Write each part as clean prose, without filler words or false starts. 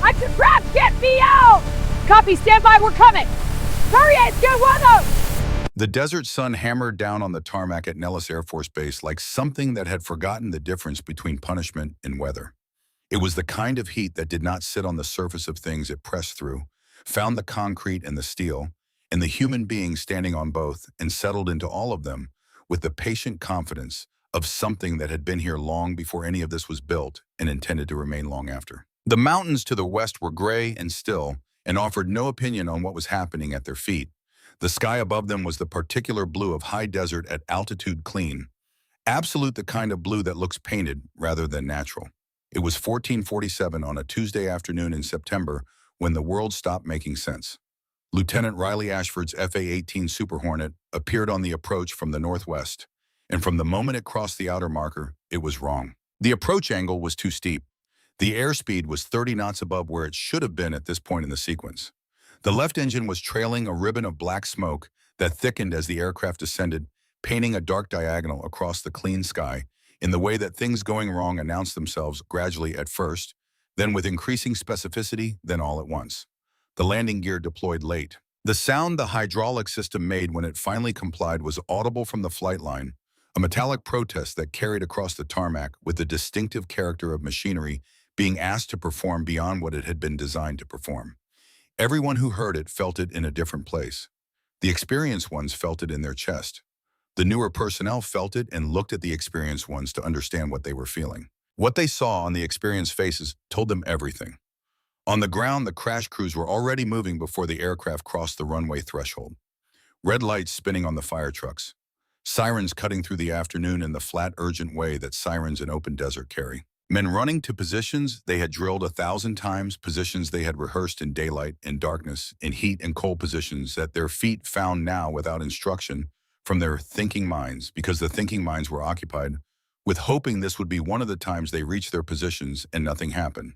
I'm trapped! Get me out! Copy, stand by, we're coming! Hurry, it's good weather! The desert sun hammered down on the tarmac at Nellis Air Force Base like something that had forgotten the difference between punishment and weather. It was the kind of heat that did not sit on the surface of things it pressed through, found the concrete and the steel, and the human being standing on both, and settled into all of them with the patient confidence of something that had been here long before any of this was built and intended to remain long after. The mountains to the west were gray and still and offered no opinion on what was happening at their feet. The sky above them was the particular blue of high desert at altitude, clean. Absolute, the kind of blue that looks painted rather than natural. It was 1447 on a Tuesday afternoon in September when the world stopped making sense. Lieutenant Riley Ashford's FA-18 Super Hornet appeared on the approach from the northwest, and from the moment it crossed the outer marker, it was wrong. The approach angle was too steep. The airspeed was 30 knots above where it should have been at this point in the sequence. The left engine was trailing a ribbon of black smoke that thickened as the aircraft descended, painting a dark diagonal across the clean sky in the way that things going wrong announced themselves gradually at first, then with increasing specificity, then all at once. The landing gear deployed late. The sound the hydraulic system made when it finally complied was audible from the flight line, a metallic protest that carried across the tarmac with the distinctive character of machinery being asked to perform beyond what it had been designed to perform. Everyone who heard it felt it in a different place. The experienced ones felt it in their chest. The newer personnel felt it and looked at the experienced ones to understand what they were feeling. What they saw on the experienced faces told them everything. On the ground, the crash crews were already moving before the aircraft crossed the runway threshold. Red lights spinning on the fire trucks. Sirens cutting through the afternoon in the flat, urgent way that sirens in open desert carry. Men running to positions they had drilled 1,000 times, positions they had rehearsed in daylight and darkness, in heat and cold, positions that their feet found now without instruction from their thinking minds, because the thinking minds were occupied with hoping this would be one of the times they reached their positions, and nothing happened.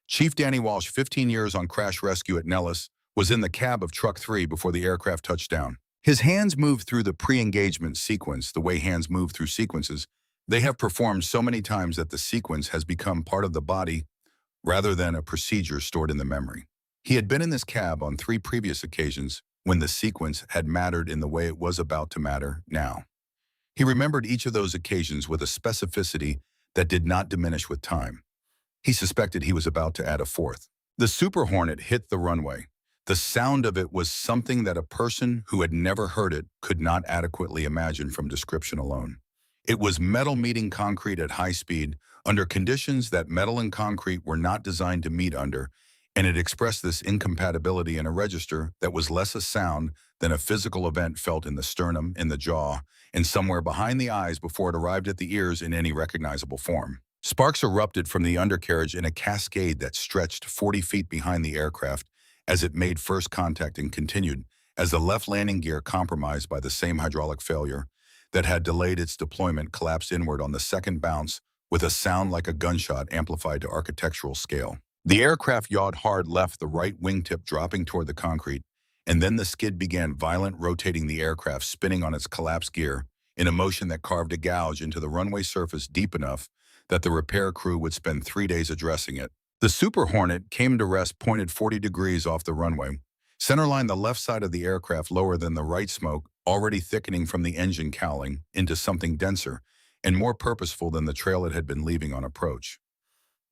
Chief Danny Walsh, 15 years on crash rescue at Nellis, was in the cab of Truck 3 before the aircraft touched down. His hands moved through the pre-engagement sequence the way hands move through sequences. They have performed so many times that the sequence has become part of the body rather than a procedure stored in the memory. He had been in this cab on 3 previous occasions when the sequence had mattered in the way it was about to matter now. He remembered each of those occasions with a specificity that did not diminish with time. He suspected he was about to add a fourth. The Super Hornet hit the runway. The sound of it was something that a person who had never heard it could not adequately imagine from description alone. It was metal meeting concrete at high speed under conditions that metal and concrete were not designed to meet under, and it expressed this incompatibility in a register that was less a sound than a physical event felt in the sternum, in the jaw, and somewhere behind the eyes before it arrived at the ears in any recognizable form. Sparks erupted from the undercarriage in a cascade that stretched 40 feet behind the aircraft as it made first contact and continued as the left landing gear, compromised by the same hydraulic failure that had delayed its deployment, collapsed inward on the second bounce with a sound like a gunshot amplified to architectural scale. The aircraft yawed hard left, the right wingtip dropping toward the concrete, and then the skid began violent, rotating the aircraft, spinning on its collapsed gear in a motion that carved a gouge into the runway surface deep enough that the repair crew would spend 3 days addressing it. The Super Hornet came to rest pointed 40 degrees off the runway, centerline the left side of the aircraft lower than the right, smoke already thickening from the engine cowling into something denser and more purposeful than the trail it had been leaving on approach.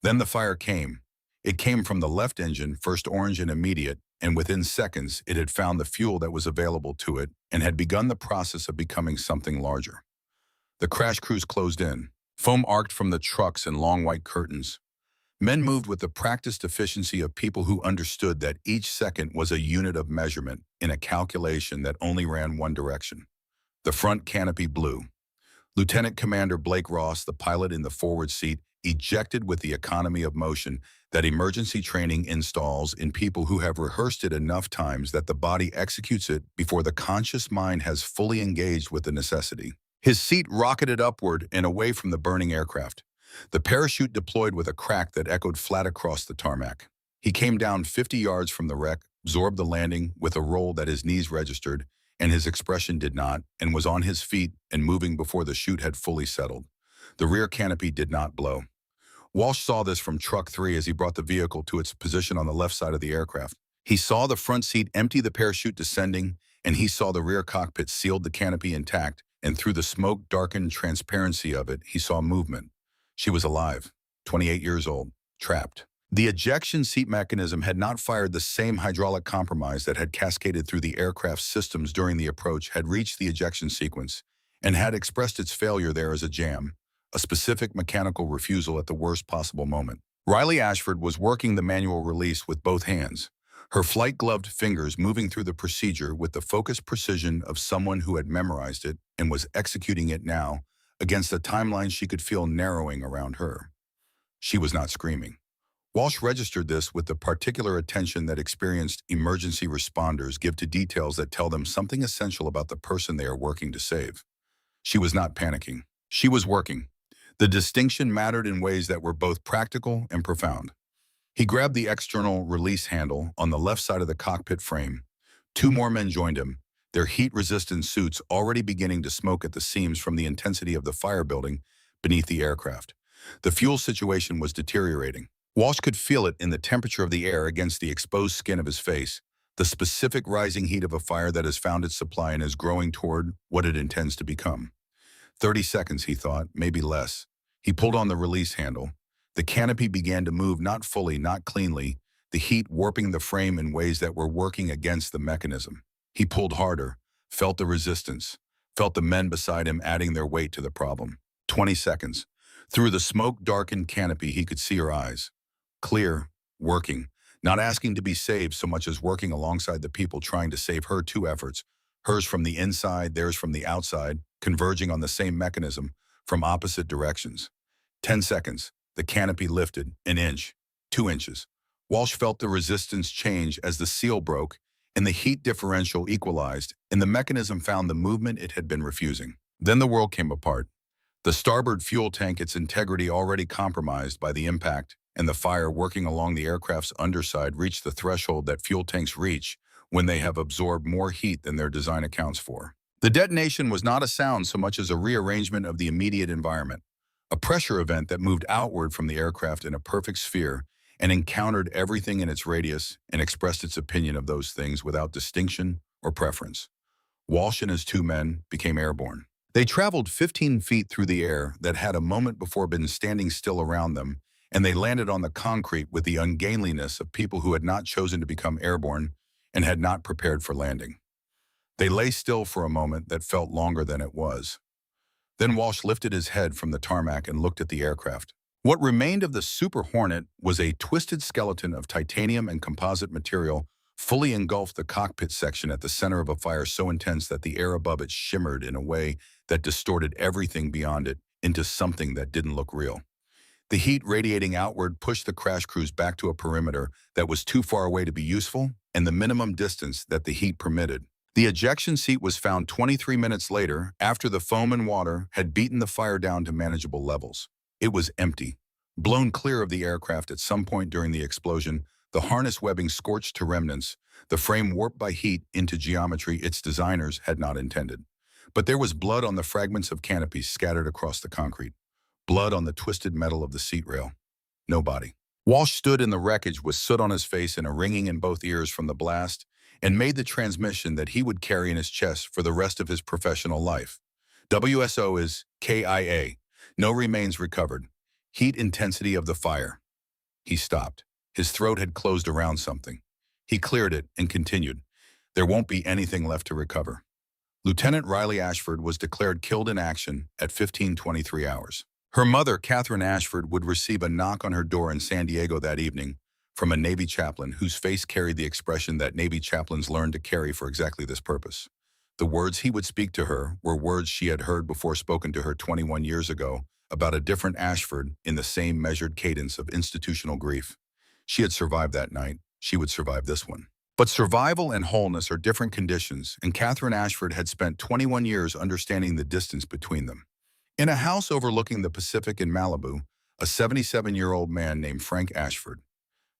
Then the fire came. It came from the left engine, first orange and immediate, and within seconds it had found the fuel that was available to it and had begun the process of becoming something larger. The crash crews closed in. Foam arced from the trucks and long white curtains. Men moved with the practiced efficiency of people who understood that each second was a unit of measurement in a calculation that only ran one direction. The front canopy blew. Lieutenant Commander Blake Ross, the pilot in the forward seat, ejected with the economy of motion that emergency training installs in people who have rehearsed it enough times that the body executes it before the conscious mind has fully engaged with the necessity. His seat rocketed upward and away from the burning aircraft. The parachute deployed with a crack that echoed flat across the tarmac. He came down 50 yards from the wreck, absorbed the landing with a roll that his knees registered, and his expression did not, and was on his feet and moving before the chute had fully settled. The rear canopy did not blow. Walsh saw this from Truck 3 as he brought the vehicle to its position on the left side of the aircraft. He saw the front seat empty, the parachute descending, and he saw the rear cockpit sealed, the canopy intact, and through the smoke-darkened transparency of it, he saw movement. She was alive, 28 years old, trapped. The ejection seat mechanism had not fired. The same hydraulic compromise that had cascaded through the aircraft's systems during the approach had reached the ejection sequence and had expressed its failure there as a jam, a specific mechanical refusal at the worst possible moment. Riley Ashford was working the manual release with both hands, her flight-gloved fingers moving through the procedure with the focused precision of someone who had memorized it and was executing it now against a timeline she could feel narrowing around her. She was not screaming. Walsh registered this with the particular attention that experienced emergency responders give to details that tell them something essential about the person they are working to save. She was not panicking. She was working. The distinction mattered in ways that were both practical and profound. He grabbed the external release handle on the left side of the cockpit frame. Two more men joined him, their heat-resistant suits already beginning to smoke at the seams from the intensity of the fire building beneath the aircraft. The fuel situation was deteriorating. Walsh could feel it in the temperature of the air against the exposed skin of his face, the specific rising heat of a fire that has found its supply and is growing toward what it intends to become. 30 seconds, he thought, maybe less. He pulled on the release handle. The canopy began to move, not fully, not cleanly, the heat warping the frame in ways that were working against the mechanism. He pulled harder, felt the resistance, felt the men beside him adding their weight to the problem. 20 seconds. Through the smoke-darkened canopy, he could see her eyes. Clear, working, not asking to be saved so much as working alongside the people trying to save her. Two efforts, hers from the inside, theirs from the outside, converging on the same mechanism from opposite directions. 10 seconds. The canopy lifted, an inch, 2 inches. Walsh felt the resistance change as the seal broke and the heat differential equalized, and the mechanism found the movement it had been refusing. Then the world came apart. The starboard fuel tank, its integrity already compromised by the impact, and the fire working along the aircraft's underside reached the threshold that fuel tanks reach when they have absorbed more heat than their design accounts for. The detonation was not a sound so much as a rearrangement of the immediate environment. A pressure event that moved outward from the aircraft in a perfect sphere and encountered everything in its radius and expressed its opinion of those things without distinction or preference. Walsh and his two men became airborne. They traveled 15 feet through the air that had a moment before been standing still around them, and they landed on the concrete with the ungainliness of people who had not chosen to become airborne and had not prepared for landing. They lay still for a moment that felt longer than it was. Then Walsh lifted his head from the tarmac and looked at the aircraft. What remained of the Super Hornet was a twisted skeleton of titanium and composite material fully engulfed the cockpit section at the center of a fire so intense that the air above it shimmered in a way that distorted everything beyond it into something that didn't look real. The heat radiating outward pushed the crash crews back to a perimeter that was too far away to be useful and the minimum distance that the heat permitted. The ejection seat was found 23 minutes later after the foam and water had beaten the fire down to manageable levels. It was empty. Blown clear of the aircraft at some point during the explosion, the harness webbing scorched to remnants, the frame warped by heat into geometry its designers had not intended. But there was blood on the fragments of canopies scattered across the concrete. Blood on the twisted metal of the seat rail. No body. Walsh stood in the wreckage with soot on his face and a ringing in both ears from the blast, and made the transmission that he would carry in his chest for the rest of his professional life. WSO is KIA. No remains recovered. Heat intensity of the fire. He stopped. His throat had closed around something. He cleared it and continued. There won't be anything left to recover. Lieutenant Riley Ashford was declared killed in action at 15:23 hours. Her mother, Catherine Ashford, would receive a knock on her door in San Diego that evening from a Navy chaplain whose face carried the expression that Navy chaplains learned to carry for exactly this purpose. The words he would speak to her were words she had heard before spoken to her 21 years ago about a different Ashford in the same measured cadence of institutional grief. She had survived that night. She would survive this one. But survival and wholeness are different conditions, and Catherine Ashford had spent 21 years understanding the distance between them. In a house overlooking the Pacific in Malibu, a 77-year-old man named Frank Ashford.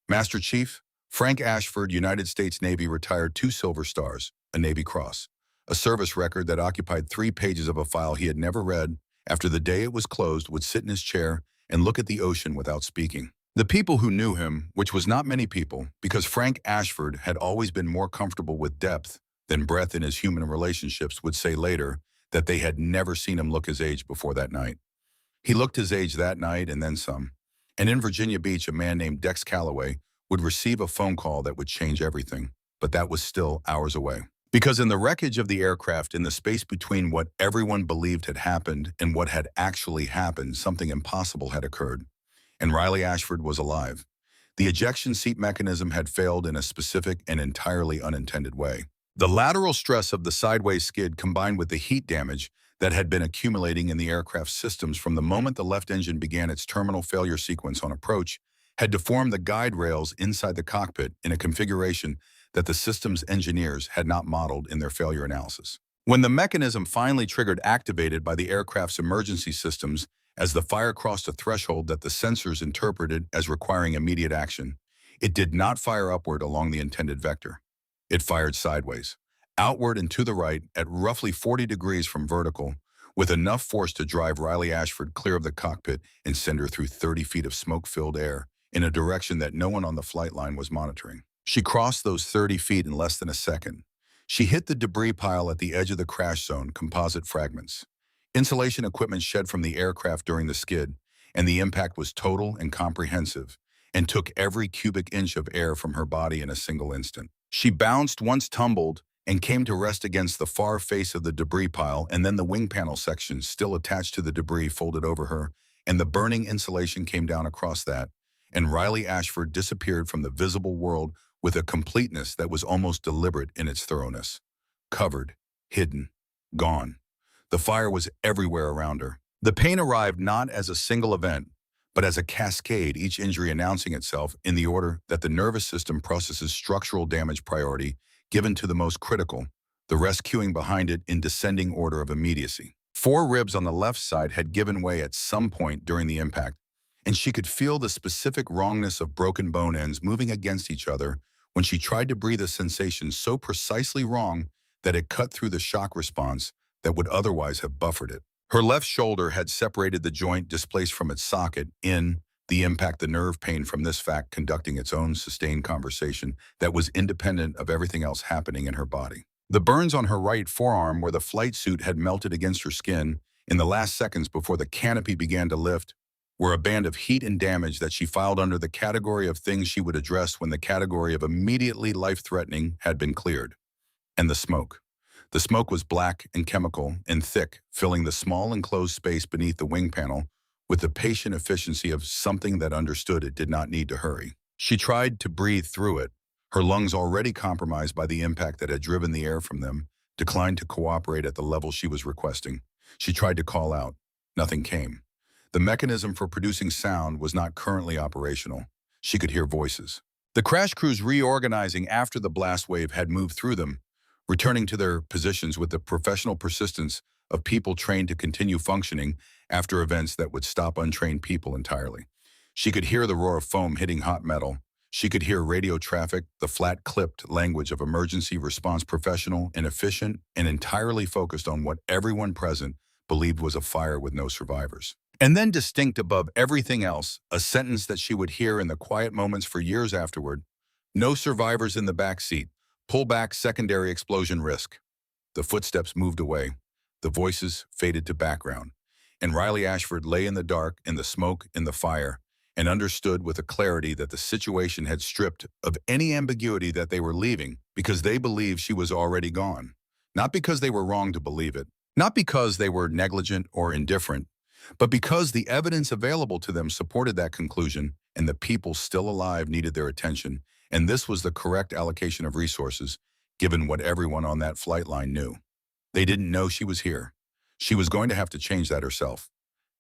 Master Chief, Frank Ashford, United States Navy, retired 2 Silver Stars, a Navy Cross, a service record that occupied 3 pages of a file he had never read. After the day it was closed, would sit in his chair and look at the ocean without speaking. The people who knew him, which was not many people, because Frank Ashford had always been more comfortable with depth than breadth in his human relationships, would say later that they had never seen him look his age before that night. He looked his age that night and then some. And in Virginia Beach, a man named Dex Calloway would receive a phone call that would change everything. But that was still hours away. Because in the wreckage of the aircraft, in the space between what everyone believed had happened and what had actually happened, something impossible had occurred. And Riley Ashford was alive. The ejection seat mechanism had failed in a specific and entirely unintended way. The lateral stress of the sideways skid combined with the heat damage that had been accumulating in the aircraft's systems from the moment the left engine began its terminal failure sequence on approach had deformed the guide rails inside the cockpit in a configuration that the system's engineers had not modeled in their failure analysis. When the mechanism finally triggered activated by the aircraft's emergency systems as the fire crossed a threshold that the sensors interpreted as requiring immediate action, it did not fire upward along the intended vector. It fired sideways, outward and to the right at roughly 40 degrees from vertical, with enough force to drive Riley Ashford clear of the cockpit and send her through 30 feet of smoke-filled air in a direction that no one on the flight line was monitoring. She crossed those 30 feet in less than a second. She hit the debris pile at the edge of the crash zone, composite fragments. Insulation equipment shed from the aircraft during the skid, and the impact was total and comprehensive, and took every cubic inch of air from her body in a single instant. She bounced, once tumbled, and came to rest against the far face of the debris pile, and then the wing panel section still attached to the debris folded over her, and the burning insulation came down across that, and Riley Ashford disappeared from the visible world with a completeness that was almost deliberate in its thoroughness. Covered, hidden, gone. The fire was everywhere around her. The pain arrived not as a single event, but as a cascade, each injury announcing itself in the order that the nervous system processes structural damage priority given to the most critical, the rest queuing behind it in descending order of immediacy. 4 ribs on the left side had given way at some point during the impact, and she could feel the specific wrongness of broken bone ends moving against each other when she tried to breathe, a sensation so precisely wrong that it cut through the shock response that would otherwise have buffered it. Her left shoulder had separated the joint displaced from its socket in the impact, the nerve pain from this fact conducting its own sustained conversation that was independent of everything else happening in her body. The burns on her right forearm where the flight suit had melted against her skin in the last seconds before the canopy began to lift were a band of heat and damage that she filed under the category of things she would address when the category of immediately life-threatening had been cleared. And the smoke. The smoke was black and chemical and thick, filling the small enclosed space beneath the wing panel with the patient efficiency of something that understood it did not need to hurry. She tried to breathe through it. Her lungs, already compromised by the impact that had driven the air from them, declined to cooperate at the level she was requesting. She tried to call out. Nothing came. The mechanism for producing sound was not currently operational. She could hear voices. The crash crews reorganizing after the blast wave had moved through them, returning to their positions with the professional persistence of people trained to continue functioning after events that would stop untrained people entirely. She could hear the roar of foam hitting hot metal. She could hear radio traffic, the flat, clipped language of emergency response, professional and efficient and entirely focused on what everyone present believed was a fire with no survivors. And then distinct above everything else, a sentence that she would hear in the quiet moments for years afterward: no survivors in the back seat. Pull back, secondary explosion risk. The footsteps moved away. The voices faded to background. And Riley Ashford lay in the dark, in the smoke, in the fire, and understood with a clarity that the situation had stripped of any ambiguity that they were leaving because they believed she was already gone. Not because they were wrong to believe it. Not because they were negligent or indifferent, but because the evidence available to them supported that conclusion and the people still alive needed their attention, and this was the correct allocation of resources, given what everyone on that flight line knew. They didn't know she was here. She was going to have to change that herself.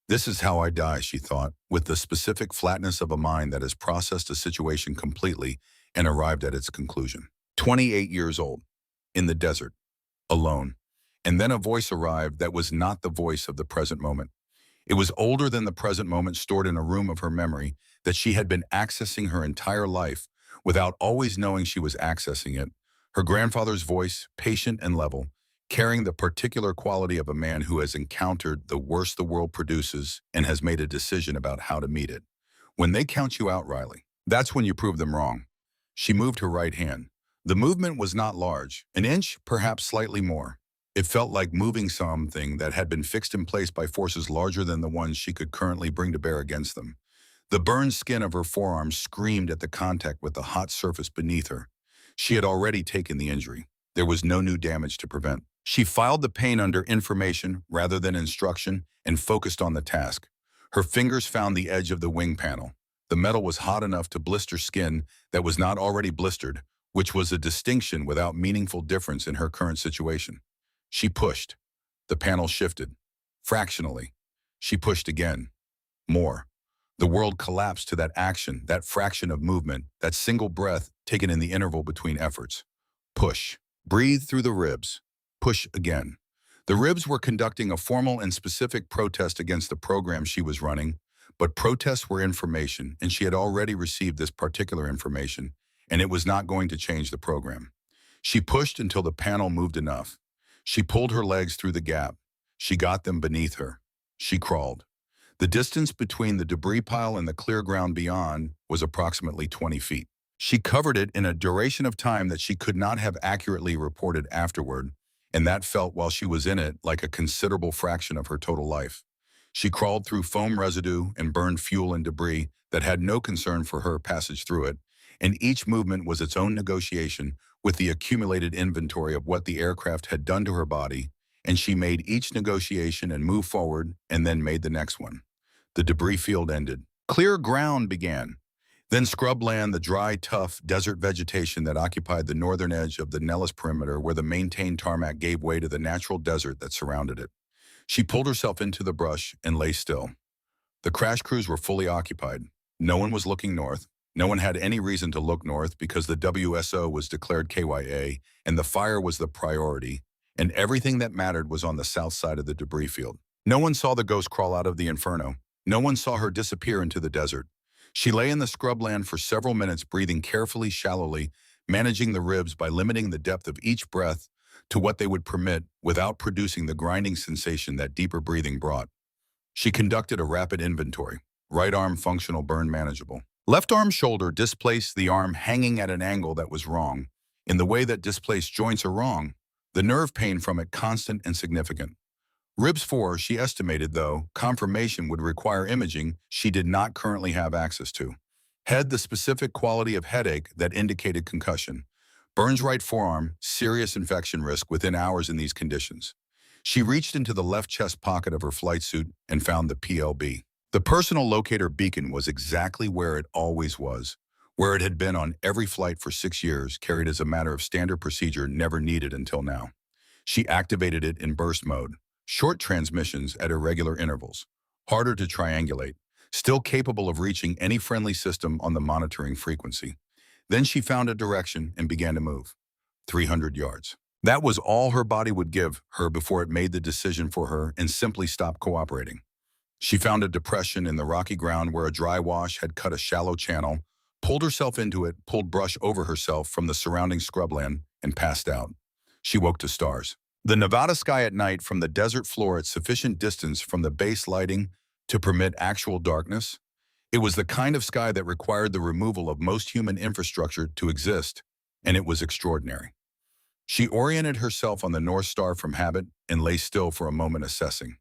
This is how I die, she thought, with the specific flatness of a mind that has processed a situation completely and arrived at its conclusion. 28 years old, in the desert, alone. And then a voice arrived that was not the voice of the present moment. It was older than the present moment, stored in a room of her memory that she had been accessing her entire life without always knowing she was accessing it. Her grandfather's voice, patient and level, carrying the particular quality of a man who has encountered the worst the world produces and has made a decision about how to meet it. When they count you out, Riley, that's when you prove them wrong. She moved her right hand. The movement was not large, an inch, perhaps slightly more. It felt like moving something that had been fixed in place by forces larger than the ones she could currently bring to bear against them. The burned skin of her forearm screamed at the contact with the hot surface beneath her. She had already taken the injury. There was no new damage to prevent. She filed the pain under information rather than instruction and focused on the task. Her fingers found the edge of the wing panel. The metal was hot enough to blister skin that was not already blistered, which was a distinction without meaningful difference in her current situation. She pushed. The panel shifted. Fractionally. She pushed again. More. The world collapsed to that action, that fraction of movement, that single breath taken in the interval between efforts. Push. Breathe through the ribs. Push again. The ribs were conducting a formal and specific protest against the program she was running, but protests were information, and she had already received this particular information, and it was not going to change the program. She pushed until the panel moved enough. She pulled her legs through the gap. She got them beneath her. She crawled. The distance between the debris pile and the clear ground beyond was approximately 20 feet. She covered it in a duration of time that she could not have accurately reported afterward, and that felt while she was in it like a considerable fraction of her total life. She crawled through foam residue and burned fuel and debris that had no concern for her passage through it, and each movement was its own negotiation with the accumulated inventory of what the aircraft had done to her body, and she made each negotiation and moved forward and then made the next one. The debris field ended. Clear ground began. Then scrubland, the dry, tough desert vegetation that occupied the northern edge of the Nellis perimeter where the maintained tarmac gave way to the natural desert that surrounded it. She pulled herself into the brush and lay still. The crash crews were fully occupied. No one was looking north. No one had any reason to look north because the WSO was declared KYA and the fire was the priority, and everything that mattered was on the south side of the debris field. No one saw the ghost crawl out of the inferno. No one saw her disappear into the desert. She lay in the scrubland for several minutes, breathing carefully, shallowly, managing the ribs by limiting the depth of each breath to what they would permit without producing the grinding sensation that deeper breathing brought. She conducted a rapid inventory. Right arm functional, burn manageable. Left arm shoulder displaced, the arm hanging at an angle that was wrong. In the way that displaced joints are wrong, the nerve pain from it constant and significant. Ribs 4, she estimated, though, confirmation would require imaging she did not currently have access to. Head, the specific quality of headache that indicated concussion. Burns right forearm, serious infection risk within hours in these conditions. She reached into the left chest pocket of her flight suit and found the PLB. The personal locator beacon was exactly where it always was, where it had been on every flight for 6 years, carried as a matter of standard procedure, never needed until now. She activated it in burst mode. Short transmissions at irregular intervals, harder to triangulate, still capable of reaching any friendly system on the monitoring frequency. Then she found a direction and began to move. 300 yards. That was all her body would give her before it made the decision for her and simply stopped cooperating. She found a depression in the rocky ground where a dry wash had cut a shallow channel, pulled herself into it, pulled brush over herself from the surrounding scrubland, and passed out. She woke to stars. The Nevada sky at night from the desert floor at sufficient distance from the base lighting to permit actual darkness. It was the kind of sky that required the removal of most human infrastructure to exist, and it was extraordinary. She oriented herself on the North Star from habit and lay still for a moment, assessing.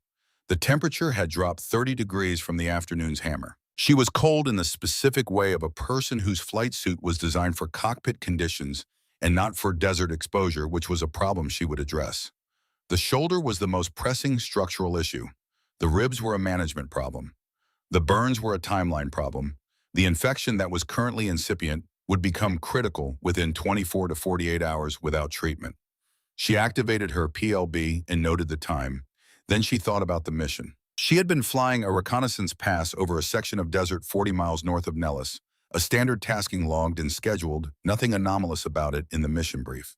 The temperature had dropped 30 degrees from the afternoon's hammer. She was cold in the specific way of a person whose flight suit was designed for cockpit conditions and not for desert exposure, which was a problem she would address. The shoulder was the most pressing structural issue. The ribs were a management problem. The burns were a timeline problem. The infection that was currently incipient would become critical within 24 to 48 hours without treatment. She activated her PLB and noted the time. Then she thought about the mission. She had been flying a reconnaissance pass over a section of desert 40 miles north of Nellis, a standard tasking logged and scheduled, nothing anomalous about it in the mission brief.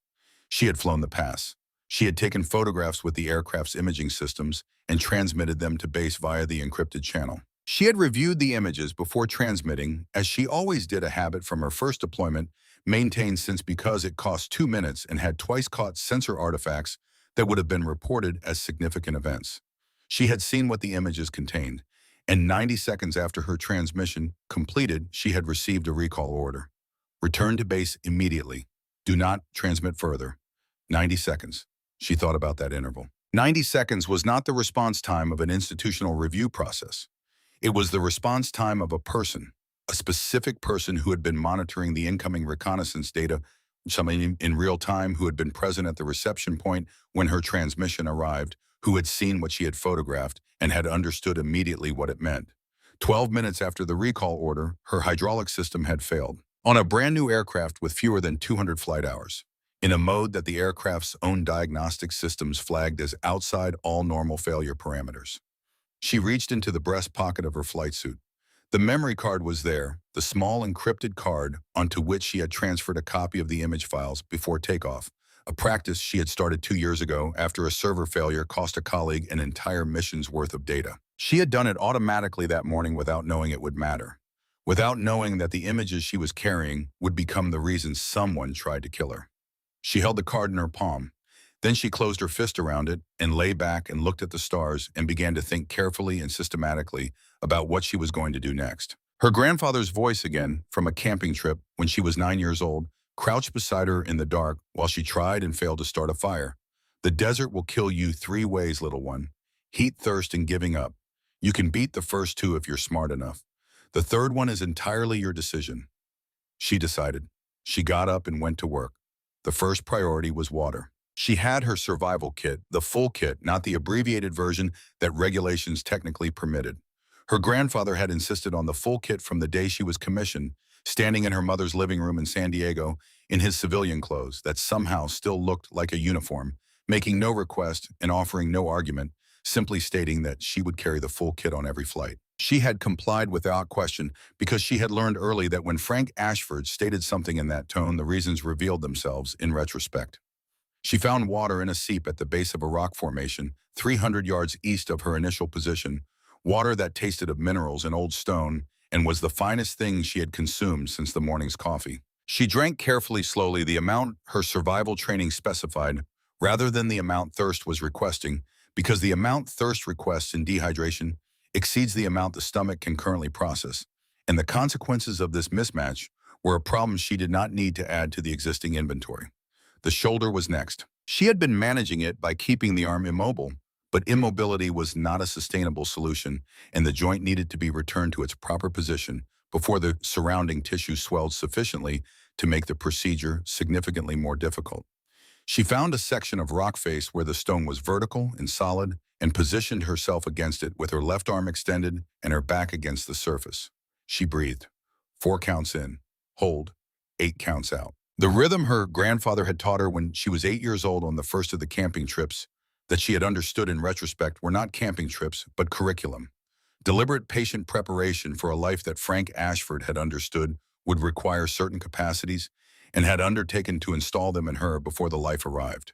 She had flown the pass. She had taken photographs with the aircraft's imaging systems and transmitted them to base via the encrypted channel. She had reviewed the images before transmitting, as she always did, a habit from her first deployment, maintained since because it cost 2 minutes and had twice caught sensor artifacts that would have been reported as significant events. She had seen what the images contained, and 90 seconds after her transmission completed, she had received a recall order. Return to base immediately. Do not transmit further. 90 seconds. She thought about that interval. 90 seconds was not the response time of an institutional review process. It was the response time of a specific person who had been monitoring the incoming reconnaissance data, someone in real time who had been present at the reception point when her transmission arrived, who had seen what she had photographed and had understood immediately what it meant. 12 minutes after the recall order, her hydraulic system had failed. On a brand new aircraft with fewer than 200 flight hours, in a mode that the aircraft's own diagnostic systems flagged as outside all normal failure parameters. She reached into the breast pocket of her flight suit. The memory card was there, the small encrypted card onto which she had transferred a copy of the image files before takeoff, a practice she had started 2 years ago after a server failure cost a colleague an entire mission's worth of data. She had done it automatically that morning without knowing it would matter, without knowing that the images she was carrying would become the reason someone tried to kill her. She held the card in her palm. Then she closed her fist around it and lay back and looked at the stars and began to think carefully and systematically about what she was going to do next. Her grandfather's voice again, from a camping trip when she was 9 years old, crouched beside her in the dark while she tried and failed to start a fire. The desert will kill you 3 ways, little one. Heat, thirst, and giving up. You can beat the first 2 if you're smart enough. The third one is entirely your decision. She decided. She got up and went to work. The first priority was water. She had her survival kit, the full kit, not the abbreviated version that regulations technically permitted. Her grandfather had insisted on the full kit from the day she was commissioned, standing in her mother's living room in San Diego in his civilian clothes that somehow still looked like a uniform, making no request and offering no argument, simply stating that she would carry the full kit on every flight. She had complied without question because she had learned early that when Frank Ashford stated something in that tone, the reasons revealed themselves in retrospect. She found water in a seep at the base of a rock formation, 300 yards east of her initial position, water that tasted of minerals and old stone and was the finest thing she had consumed since the morning's coffee. She drank carefully, slowly, the amount her survival training specified, rather than the amount thirst was requesting, because the amount thirst requests in dehydration exceeds the amount the stomach can currently process, and the consequences of this mismatch were a problem she did not need to add to the existing inventory. The shoulder was next. She had been managing it by keeping the arm immobile, but immobility was not a sustainable solution, and the joint needed to be returned to its proper position before the surrounding tissue swelled sufficiently to make the procedure significantly more difficult. She found a section of rock face where the stone was vertical and solid and positioned herself against it with her left arm extended and her back against the surface. She breathed. 4 counts in. Hold. 8 counts out. The rhythm her grandfather had taught her when she was 8 years old on the first of the camping trips that she had understood in retrospect were not camping trips, but curriculum. Deliberate patient preparation for a life that Frank Ashford had understood would require certain capacities and had undertaken to install them in her before the life arrived.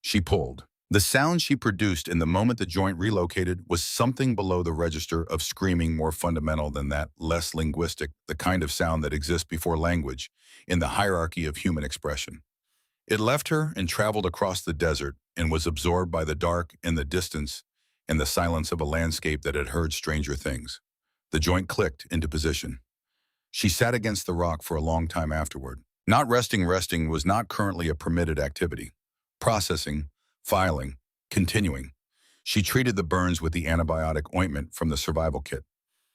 She pulled. The sound she produced in the moment the joint relocated was something below the register of screaming, more fundamental than that, less linguistic, the kind of sound that exists before language in the hierarchy of human expression. It left her and traveled across the desert and was absorbed by the dark and the distance and the silence of a landscape that had heard stranger things. The joint clicked into position. She sat against the rock for a long time afterward. Not resting was not currently a permitted activity. Processing, filing, continuing. She treated the burns with the antibiotic ointment from the survival kit.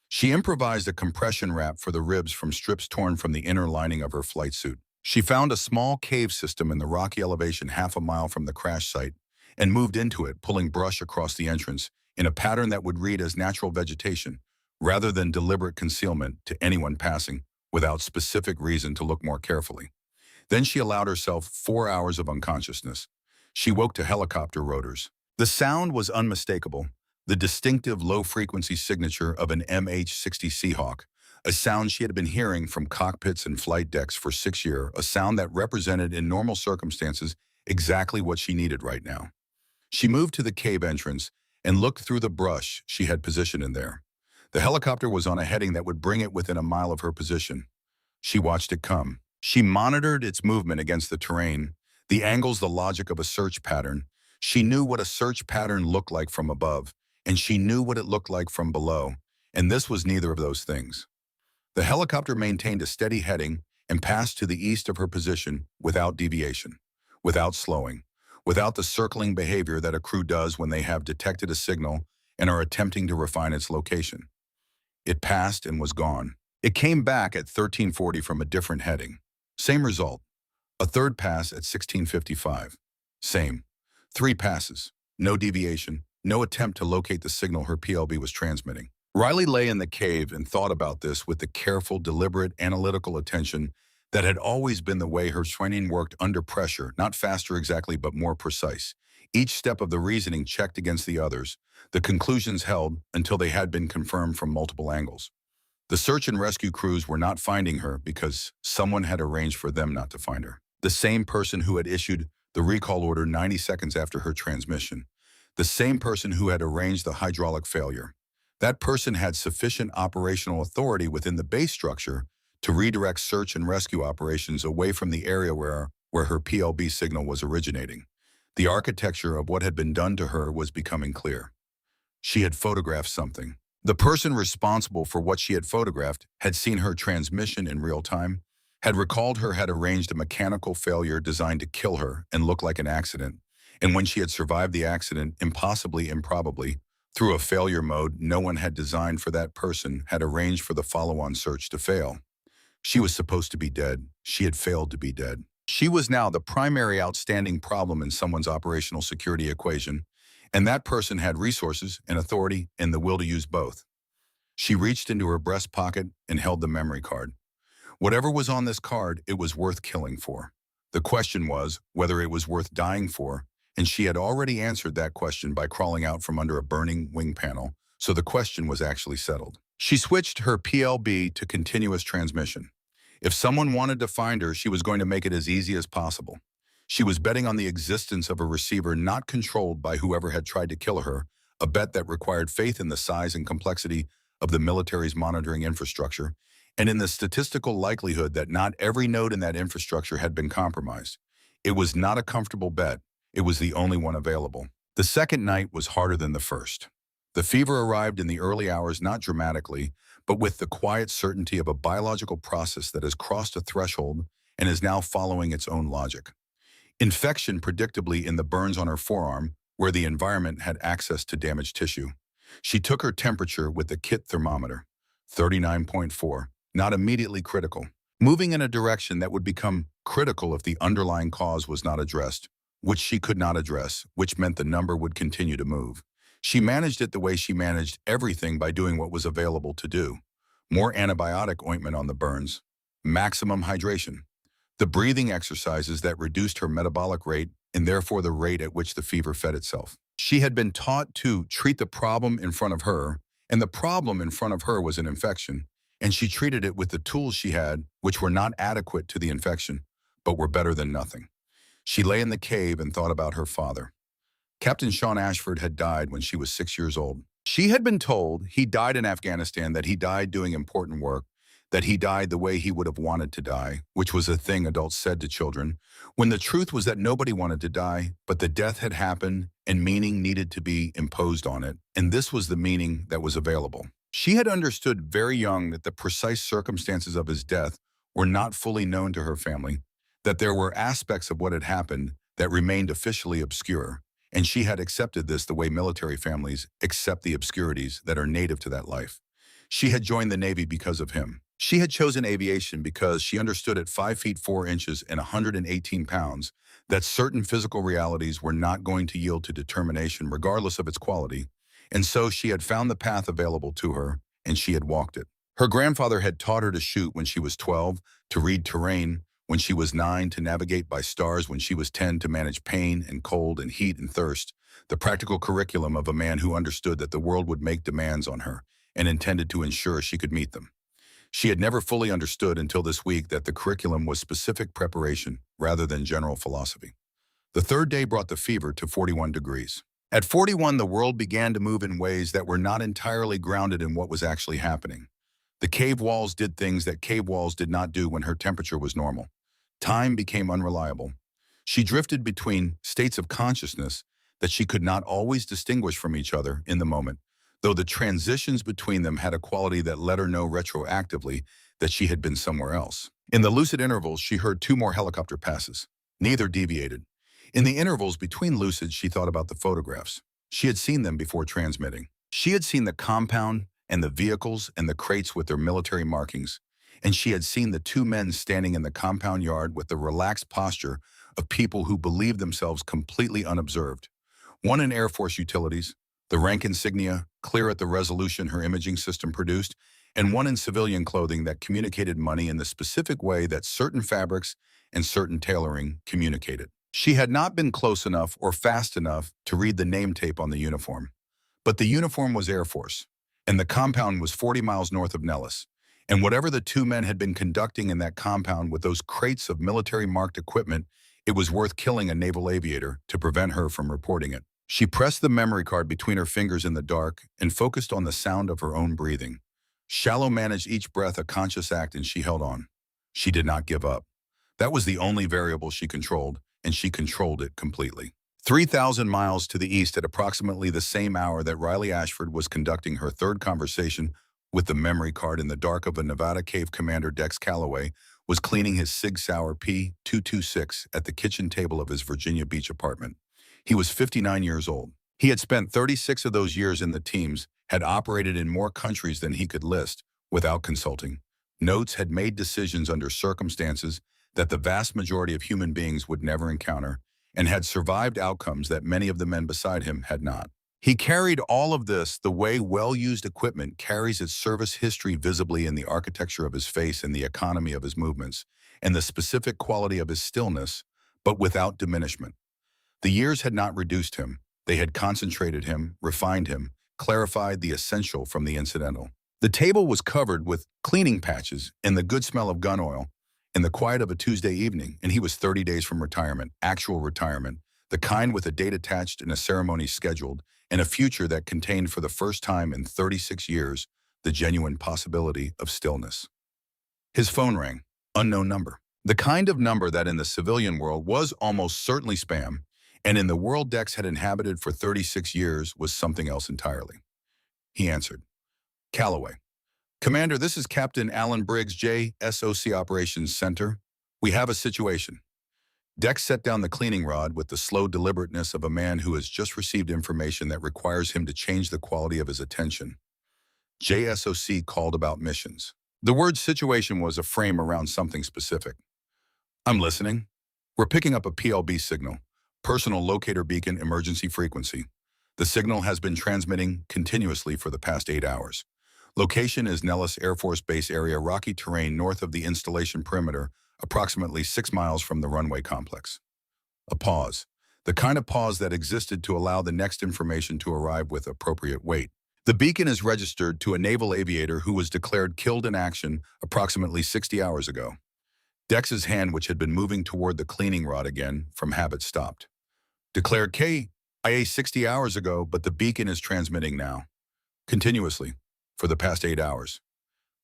She improvised a compression wrap for the ribs from strips torn from the inner lining of her flight suit. She found a small cave system in the rocky elevation half a mile from the crash site and moved into it, pulling brush across the entrance in a pattern that would read as natural vegetation rather than deliberate concealment to anyone passing without specific reason to look more carefully. Then she allowed herself 4 hours of unconsciousness. She woke to helicopter rotors. The sound was unmistakable, the distinctive low-frequency signature of an MH-60 Seahawk, a sound she had been hearing from cockpits and flight decks for 6 years, a sound that represented in normal circumstances exactly what she needed right now. She moved to the cave entrance and looked through the brush she had positioned in there. The helicopter was on a heading that would bring it within a mile of her position. She watched it come. She monitored its movement against the terrain, the angles, the logic of a search pattern. She knew what a search pattern looked like from above, and she knew what it looked like from below, and this was neither of those things. The helicopter maintained a steady heading and passed to the east of her position without deviation, without slowing, without the circling behavior that a crew does when they have detected a signal and are attempting to refine its location. It passed and was gone. It came back at 1340 from a different heading. Same result. A third pass at 1655. Same. 3 passes. No deviation. No attempt to locate the signal her PLB was transmitting. Riley lay in the cave and thought about this with the careful, deliberate, analytical attention that had always been the way her training worked under pressure, not faster exactly, but more precise. Each step of the reasoning checked against the others. The conclusions held until they had been confirmed from multiple angles. The search and rescue crews were not finding her because someone had arranged for them not to find her. The same person who had issued the recall order 90 seconds after her transmission. The same person who had arranged the hydraulic failure. That person had sufficient operational authority within the base structure to redirect search and rescue operations away from the area where her PLB signal was originating. The architecture of what had been done to her was becoming clear. She had photographed something. The person responsible for what she had photographed had seen her transmission in real time, had recalled her had arranged a mechanical failure designed to kill her and look like an accident, and when she had survived the accident, impossibly, improbably, through a failure mode no one had designed for that person, had arranged for the follow-on search to fail. She was supposed to be dead. She had failed to be dead. She was now the primary outstanding problem in someone's operational security equation, and that person had resources and authority and the will to use both. She reached into her breast pocket and held the memory card. Whatever was on this card, it was worth killing for. The question was whether it was worth dying for, and she had already answered that question by crawling out from under a burning wing panel, so the question was actually settled. She switched her PLB to continuous transmission. If someone wanted to find her, she was going to make it as easy as possible. She was betting on the existence of a receiver not controlled by whoever had tried to kill her, a bet that required faith in the size and complexity of the military's monitoring infrastructure, and in the statistical likelihood that not every node in that infrastructure had been compromised. It was not a comfortable bet. It was the only one available. The second night was harder than the first. The fever arrived in the early hours not dramatically, but with the quiet certainty of a biological process that has crossed a threshold and is now following its own logic. Infection predictably in the burns on her forearm, where the environment had access to damaged tissue. She took her temperature with the kit thermometer, 39.4, not immediately critical, moving in a direction that would become critical if the underlying cause was not addressed, which she could not address, which meant the number would continue to move. She managed it the way she managed everything, by doing what was available to do. More antibiotic ointment on the burns, maximum hydration, the breathing exercises that reduced her metabolic rate and therefore the rate at which the fever fed itself. She had been taught to treat the problem in front of her, and the problem in front of her was an infection, and she treated it with the tools she had, which were not adequate to the infection, but were better than nothing. She lay in the cave and thought about her father. Captain Sean Ashford had died when she was 6 years old. She had been told he died in Afghanistan, that he died doing important work, that he died the way he would have wanted to die, which was a thing adults said to children, when the truth was that nobody wanted to die, but the death had happened and meaning needed to be imposed on it, and this was the meaning that was available. She had understood very young that the precise circumstances of his death were not fully known to her family, that there were aspects of what had happened that remained officially obscure, and she had accepted this the way military families accept the obscurities that are native to that life. She had joined the Navy because of him. She had chosen aviation because she understood at 5 feet 4 inches and 118 pounds that certain physical realities were not going to yield to determination regardless of its quality, and so she had found the path available to her, and she had walked it. Her grandfather had taught her to shoot when she was 12, to read terrain when she was 9, to navigate by stars when she was 10, to manage pain and cold and heat and thirst, the practical curriculum of a man who understood that the world would make demands on her and intended to ensure she could meet them. She had never fully understood until this week that the curriculum was specific preparation rather than general philosophy. The third day brought the fever to 41 degrees. At 41, the world began to move in ways that were not entirely grounded in what was actually happening. The cave walls did things that cave walls did not do when her temperature was normal. Time became unreliable. She drifted between states of consciousness that she could not always distinguish from each other in the moment, though the transitions between them had a quality that let her know retroactively that she had been somewhere else. In the lucid intervals, she heard two more helicopter passes. Neither deviated. In the intervals between lucids, she thought about the photographs. She had seen them before transmitting. She had seen the compound and the vehicles and the crates with their military markings, and she had seen the two men standing in the compound yard with the relaxed posture of people who believed themselves completely unobserved. One in Air Force utilities, the rank insignia clear at the resolution her imaging system produced, and one in civilian clothing that communicated money in the specific way that certain fabrics and certain tailoring communicated. She had not been close enough or fast enough to read the name tape on the uniform. But the uniform was Air Force, and the compound was 40 miles north of Nellis. And whatever the two men had been conducting in that compound with those crates of military-marked equipment, it was worth killing a naval aviator to prevent her from reporting it. She pressed the memory card between her fingers in the dark and focused on the sound of her own breathing. Shallow managed each breath a conscious act, and she held on. She did not give up. That was the only variable she controlled, and she controlled it completely. 3,000 miles to the east at approximately the same hour that Riley Ashford was conducting her third conversation with the memory card in the dark of a Nevada cave, Commander Dex Calloway was cleaning his Sig Sauer P-226 at the kitchen table of his Virginia Beach apartment. He was 59 years old. He had spent 36 of those years in the teams, had operated in more countries than he could list without consulting. Notes had made decisions under circumstances that the vast majority of human beings would never encounter, and had survived outcomes that many of the men beside him had not. He carried all of this the way well-used equipment carries its service history visibly in the architecture of his face and the economy of his movements, and the specific quality of his stillness, but without diminishment. The years had not reduced him. They had concentrated him, refined him, clarified the essential from the incidental. The table was covered with cleaning patches and the good smell of gun oil in the quiet of a Tuesday evening, and he was 30 days from retirement, actual retirement, the kind with a date attached and a ceremony scheduled, and a future that contained for the first time in 36 years the genuine possibility of stillness. His phone rang. Unknown number. The kind of number that in the civilian world was almost certainly spam, and in the world Dex had inhabited for 36 years was something else entirely. He answered. Calloway. Commander, this is Captain Alan Briggs, JSOC Operations Center. We have a situation. Dex set down the cleaning rod with the slow deliberateness of a man who has just received information that requires him to change the quality of his attention. JSOC called about missions. The word situation was a frame around something specific. I'm listening. We're picking up a PLB signal, personal locator beacon emergency frequency. The signal has been transmitting continuously for the past 8 hours. Location is Nellis Air Force Base area, rocky terrain north of the installation perimeter, approximately 6 miles from the runway complex. A pause. The kind of pause that existed to allow the next information to arrive with appropriate weight. The beacon is registered to a naval aviator who was declared killed in action approximately 60 hours ago. Dex's hand, which had been moving toward the cleaning rod again, from habit stopped. Declared KIA 60 hours ago, but the beacon is transmitting now. Continuously. For the past 8 hours.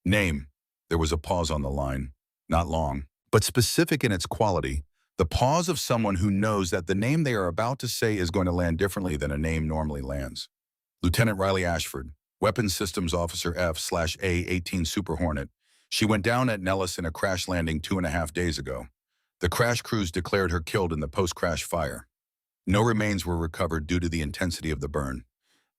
Name. There was a pause on the line. Not long, but specific in its quality. The pause of someone who knows that the name they are about to say is going to land differently than a name normally lands. Lieutenant Riley Ashford, Weapons Systems Officer F/A-18 Super Hornet. She went down at Nellis in a crash landing 2.5 days ago. The crash crews declared her killed in the post-crash fire. No remains were recovered due to the intensity of the burn.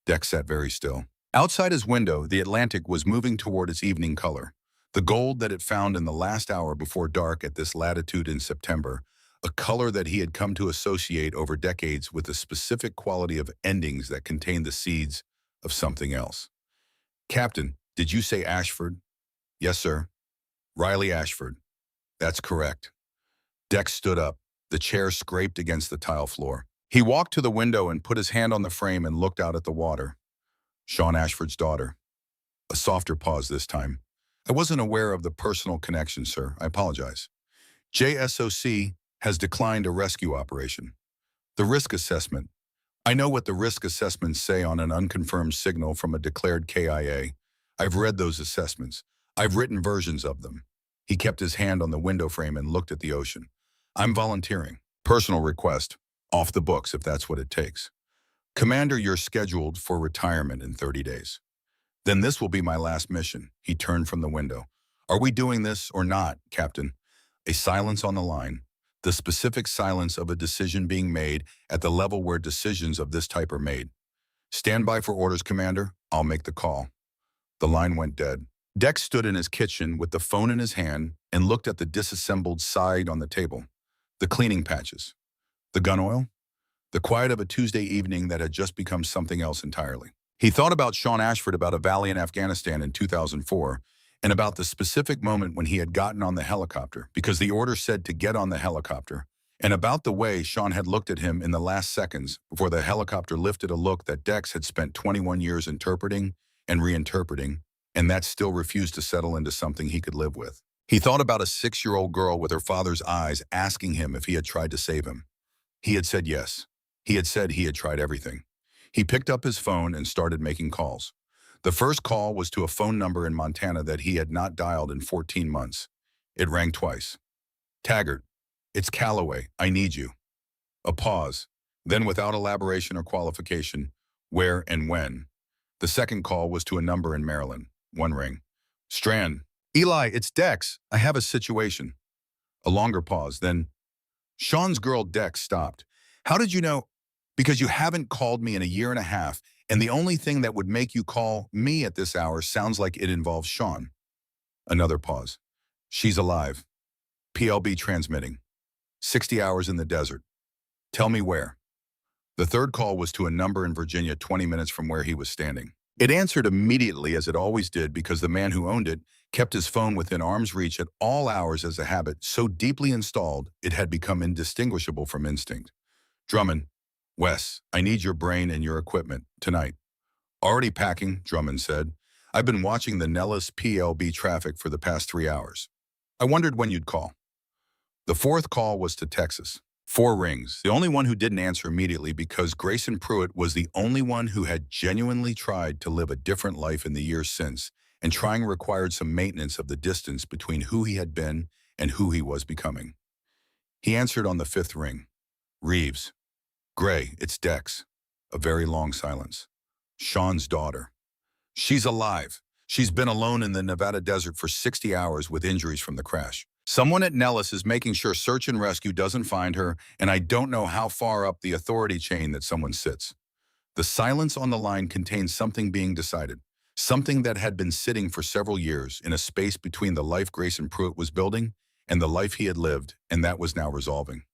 Dex sat very still. Outside his window, the Atlantic was moving toward its evening color. The gold that it found in the last hour before dark at this latitude in September, a color that he had come to associate over decades with the specific quality of endings that contained the seeds of something else. Captain, did you say Ashford? Yes, sir. Riley Ashford. That's correct. Dex stood up. The chair scraped against the tile floor. He walked to the window and put his hand on the frame and looked out at the water. Sean Ashford's daughter. A softer pause this time. I wasn't aware of the personal connection, sir. I apologize. JSOC has declined a rescue operation. The risk assessment. I know what the risk assessments say on an unconfirmed signal from a declared KIA. I've read those assessments. I've written versions of them. He kept his hand on the window frame and looked at the ocean. I'm volunteering. Personal request. Off the books if that's what it takes. Commander, you're scheduled for retirement in 30 days. Then this will be my last mission. He turned from the window. Are we doing this or not, Captain? A silence on the line. The specific silence of a decision being made at the level where decisions of this type are made. Stand by for orders, Commander. I'll make the call. The line went dead. Dex stood in his kitchen with the phone in his hand and looked at the disassembled side on the table. The cleaning patches. The gun oil. The quiet of a Tuesday evening that had just become something else entirely. He thought about Sean Ashford, about a valley in Afghanistan in 2004, and about the specific moment when he had gotten on the helicopter, because the order said to get on the helicopter, and about the way Sean had looked at him in the last seconds before the helicopter lifted, a look that Dex had spent 21 years interpreting and reinterpreting, and that still refused to settle into something he could live with. He thought about a 6-year-old girl with her father's eyes asking him if he had tried to save him. He had said yes. He had said he had tried everything. He picked up his phone and started making calls. The first call was to a phone number in Montana that he had not dialed in 14 months. It rang twice. Taggart, it's Calloway, I need you. A pause, then without elaboration or qualification, where and when. The second call was to a number in Maryland. One ring. Strand, Eli, it's Dex, I have a situation. A longer pause, then, Sean's girl Dex stopped. How did you know? Because you haven't called me in a year and a half, and the only thing that would make you call me at this hour sounds like it involves Sean. Another pause. She's alive. PLB transmitting. 60 hours in the desert. Tell me where. The third call was to a number in Virginia 20 minutes from where he was standing. It answered immediately, as it always did, because the man who owned it kept his phone within arm's reach at all hours as a habit, so deeply installed it had become indistinguishable from instinct. Drummond, Wes, I need your brain and your equipment tonight. Already packing, Drummond said. I've been watching the Nellis PLB traffic for the past 3 hours. I wondered when you'd call. The fourth call was to Texas. 4 rings, the only one who didn't answer immediately, because Grayson Pruitt was the only one who had genuinely tried to live a different life in the years since, and trying required some maintenance of the distance between who he had been and who he was becoming. He answered on the 5th ring. Reeves. Gray, it's Dex. A very long silence. Sean's daughter. She's alive. She's been alone in the Nevada desert for 60 hours with injuries from the crash. Someone at Nellis is making sure search and rescue doesn't find her, and I don't know how far up the authority chain that someone sits. The silence on the line contained something being decided, something that had been sitting for several years in a space between the life Grayson Pruitt was building and the life he had lived, and that was now resolving.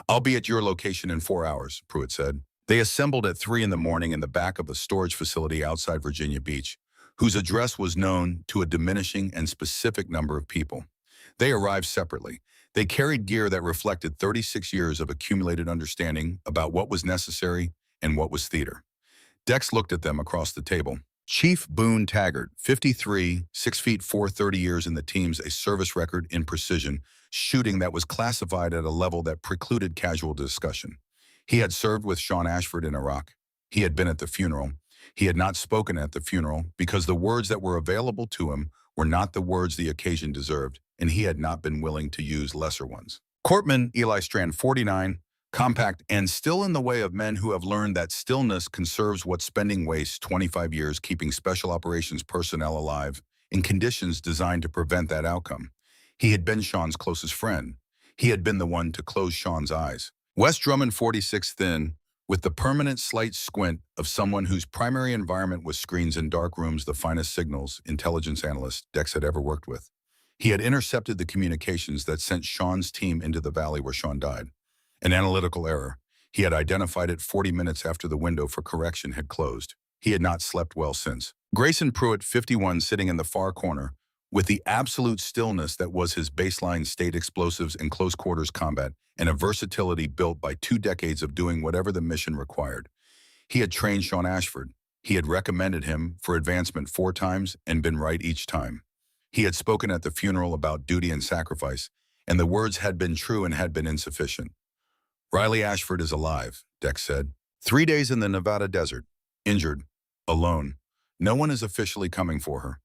I'll be at your location in 4 hours, Pruitt said. They assembled at 3 in the morning in the back of a storage facility outside Virginia Beach, whose address was known to a diminishing and specific number of people. They arrived separately. They carried gear that reflected 36 years of accumulated understanding about what was necessary and what was theater. Dex looked at them across the table. Chief Boone Taggart, 53, 6 feet 4, 30 years in the teams, a service record in precision, shooting that was classified at a level that precluded casual discussion. He had served with Sean Ashford in Iraq. He had been at the funeral. He had not spoken at the funeral because the words that were available to him were not the words the occasion deserved, and he had not been willing to use lesser ones. Corpman Eli Strand, 49, compact and still in the way of men who have learned that stillness conserves what spending wastes, 25 years keeping special operations personnel alive in conditions designed to prevent that outcome. He had been Sean's closest friend. He had been the one to close Sean's eyes. Wes Drummond, 46, thin, with the permanent slight squint of someone whose primary environment was screens and dark rooms, the finest signals intelligence analyst Dex had ever worked with. He had intercepted the communications that sent Sean's team into the valley where Sean died. An analytical error. He had identified it 40 minutes after the window for correction had closed. He had not slept well since. Grayson Pruitt, 51, sitting in the far corner, with the absolute stillness that was his baseline state, explosives and close quarters combat, and a versatility built by 2 decades of doing whatever the mission required. He had trained Sean Ashford. He had recommended him for advancement 4 times and been right each time. He had spoken at the funeral about duty and sacrifice, and the words had been true and had been insufficient. Riley Ashford is alive, Dex said. 3 days in the Nevada desert, injured, alone. No one is officially coming for her.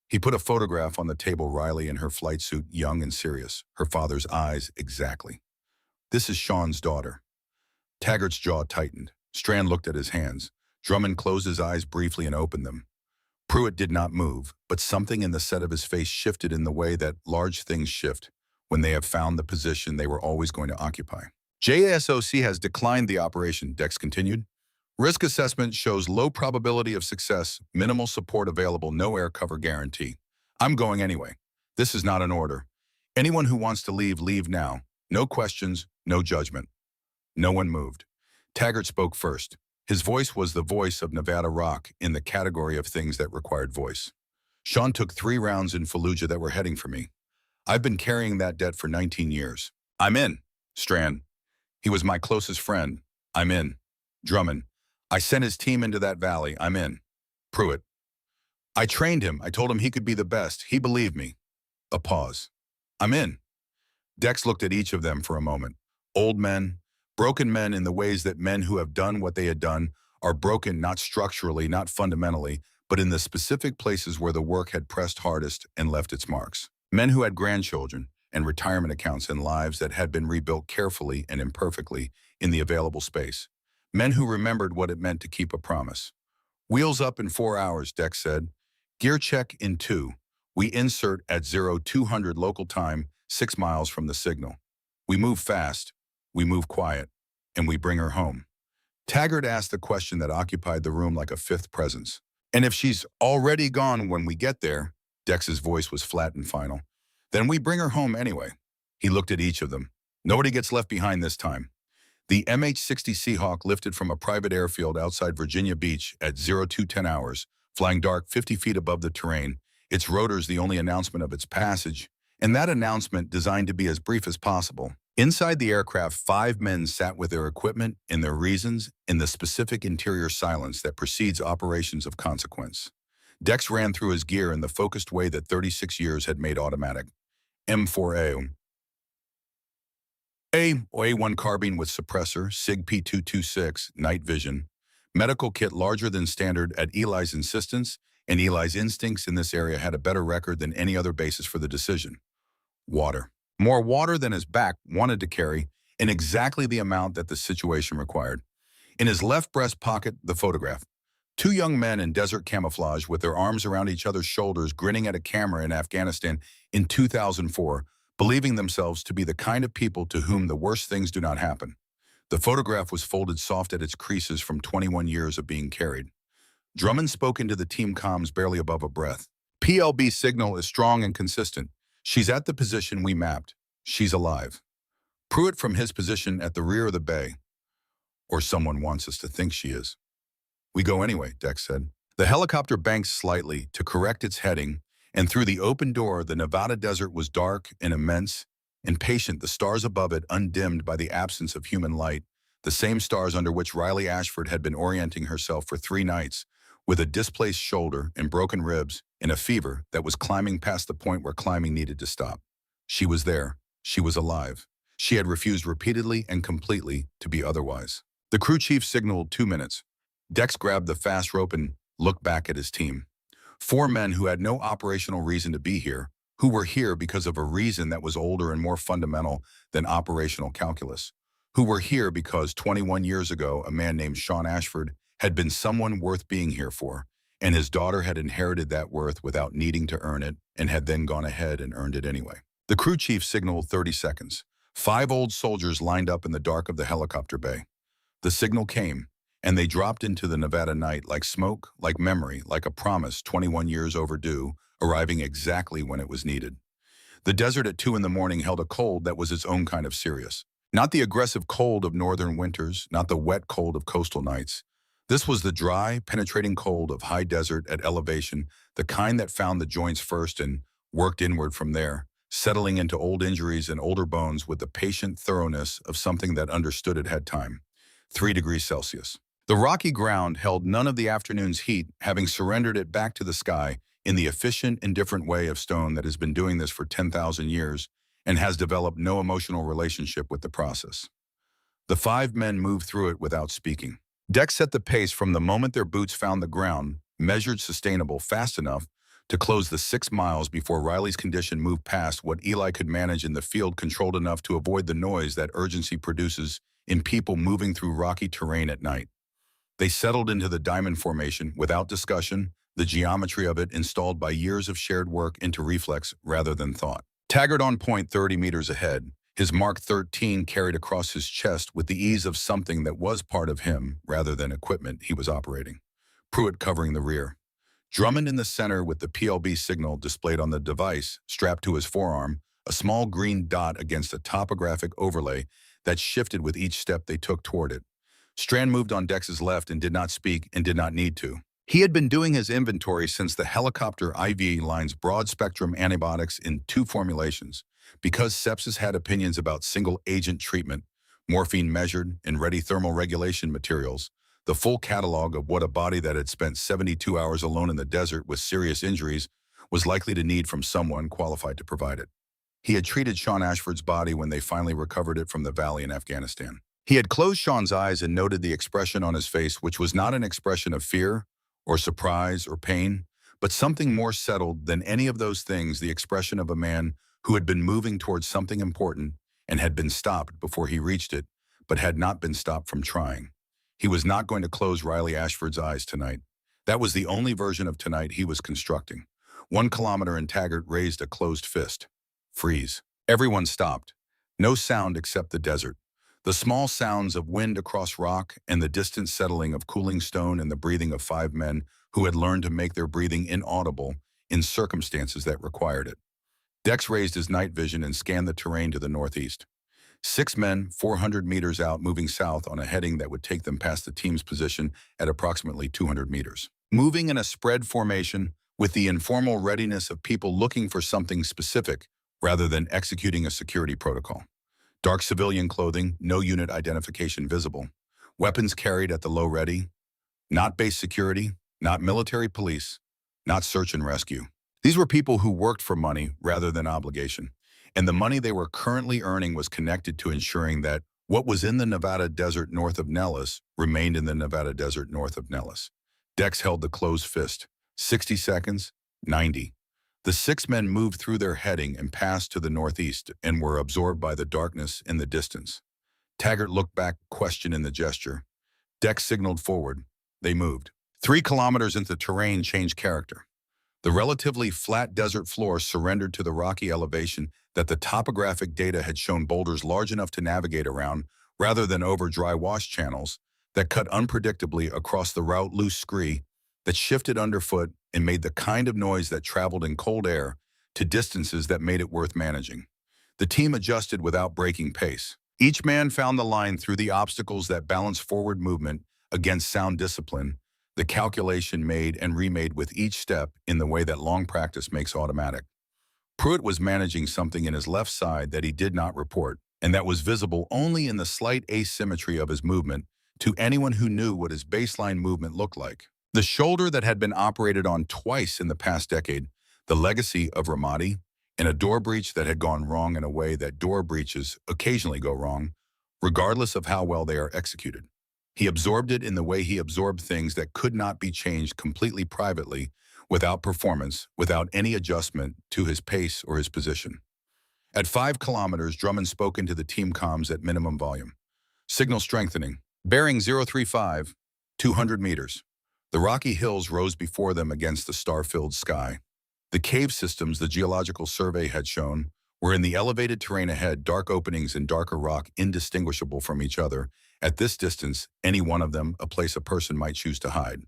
He put a photograph on the table, Riley in her flight suit, young and serious, her father's eyes exactly. This is Sean's daughter. Taggart's jaw tightened. Strand looked at his hands. Drummond closed his eyes briefly and opened them. Pruitt did not move, but something in the set of his face shifted in the way that large things shift when they have found the position they were always going to occupy. JASOC has declined the operation, Dex continued. Risk assessment shows low probability of success, minimal support available, no air cover guarantee. I'm going anyway. This is not an order. Anyone who wants to leave, leave now. No questions, no judgment. No one moved. Taggart spoke first. His voice was the voice of Nevada rock in the category of things that required voice. Sean took 3 rounds in Fallujah that were heading for me. I've been carrying that debt for 19 years. I'm in. Strand. He was my closest friend. I'm in. Drummond. I sent his team into that valley. I'm in. Pruitt. I trained him. I told him he could be the best. He believed me. A pause. I'm in. Dex looked at each of them for a moment. Old men, broken men in the ways that men who have done what they had done are broken not structurally, not fundamentally, but in the specific places where the work had pressed hardest and left its marks. Men who had grandchildren and retirement accounts and lives that had been rebuilt carefully and imperfectly in the available space. Men who remembered what it meant to keep a promise. Wheels up in 4 hours, Dex said. Gear check in 2. We insert at 0200 local time, 6 miles from the signal. We move fast, we move quiet, and we bring her home. Taggart asked the question that occupied the room like a fifth presence. And if she's already gone when we get there, Dex's voice was flat and final, then we bring her home anyway. He looked at each of them. Nobody gets left behind this time. The MH-60 Seahawk lifted from a private airfield outside Virginia Beach at 0210 hours, flying dark 50 feet above the terrain, its rotors the only announcement of its passage, and that announcement designed to be as brief as possible. Inside the aircraft, 5 men sat with their equipment and their reasons in the specific interior silence that precedes operations of consequence. Dex ran through his gear in the focused way that 36 years had made automatic. M4A. A1 carbine with suppressor, SIG P226, night vision. Medical kit larger than standard at Eli's insistence, and Eli's instincts in this area had a better record than any other basis for the decision. Water. More water than his back wanted to carry, in exactly the amount that the situation required. In his left breast pocket, the photograph. 2 young men in desert camouflage with their arms around each other's shoulders grinning at a camera in Afghanistan in 2004, believing themselves to be the kind of people to whom the worst things do not happen. The photograph was folded soft at its creases from 21 years of being carried. Drummond spoke into the team comms barely above a breath. PLB signal is strong and consistent. She's at the position we mapped. She's alive. Pruitt from his position at the rear of the bay. Or someone wants us to think she is. We go anyway, Dex said. The helicopter banked slightly to correct its heading, and through the open door, the Nevada desert was dark and immense and patient, the stars above it undimmed by the absence of human light, the same stars under which Riley Ashford had been orienting herself for 3 nights, with a displaced shoulder and broken ribs and a fever that was climbing past the point where climbing needed to stop. She was there. She was alive. She had refused repeatedly and completely to be otherwise. The crew chief signaled 2 minutes. Dex grabbed the fast rope and looked back at his team. 4 men who had no operational reason to be here, who were here because of a reason that was older and more fundamental than operational calculus, who were here because 21 years ago a man named Sean Ashford had been someone worth being here for, and his daughter had inherited that worth without needing to earn it and had then gone ahead and earned it anyway. The crew chief signaled 30 seconds. 5 old soldiers lined up in the dark of the helicopter bay. The signal came, and they dropped into the Nevada night like smoke, like memory, like a promise 21 years overdue, arriving exactly when it was needed. The desert at 2 in the morning held a cold that was its own kind of serious. Not the aggressive cold of northern winters, not the wet cold of coastal nights. This was the dry, penetrating cold of high desert at elevation, the kind that found the joints first and worked inward from there, settling into old injuries and older bones with the patient thoroughness of something that understood it had time. 3 degrees Celsius. The rocky ground held none of the afternoon's heat, having surrendered it back to the sky in the efficient, indifferent way of stone that has been doing this for 10,000 years and has developed no emotional relationship with the process. The 5 men moved through it without speaking. Dex set the pace from the moment their boots found the ground, measured sustainable fast enough to close the 6 miles before Riley's condition moved past what Eli could manage in the field, controlled enough to avoid the noise that urgency produces in people moving through rocky terrain at night. They settled into the diamond formation without discussion, the geometry of it installed by years of shared work into reflex rather than thought. Taggart on point 30 meters ahead, his Mark 13 carried across his chest with the ease of something that was part of him rather than equipment he was operating. Pruitt covering the rear. Drummond in the center with the PLB signal displayed on the device strapped to his forearm, a small green dot against a topographic overlay that shifted with each step they took toward it. Strand moved on Dex's left and did not speak and did not need to. He had been doing his inventory since the helicopter IV line's broad-spectrum antibiotics in 2 formulations. Because sepsis had opinions about single-agent treatment, morphine measured, and ready thermal regulation materials, the full catalog of what a body that had spent 72 hours alone in the desert with serious injuries was likely to need from someone qualified to provide it. He had treated Sean Ashford's body when they finally recovered it from the valley in Afghanistan. He had closed Sean's eyes and noted the expression on his face, which was not an expression of fear or surprise or pain, but something more settled than any of those things, the expression of a man who had been moving towards something important and had been stopped before he reached it, but had not been stopped from trying. He was not going to close Riley Ashford's eyes tonight. That was the only version of tonight he was constructing. 1 kilometer and Taggart raised a closed fist. Freeze. Everyone stopped. No sound except the desert. The small sounds of wind across rock and the distant settling of cooling stone and the breathing of 5 men who had learned to make their breathing inaudible in circumstances that required it. Dex raised his night vision and scanned the terrain to the northeast. 6 men, 400 meters out, moving south on a heading that would take them past the team's position at approximately 200 meters. Moving in a spread formation with the informal readiness of people looking for something specific rather than executing a security protocol. Dark civilian clothing, no unit identification visible. Weapons carried at the low ready. Not base security, not military police, not search and rescue. These were people who worked for money rather than obligation. And the money they were currently earning was connected to ensuring that what was in the Nevada desert north of Nellis remained in the Nevada desert north of Nellis. Dex held the closed fist. 60 seconds, 90. The 6 men moved through their heading and passed to the northeast and were absorbed by the darkness in the distance. Taggart looked back, question in the gesture. Dex signaled forward. They moved. 3 kilometers into the terrain changed character. The relatively flat desert floor surrendered to the rocky elevation that the topographic data had shown boulders large enough to navigate around rather than over dry wash channels that cut unpredictably across the route loose scree that shifted underfoot and made the kind of noise that traveled in cold air to distances that made it worth managing. The team adjusted without breaking pace. Each man found the line through the obstacles that balanced forward movement against sound discipline, the calculation made and remade with each step in the way that long practice makes automatic. Pruitt was managing something in his left side that he did not report, and that was visible only in the slight asymmetry of his movement to anyone who knew what his baseline movement looked like. The shoulder that had been operated on twice in the past decade, the legacy of Ramadi, and a door breach that had gone wrong in a way that door breaches occasionally go wrong, regardless of how well they are executed. He absorbed it in the way he absorbed things that could not be changed completely privately, without performance, without any adjustment to his pace or his position. At 5 kilometers, Drummond spoke into the team comms at minimum volume. Signal strengthening. Bearing 035, 200 meters. The rocky hills rose before them against the star-filled sky. The cave systems the geological survey had shown were in the elevated terrain ahead, dark openings in darker rock indistinguishable from each other. At this distance, any one of them a place a person might choose to hide.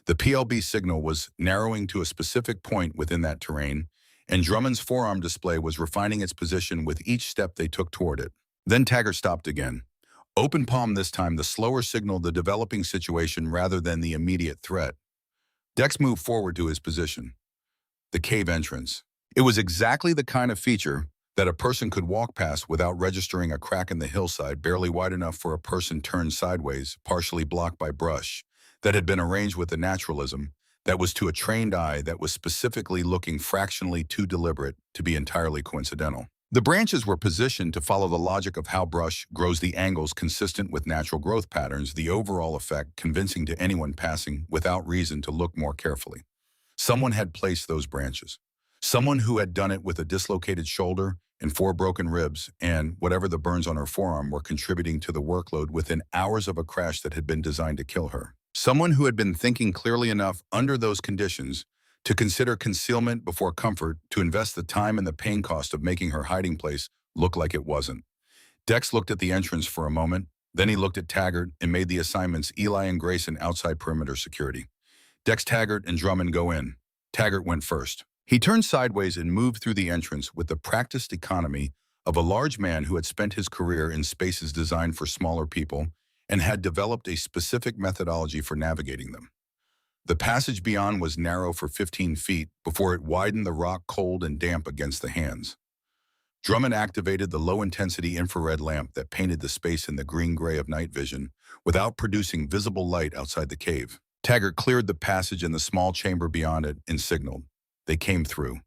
The PLB signal was narrowing to a specific point within that terrain, and Drummond's forearm display was refining its position with each step they took toward it. Then Taggart stopped again. Open palm this time, the slower signal the developing situation rather than the immediate threat. Dex moved forward to his position. The cave entrance. It was exactly the kind of feature that a person could walk past without registering a crack in the hillside barely wide enough for a person turned sideways, partially blocked by brush, that had been arranged with a naturalism that was to a trained eye that was specifically looking fractionally too deliberate to be entirely coincidental. The branches were positioned to follow the logic of how brush grows the angles consistent with natural growth patterns, the overall effect convincing to anyone passing without reason to look more carefully. Someone had placed those branches. Someone who had done it with a dislocated shoulder and 4 broken ribs and whatever the burns on her forearm were contributing to the workload within hours of a crash that had been designed to kill her. Someone who had been thinking clearly enough under those conditions to consider concealment before comfort, to invest the time and the pain cost of making her hiding place look like it wasn't. Dex looked at the entrance for a moment, then he looked at Taggart and made the assignments Eli and Grayson outside perimeter security. Dex, Taggart, and Drummond go in. Taggart went first. He turned sideways and moved through the entrance with the practiced economy of a large man who had spent his career in spaces designed for smaller people and had developed a specific methodology for navigating them. The passage beyond was narrow for 15 feet before it widened, the rock cold and damp against the hands. Drummond activated the low-intensity infrared lamp that painted the space in the green-gray of night vision without producing visible light outside the cave. Taggart cleared the passage and the small chamber beyond it and signaled. They came through.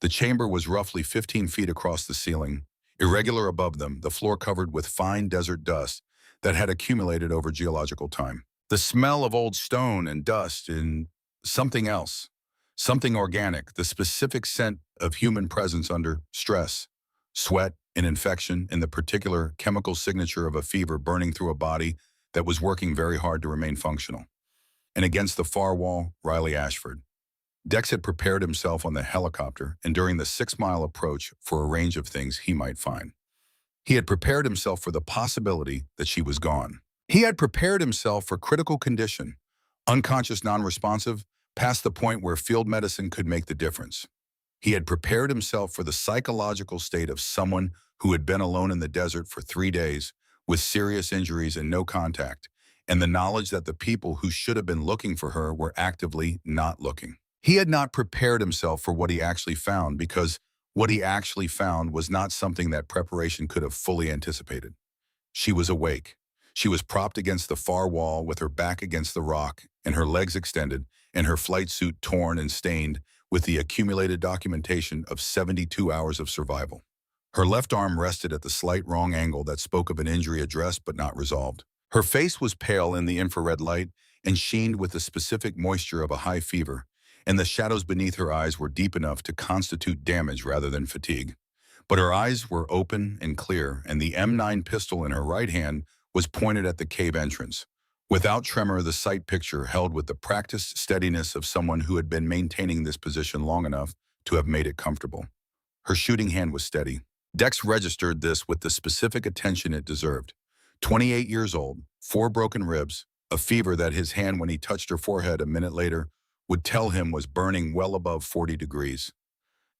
The chamber was roughly 15 feet across the ceiling, irregular above them, the floor covered with fine desert dust that had accumulated over geological time. The smell of old stone and dust and something else, something organic, the specific scent of human presence under stress, sweat, and infection, and the particular chemical signature of a fever burning through a body that was working very hard to remain functional. And against the far wall, Riley Ashford. Dex had prepared himself on the helicopter and during the 6-mile approach for a range of things he might find. He had prepared himself for the possibility that she was gone. He had prepared himself for critical condition, unconscious, non-responsive, past the point where field medicine could make the difference. He had prepared himself for the psychological state of someone who had been alone in the desert for 3 days with serious injuries and no contact, and the knowledge that the people who should have been looking for her were actively not looking. He had not prepared himself for what he actually found, because what he actually found was not something that preparation could have fully anticipated. She was awake. She was propped against the far wall with her back against the rock and her legs extended and her flight suit torn and stained with the accumulated documentation of 72 hours of survival. Her left arm rested at the slight wrong angle that spoke of an injury addressed but not resolved. Her face was pale in the infrared light and sheened with the specific moisture of a high fever, and the shadows beneath her eyes were deep enough to constitute damage rather than fatigue. But her eyes were open and clear, and the M9 pistol in her right hand was pointed at the cave entrance. Without tremor, the sight picture held with the practiced steadiness of someone who had been maintaining this position long enough to have made it comfortable. Her shooting hand was steady. Dex registered this with the specific attention it deserved. 28 years old, 4 broken ribs, a fever that his hand, when he touched her forehead a minute later, would tell him was burning well above 40 degrees.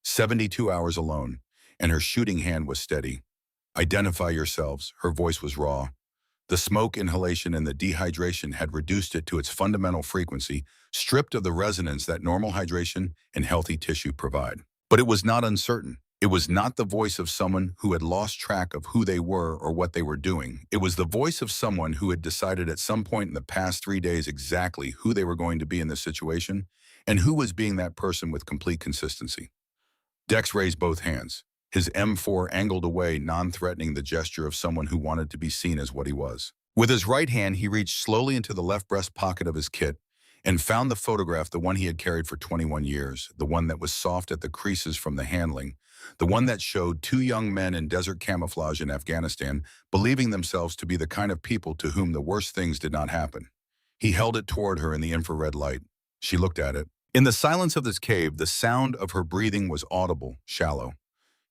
72 hours alone, and her shooting hand was steady. Identify yourselves, her voice was raw. The smoke inhalation and the dehydration had reduced it to its fundamental frequency, stripped of the resonance that normal hydration and healthy tissue provide. But it was not uncertain. It was not the voice of someone who had lost track of who they were or what they were doing. It was the voice of someone who had decided at some point in the past 3 days exactly who they were going to be in this situation and who was being that person with complete consistency. Dex raised both hands, his M4 angled away, non-threatening, the gesture of someone who wanted to be seen as what he was. With his right hand, he reached slowly into the left breast pocket of his kit and found the photograph, the one he had carried for 21 years, the one that was soft at the creases from the handling, the one that showed 2 young men in desert camouflage in Afghanistan, believing themselves to be the kind of people to whom the worst things did not happen. He held it toward her in the infrared light. She looked at it. In the silence of this cave, the sound of her breathing was audible, shallow.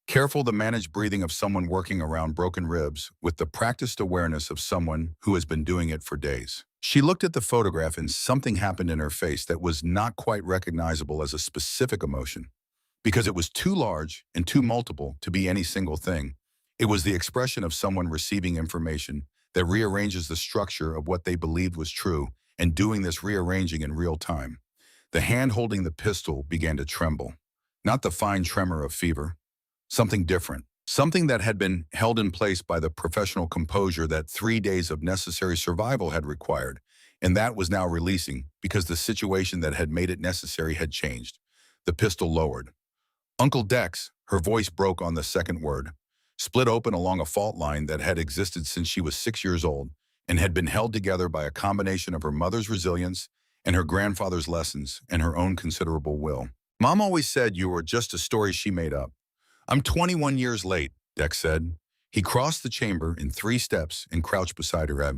Careful, the managed breathing of someone working around broken ribs with the practiced awareness of someone who has been doing it for days. She looked at the photograph and something happened in her face that was not quite recognizable as a specific emotion, because it was too large and too multiple to be any single thing. It was the expression of someone receiving information that rearranges the structure of what they believed was true and doing this rearranging in real time. The hand holding the pistol began to tremble, not the fine tremor of fever. Something different, something that had been held in place by the professional composure that 3 days of necessary survival had required, and that was now releasing because the situation that had made it necessary had changed. The pistol lowered. Uncle Dex, her voice broke on the second word, split open along a fault line that had existed since she was 6 years old and had been held together by a combination of her mother's resilience and her grandfather's lessons and her own considerable will. Mom always said you were just a story she made up. I'm 21 years late, Dex said. He crossed the chamber in 3 steps and crouched beside her.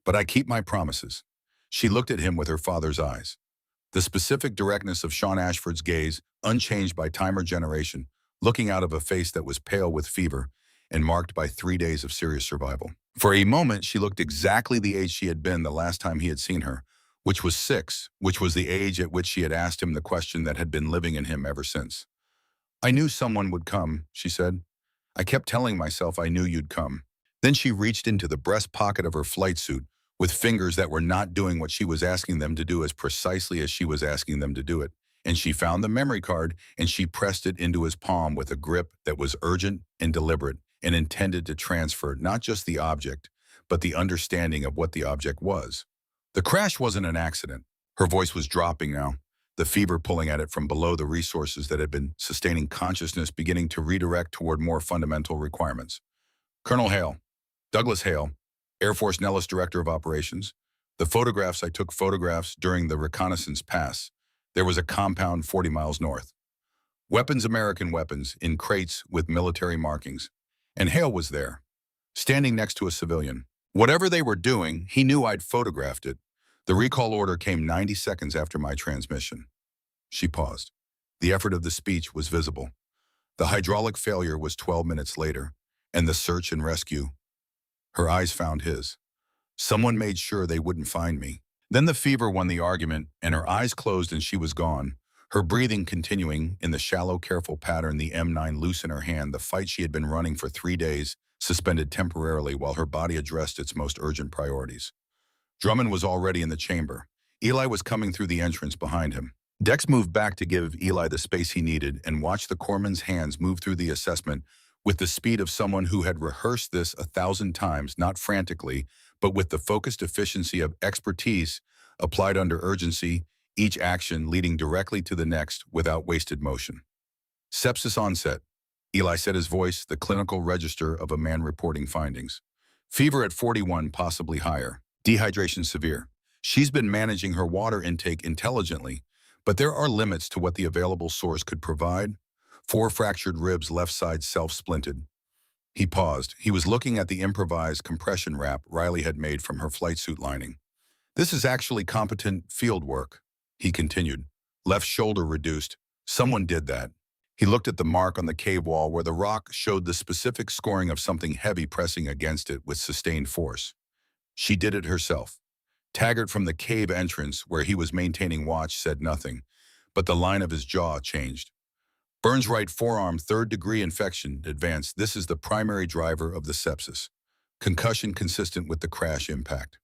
But I keep my promises. She looked at him with her father's eyes. The specific directness of Sean Ashford's gaze, unchanged by time or generation, looking out of a face that was pale with fever and marked by 3 days of serious survival. For a moment, she looked exactly the age she had been the last time he had seen her, which was 6, which was the age at which she had asked him the question that had been living in him ever since. "I knew someone would come," she said. "I kept telling myself I knew you'd come." Then she reached into the breast pocket of her flight suit with fingers that were not doing what she was asking them to do as precisely as she was asking them to do it. And she found the memory card and she pressed it into his palm with a grip that was urgent and deliberate and intended to transfer not just the object, but the understanding of what the object was. The crash wasn't an accident. Her voice was dropping now, the fever pulling at it from below the resources that had been sustaining consciousness beginning to redirect toward more fundamental requirements. "Colonel Hale, Douglas Hale, Air Force Nellis Director of Operations. The photographs I took photographs during the reconnaissance pass. There was a compound 40 miles north. Weapons, American weapons, in crates with military markings. And Hale was there, standing next to a civilian. Whatever they were doing, he knew I'd photographed it. The recall order came 90 seconds after my transmission." She paused. The effort of the speech was visible. The hydraulic failure was 12 minutes later, and the search and rescue. Her eyes found his. "Someone made sure they wouldn't find me." Then the fever won the argument, and her eyes closed and she was gone, her breathing continuing in the shallow, careful pattern, the M9 loose in her hand, the fight she had been running for 3 days, suspended temporarily while her body addressed its most urgent priorities. Drummond was already in the chamber. Eli was coming through the entrance behind him. Dex moved back to give Eli the space he needed and watched the corpsman's hands move through the assessment with the speed of someone who had rehearsed this 1,000 times, not frantically, but with the focused efficiency of expertise applied under urgency, each action leading directly to the next without wasted motion. "Sepsis onset," Eli said, his voice the clinical register of a man reporting findings. "Fever at 41, possibly higher. Dehydration severe. She's been managing her water intake intelligently, but there are limits to what the available source could provide. 4 fractured ribs, left side self-splinted." He paused. He was looking at the improvised compression wrap Riley had made from her flight suit lining. "This is actually competent field work," he continued. "Left shoulder reduced. Someone did that." He looked at the mark on the cave wall where the rock showed the specific scoring of something heavy pressing against it with sustained force. She did it herself. Taggart from the cave entrance, where he was maintaining watch, said nothing, but the line of his jaw changed. "Burns right forearm, 3rd-degree infection advanced. This is the primary driver of the sepsis. Concussion consistent with the crash impact."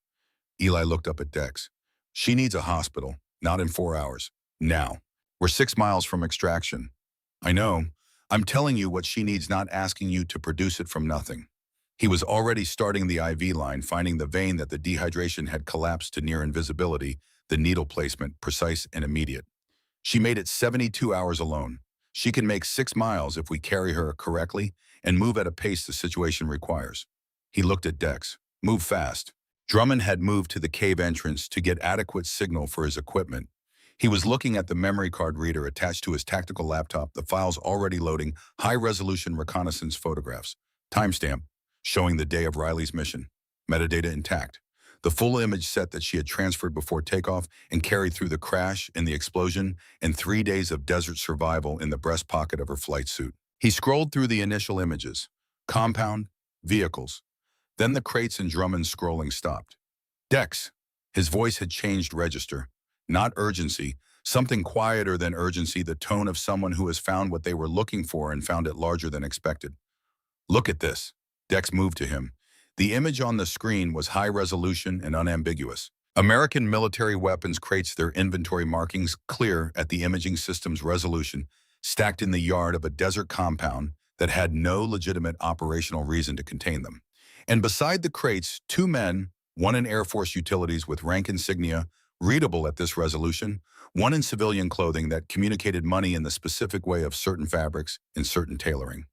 Eli looked up at Dex. "She needs a hospital, not in 4 hours. Now. We're 6 miles from extraction." "I know. I'm telling you what she needs, not asking you to produce it from nothing." He was already starting the IV line, finding the vein that the dehydration had collapsed to near invisibility, the needle placement precise and immediate. "She made it 72 hours alone. She can make 6 miles if we carry her correctly and move at a pace the situation requires." He looked at Dex. "Move fast." Drummond had moved to the cave entrance to get adequate signal for his equipment. He was looking at the memory card reader attached to his tactical laptop, the files already loading high-resolution reconnaissance photographs. Timestamp, showing the day of Riley's mission. Metadata intact. The full image set that she had transferred before takeoff and carried through the crash and the explosion and 3 days of desert survival in the breast pocket of her flight suit. He scrolled through the initial images. Compound, vehicles. Then the crates and Drummond's scrolling stopped. "Dex." His voice had changed register. Not urgency, something quieter than urgency, the tone of someone who has found what they were looking for and found it larger than expected. "Look at this." Dex moved to him. The image on the screen was high resolution and unambiguous. American military weapons crates, their inventory markings clear at the imaging system's resolution, stacked in the yard of a desert compound that had no legitimate operational reason to contain them. And beside the crates, 2 men, one in Air Force utilities with rank insignia, readable at this resolution, one in civilian clothing that communicated money in the specific way of certain fabrics and certain tailoring.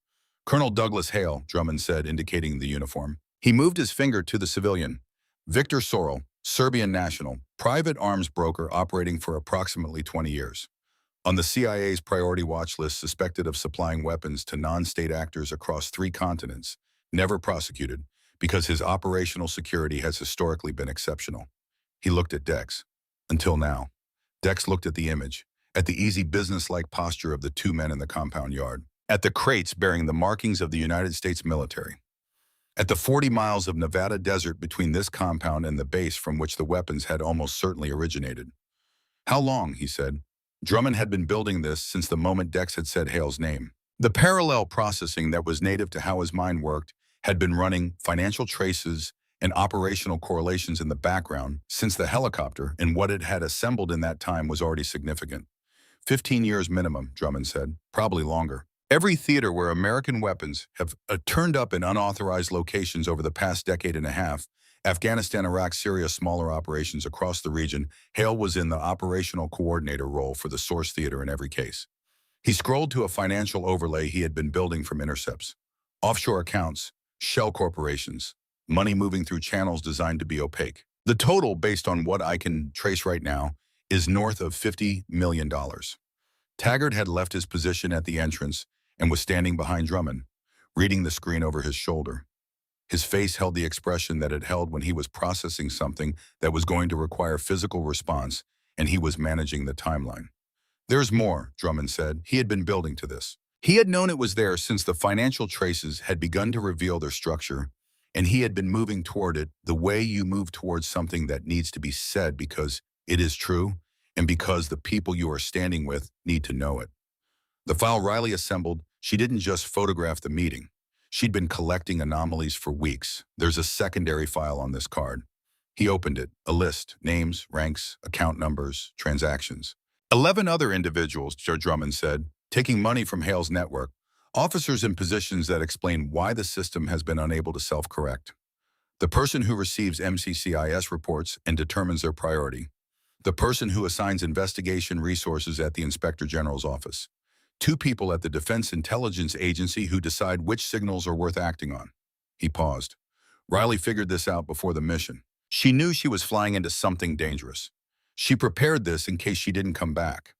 "Colonel Douglas Hale," Drummond said, indicating the uniform. He moved his finger to the civilian. "Victor Sorrell, Serbian national, private arms broker operating for approximately 20 years. On the CIA's priority watch list, suspected of supplying weapons to non-state actors across 3 continents, never prosecuted, because his operational security has historically been exceptional." He looked at Dex. Until now. Dex looked at the image, at the easy business-like posture of the two men in the compound yard, at the crates bearing the markings of the United States military, at the 40 miles of Nevada desert between this compound and the base from which the weapons had almost certainly originated. How long, he said. Drummond had been building this since the moment Dex had said Hale's name. The parallel processing that was native to how his mind worked had been running financial traces and operational correlations in the background since the helicopter and what it had assembled in that time was already significant. 15 years minimum, Drummond said, probably longer. Every theater where American weapons have turned up in unauthorized locations over the past decade and a half, Afghanistan, Iraq, Syria, smaller operations across the region, Hale was in the operational coordinator role for the source theater in every case. He scrolled to a financial overlay he had been building from intercepts. Offshore accounts, shell corporations, money moving through channels designed to be opaque. The total, based on what I can trace right now, is north of $50 million. Taggart had left his position at the entrance and was standing behind Drummond, reading the screen over his shoulder. His face held the expression that it held when he was processing something that was going to require physical response, and he was managing the timeline. There's more, Drummond said. He had been building to this. He had known it was there since the financial traces had begun to reveal their structure, and he had been moving toward it the way you move towards something that needs to be said because it is true and because the people you are standing with need to know it. The file Riley assembled, she didn't just photograph the meeting. She'd been collecting anomalies for weeks. There's a secondary file on this card. He opened it, a list, names, ranks, account numbers, transactions. 11 other individuals, Joe Drummond said, taking money from Hale's network, officers in positions that explain why the system has been unable to self-correct. The person who receives MCCIS reports and determines their priority. The person who assigns investigation resources at the Inspector General's office. 2 people at the Defense Intelligence Agency who decide which signals are worth acting on. He paused. Riley figured this out before the mission. She knew she was flying into something dangerous. She prepared this in case she didn't come back.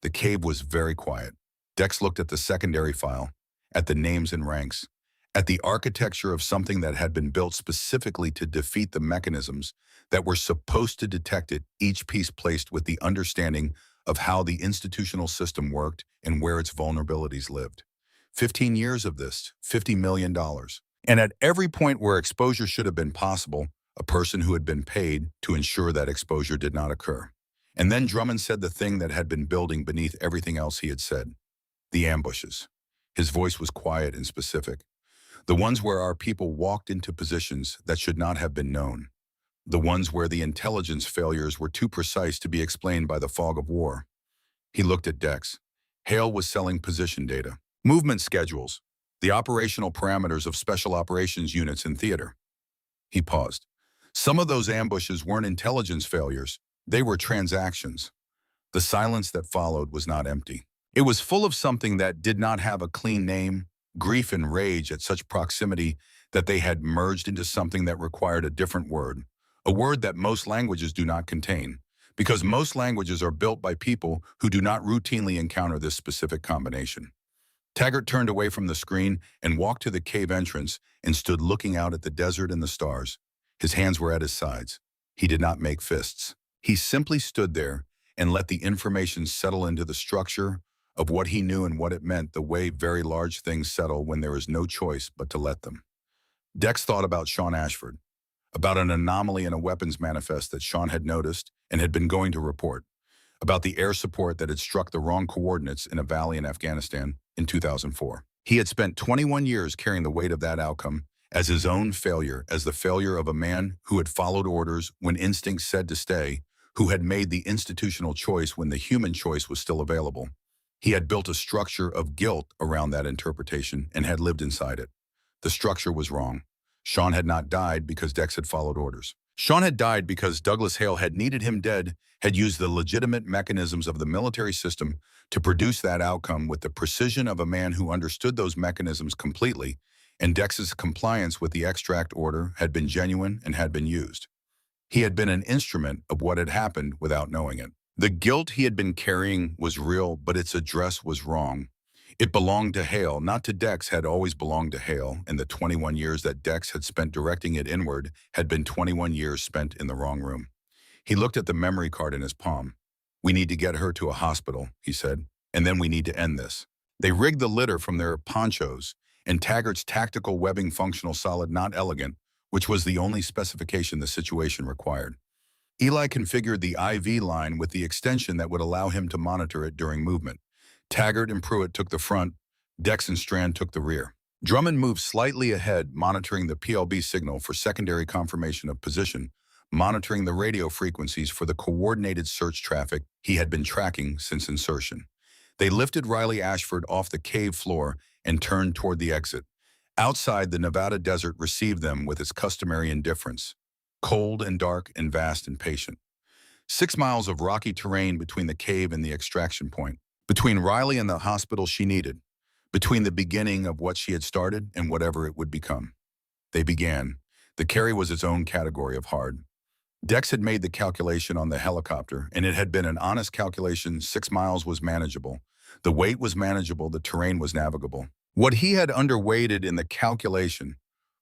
The cave was very quiet. Dex looked at the secondary file, at the names and ranks, at the architecture of something that had been built specifically to defeat the mechanisms that were supposed to detect it, each piece placed with the understanding of how the institutional system worked and where its vulnerabilities lived. 15 years of this, $50 million. And at every point where exposure should have been possible, a person who had been paid to ensure that exposure did not occur. And then Drummond said the thing that had been building beneath everything else he had said. The ambushes. His voice was quiet and specific. The ones where our people walked into positions that should not have been known. The ones where the intelligence failures were too precise to be explained by the fog of war. He looked at Dex. Hale was selling position data, movement schedules, the operational parameters of special operations units in theater. He paused. Some of those ambushes weren't intelligence failures. They were transactions. The silence that followed was not empty. It was full of something that did not have a clean name, grief and rage at such proximity that they had merged into something that required a different word, a word that most languages do not contain, because most languages are built by people who do not routinely encounter this specific combination. Taggart turned away from the screen and walked to the cave entrance and stood looking out at the desert and the stars. His hands were at his sides. He did not make fists. He simply stood there and let the information settle into the structure of what he knew and what it meant, the way very large things settle when there is no choice but to let them. Dex thought about Sean Ashford, about an anomaly in a weapons manifest that Sean had noticed and had been going to report, about the air support that had struck the wrong coordinates in a valley in Afghanistan in 2004. He had spent 21 years carrying the weight of that outcome as his own failure, as the failure of a man who had followed orders when instinct said to stay, who had made the institutional choice when the human choice was still available. He had built a structure of guilt around that interpretation and had lived inside it. The structure was wrong. Sean had not died because Dex had followed orders. Sean had died because Douglas Hale had needed him dead, had used the legitimate mechanisms of the military system to produce that outcome with the precision of a man who understood those mechanisms completely, and Dex's compliance with the extract order had been genuine and had been used. He had been an instrument of what had happened without knowing it. The guilt he had been carrying was real, but its address was wrong. It belonged to Hale, not to Dex, had always belonged to Hale, and the 21 years that Dex had spent directing it inward had been 21 years spent in the wrong room. He looked at the memory card in his palm. "We need to get her to a hospital," he said, "and then we need to end this." They rigged the litter from their ponchos, and Taggart's tactical webbing functional solid not elegant, which was the only specification the situation required. Eli configured the IV line with the extension that would allow him to monitor it during movement. Taggart and Pruitt took the front, Dex and Strand took the rear. Drummond moved slightly ahead, monitoring the PLB signal for secondary confirmation of position, monitoring the radio frequencies for the coordinated search traffic he had been tracking since insertion. They lifted Riley Ashford off the cave floor and turned toward the exit. Outside, the Nevada desert received them with its customary indifference, cold and dark and vast and patient. 6 miles of rocky terrain between the cave and the extraction point, between Riley and the hospital she needed, between the beginning of what she had started and whatever it would become. They began. The carry was its own category of hard. Dex had made the calculation on the helicopter, and it had been an honest calculation. 6 miles was manageable. The weight was manageable, the terrain was navigable. What he had underweighted in the calculation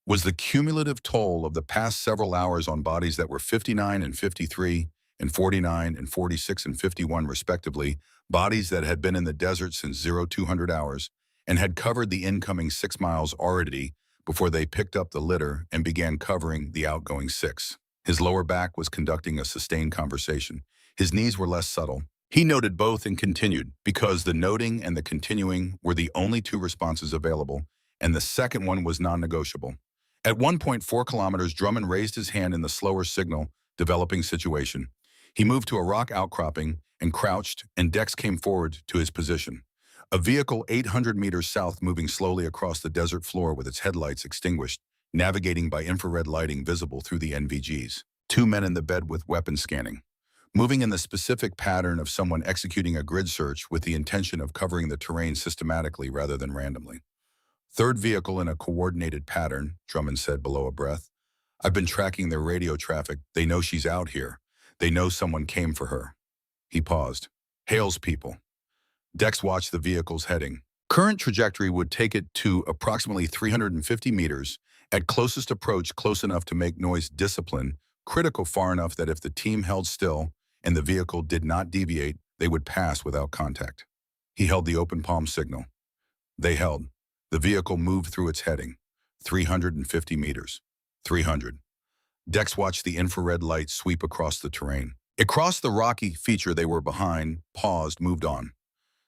was the cumulative toll of the past several hours on bodies that were 59 and 53 and 49 and 46 and 51 respectively, bodies that had been in the desert since 0200 hours and had covered the incoming 6 miles already before they picked up the litter and began covering the outgoing 6. His lower back was conducting a sustained conversation. His knees were less subtle. He noted both and continued, because the noting and the continuing were the only two responses available, and the second one was non-negotiable. At 1.4 kilometers, Drummond raised his hand in the slower signal, developing situation. He moved to a rock outcropping and crouched, and Dex came forward to his position. A vehicle 800 meters south moving slowly across the desert floor with its headlights extinguished, navigating by infrared lighting visible through the NVGs. 2 men in the bed with weapons scanning, moving in the specific pattern of someone executing a grid search with the intention of covering the terrain systematically rather than randomly. Third vehicle in a coordinated pattern, Drummond said below a breath. I've been tracking their radio traffic. They know she's out here. They know someone came for her. He paused. Hales people. Dex watched the vehicle's heading. Current trajectory would take it to approximately 350 meters, at closest approach close enough to make noise discipline, critical far enough that if the team held still and the vehicle did not deviate, they would pass without contact. He held the open palm signal. They held. The vehicle moved through its heading. 350 meters. 300. Dex watched the infrared light sweep across the terrain. It crossed the rocky feature they were behind, paused, moved on.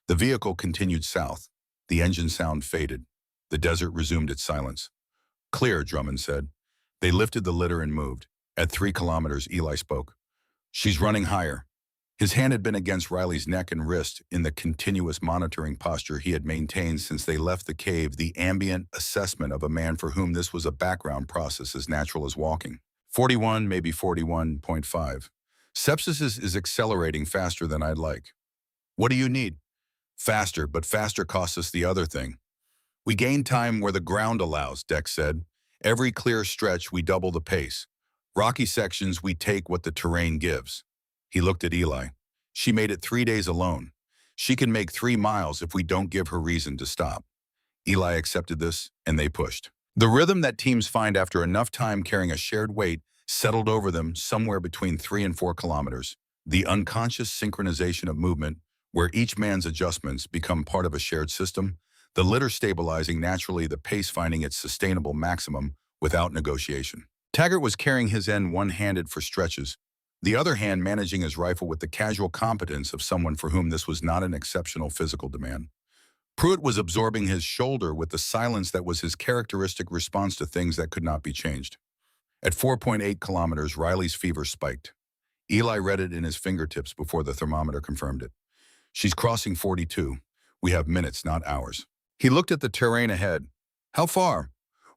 The vehicle continued south. The engine sound faded. The desert resumed its silence. Clear, Drummond said. They lifted the litter and moved. At 3 kilometers, Eli spoke. She's running higher. His hand had been against Riley's neck and wrist in the continuous monitoring posture he had maintained since they left the cave, the ambient assessment of a man for whom this was a background process as natural as walking. 41, maybe 41.5. Sepsis is accelerating faster than I'd like. What do you need? Faster, but faster costs us the other thing. We gain time where the ground allows, Dex said. Every clear stretch, we double the pace. Rocky sections, we take what the terrain gives. He looked at Eli. She made it 3 days alone. She can make 3 miles if we don't give her reason to stop. Eli accepted this, and they pushed. The rhythm that teams find after enough time carrying a shared weight settled over them somewhere between 3 and 4 kilometers. The unconscious synchronization of movement, where each man's adjustments become part of a shared system, the litter stabilizing naturally, the pace finding its sustainable maximum without negotiation. Taggart was carrying his end one-handed for stretches, the other hand managing his rifle with the casual competence of someone for whom this was not an exceptional physical demand. Pruitt was absorbing his shoulder with the silence that was his characteristic response to things that could not be changed. At 4.8 kilometers, Riley's fever spiked. Eli read it in his fingertips before the thermometer confirmed it. She's crossing 42. We have minutes, not hours. He looked at the terrain ahead. How far?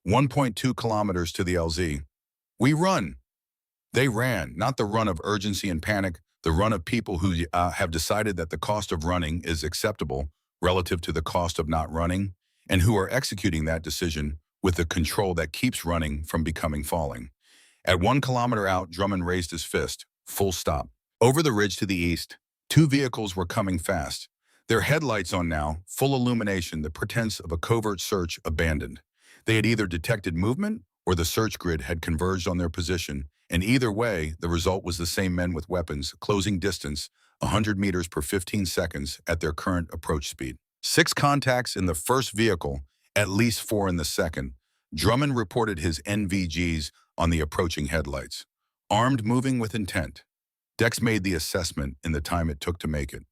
1.2 kilometers to the LZ. We run. They ran, not the run of urgency and panic, the run of people who have decided that the cost of running is acceptable relative to the cost of not running, and who are executing that decision with the control that keeps running from becoming falling. At 1 kilometer out, Drummond raised his fist. Full stop. Over the ridge to the east, 2 vehicles were coming fast. Their headlights on now, full illumination, the pretense of a covert search abandoned. They had either detected movement or the search grid had converged on their position, And either way, the result was the same men with weapons, closing distance, 100 meters per 15 seconds at their current approach speed. 6 contacts in the first vehicle, at least 4 in the second. Drummond reported his NVGs on the approaching headlights. Armed, moving with intent. Dex made the assessment in the time it took to make it.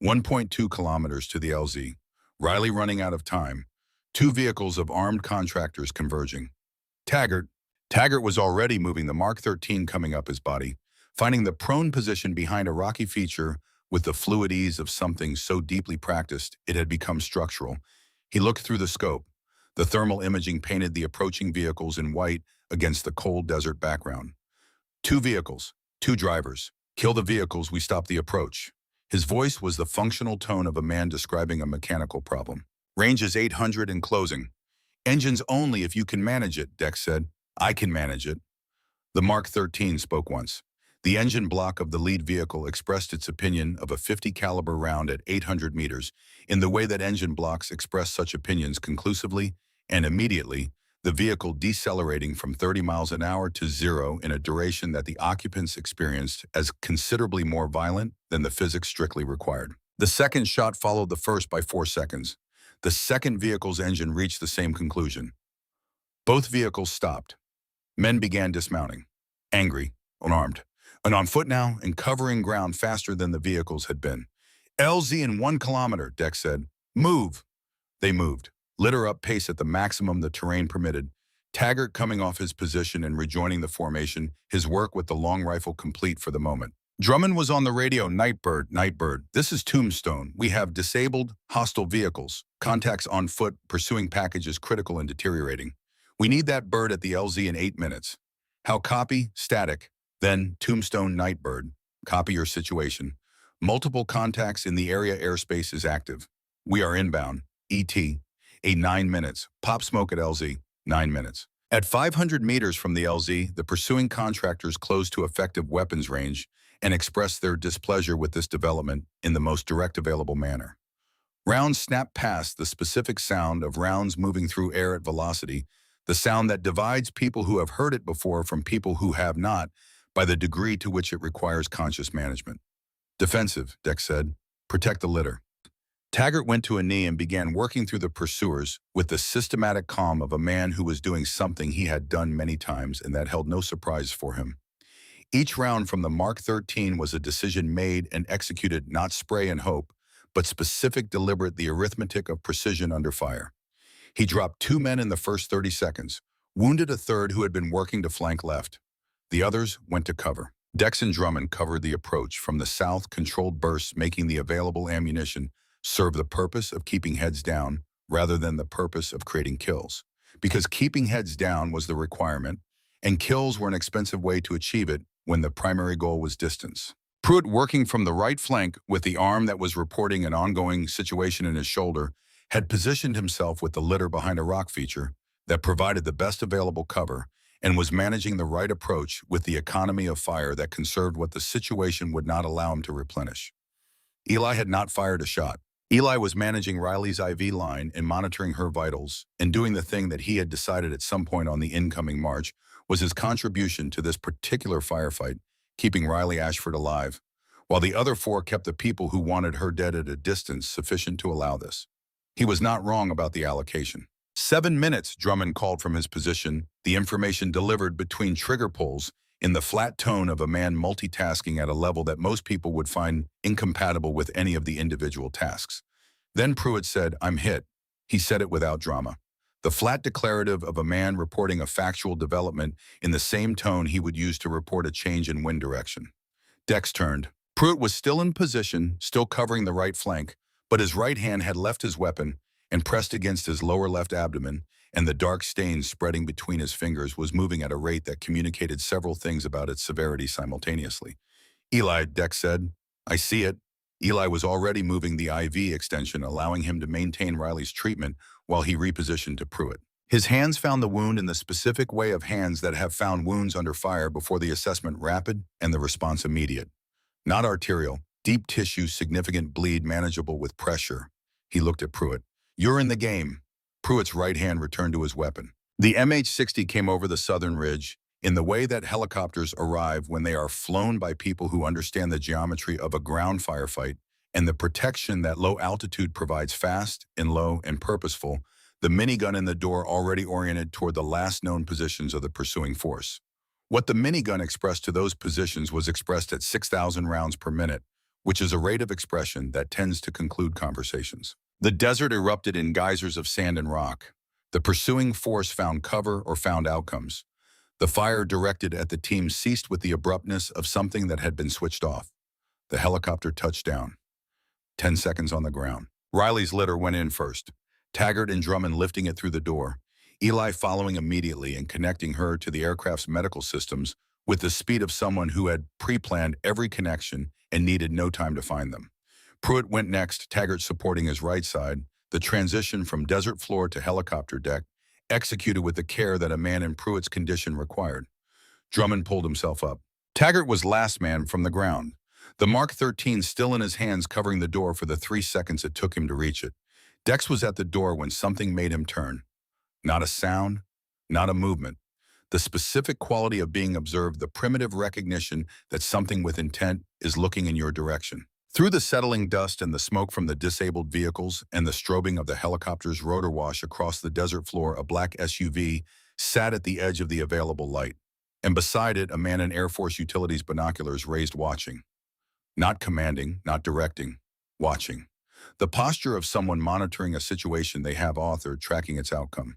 1.2 kilometers to the LZ. Riley running out of time. 2 vehicles of armed contractors converging. Taggart was already moving the Mark 13 coming up his body, finding the prone position behind a rocky feature with the fluid ease of something so deeply practiced it had become structural. He looked through the scope. The thermal imaging painted the approaching vehicles in white against the cold desert background. 2 vehicles, 2 drivers. Kill the vehicles, we stop the approach. His voice was the functional tone of a man describing a mechanical problem. Range is 800 and closing. Engines only if you can manage it, Dex said. I can manage it. The Mark 13 spoke once. The engine block of the lead vehicle expressed its opinion of a 50 caliber round at 800 meters in the way that engine blocks express such opinions conclusively and immediately, the vehicle decelerating from 30 miles an hour to 0 in a duration that the occupants experienced as considerably more violent than the physics strictly required. The second shot followed the first by 4 seconds. The second vehicle's engine reached the same conclusion. Both vehicles stopped. Men began dismounting, angry, unarmed, and on foot now and covering ground faster than the vehicles had been. LZ in 1 kilometer, Dex said. Move. They moved. Litter up pace at the maximum the terrain permitted. Taggart coming off his position and rejoining the formation, his work with the long rifle complete for the moment. Drummond was on the radio. Nightbird, Nightbird. This is Tombstone. We have disabled, hostile vehicles. Contacts on foot, pursuing packages critical and deteriorating. We need that bird at the LZ in 8 minutes. How copy? Static. Then, Tombstone, Nightbird. Copy your situation. Multiple contacts in the area airspace is active. We are inbound. ET. 9 minutes. Pop smoke at LZ. 9 minutes. At 500 meters from the LZ, the pursuing contractors closed to effective weapons range and expressed their displeasure with this development in the most direct available manner. Rounds snapped past, the specific sound of rounds moving through air at velocity, the sound that divides people who have heard it before from people who have not by the degree to which it requires conscious management. Defensive, Dex said. Protect the litter. Taggart went to a knee and began working through the pursuers with the systematic calm of a man who was doing something he had done many times and that held no surprise for him. Each round from the Mark 13 was a decision made and executed, not spray and hope, but specific, deliberate, the arithmetic of precision under fire. He dropped 2 men in the first 30 seconds, wounded a third who had been working to flank left. The others went to cover. Dex and Drummond covered the approach from the south, controlled bursts, making the available ammunition serve the purpose of keeping heads down rather than the purpose of creating kills. Because keeping heads down was the requirement, and kills were an expensive way to achieve it when the primary goal was distance. Pruitt, working from the right flank with the arm that was reporting an ongoing situation in his shoulder, had positioned himself with the litter behind a rock feature that provided the best available cover and was managing the right approach with the economy of fire that conserved what the situation would not allow him to replenish. Eli had not fired a shot. Eli was managing Riley's IV line and monitoring her vitals, and doing the thing that he had decided at some point on the incoming march was his contribution to this particular firefight, keeping Riley Ashford alive, while the other 4 kept the people who wanted her dead at a distance sufficient to allow this. He was not wrong about the allocation. 7 minutes, Drummond called from his position, the information delivered between trigger pulls in the flat tone of a man multitasking at a level that most people would find incompatible with any of the individual tasks. Then Pruitt said, I'm hit. He said it without drama. The flat declarative of a man reporting a factual development in the same tone he would use to report a change in wind direction. Dex turned. Pruitt was still in position, still covering the right flank, but his right hand had left his weapon and pressed against his lower left abdomen, and the dark stain spreading between his fingers was moving at a rate that communicated several things about its severity simultaneously. Eli, Dex said, I see it. Eli was already moving the IV extension, allowing him to maintain Riley's treatment while he repositioned to Pruitt. His hands found the wound in the specific way of hands that have found wounds under fire before the assessment rapid and the response immediate. Not arterial, deep tissue, significant bleed manageable with pressure. He looked at Pruitt. You're in the game. Pruitt's right hand returned to his weapon. The MH-60 came over the southern ridge, in the way that helicopters arrive when they are flown by people who understand the geometry of a ground firefight and the protection that low altitude provides fast and low and purposeful, the minigun in the door already oriented toward the last known positions of the pursuing force. What the minigun expressed to those positions was expressed at 6,000 rounds per minute, which is a rate of expression that tends to conclude conversations. The desert erupted in geysers of sand and rock. The pursuing force found cover or found outcomes. The fire directed at the team ceased with the abruptness of something that had been switched off. The helicopter touched down. 10 seconds on the ground. Riley's litter went in first, Taggart and Drummond lifting it through the door, Eli following immediately and connecting her to the aircraft's medical systems with the speed of someone who had pre-planned every connection and needed no time to find them. Pruitt went next, Taggart supporting his right side, the transition from desert floor to helicopter deck, executed with the care that a man in Pruitt's condition required. Drummond pulled himself up. Taggart was last man from the ground, the Mark 13 still in his hands covering the door for the 3 seconds it took him to reach it. Dex was at the door when something made him turn. Not a sound, not a movement. The specific quality of being observed, the primitive recognition that something with intent is looking in your direction. Through the settling dust and the smoke from the disabled vehicles and the strobing of the helicopter's rotor wash across the desert floor, a black SUV sat at the edge of the available light. And beside it, a man in Air Force Utilities binoculars raised, watching. Not commanding, not directing, watching. The posture of someone monitoring a situation they have authored, tracking its outcome.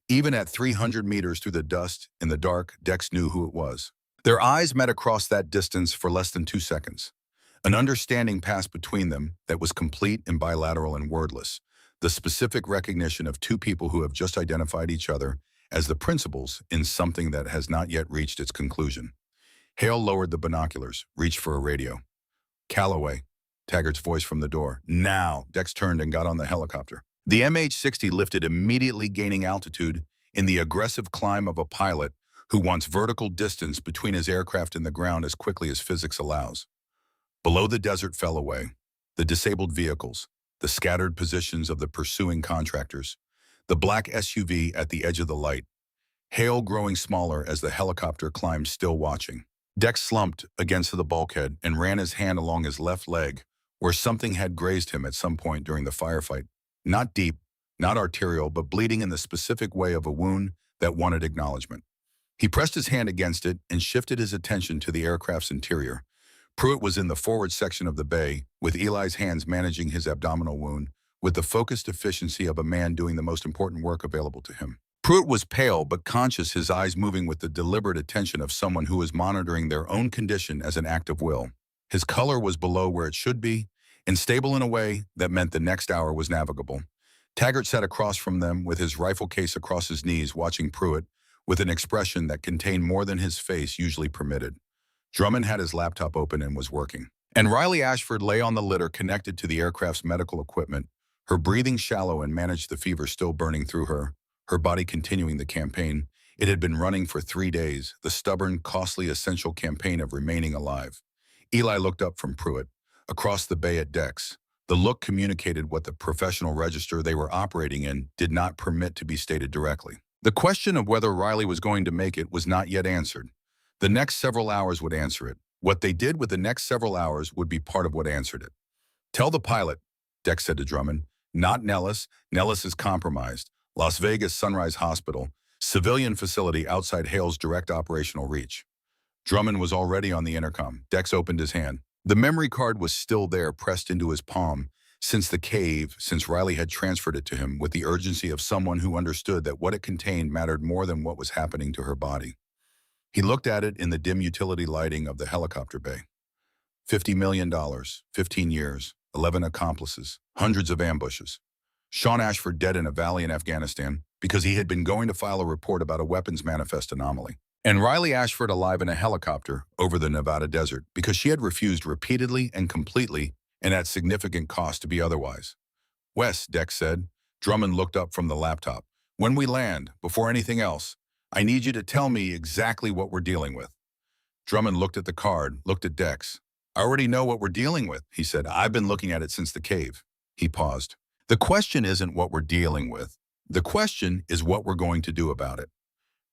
Even at 300 meters through the dust, in the dark, Dex knew who it was. Their eyes met across that distance for less than 2 seconds. An understanding passed between them that was complete and bilateral and wordless. The specific recognition of two people who have just identified each other as the principals in something that has not yet reached its conclusion. Hale lowered the binoculars, reached for a radio. Calloway, Taggart's voice from the door. Now, Dex turned and got on the helicopter. The MH-60 lifted, immediately gaining altitude in the aggressive climb of a pilot who wants vertical distance between his aircraft and the ground as quickly as physics allows. Below, the desert fell away. The disabled vehicles, the scattered positions of the pursuing contractors, the black SUV at the edge of the light. Hale growing smaller as the helicopter climbed, still watching. Dex slumped against the bulkhead and ran his hand along his left leg, where something had grazed him at some point during the firefight. Not deep, not arterial, but bleeding in the specific way of a wound that wanted acknowledgement. He pressed his hand against it and shifted his attention to the aircraft's interior. Pruitt was in the forward section of the bay, with Eli's hands managing his abdominal wound, with the focused efficiency of a man doing the most important work available to him. Pruitt was pale but conscious, his eyes moving with the deliberate attention of someone who is monitoring their own condition as an act of will. His color was below where it should be, and stable in a way that meant the next hour was navigable. Taggart sat across from them with his rifle case across his knees, watching Pruitt with an expression that contained more than his face usually permitted. Drummond had his laptop open and was working. And Riley Ashford lay on the litter connected to the aircraft's medical equipment, her breathing shallow and managed the fever still burning through her body continuing the campaign. It had been running for 3 days, the stubborn, costly, essential campaign of remaining alive. Eli looked up from Pruitt, across the bay at Dex. The look communicated what the professional register they were operating in did not permit to be stated directly. The question of whether Riley was going to make it was not yet answered. The next several hours would answer it. What they did with the next several hours would be part of what answered it. Tell the pilot, Dex said to Drummond. Not Nellis. Nellis is compromised. Las Vegas Sunrise Hospital, civilian facility outside Hale's direct operational reach. Drummond was already on the intercom. Dex opened his hand. The memory card was still there, pressed into his palm, since the cave, since Riley had transferred it to him with the urgency of someone who understood that what it contained mattered more than what was happening to her body. He looked at it in the dim utility lighting of the helicopter bay. $50 million, 15 years, 11 accomplices, hundreds of ambushes. Sean Ashford dead in a valley in Afghanistan because he had been going to file a report about a weapons manifest anomaly. And Riley Ashford alive in a helicopter over the Nevada desert because she had refused repeatedly and completely and at significant cost to be otherwise. Wes, Dex said. Drummond looked up from the laptop. When we land, before anything else, I need you to tell me exactly what we're dealing with. Drummond looked at the card, looked at Dex. I already know what we're dealing with, he said. I've been looking at it since the cave. He paused. The question isn't what we're dealing with. The question is what we're going to do about it.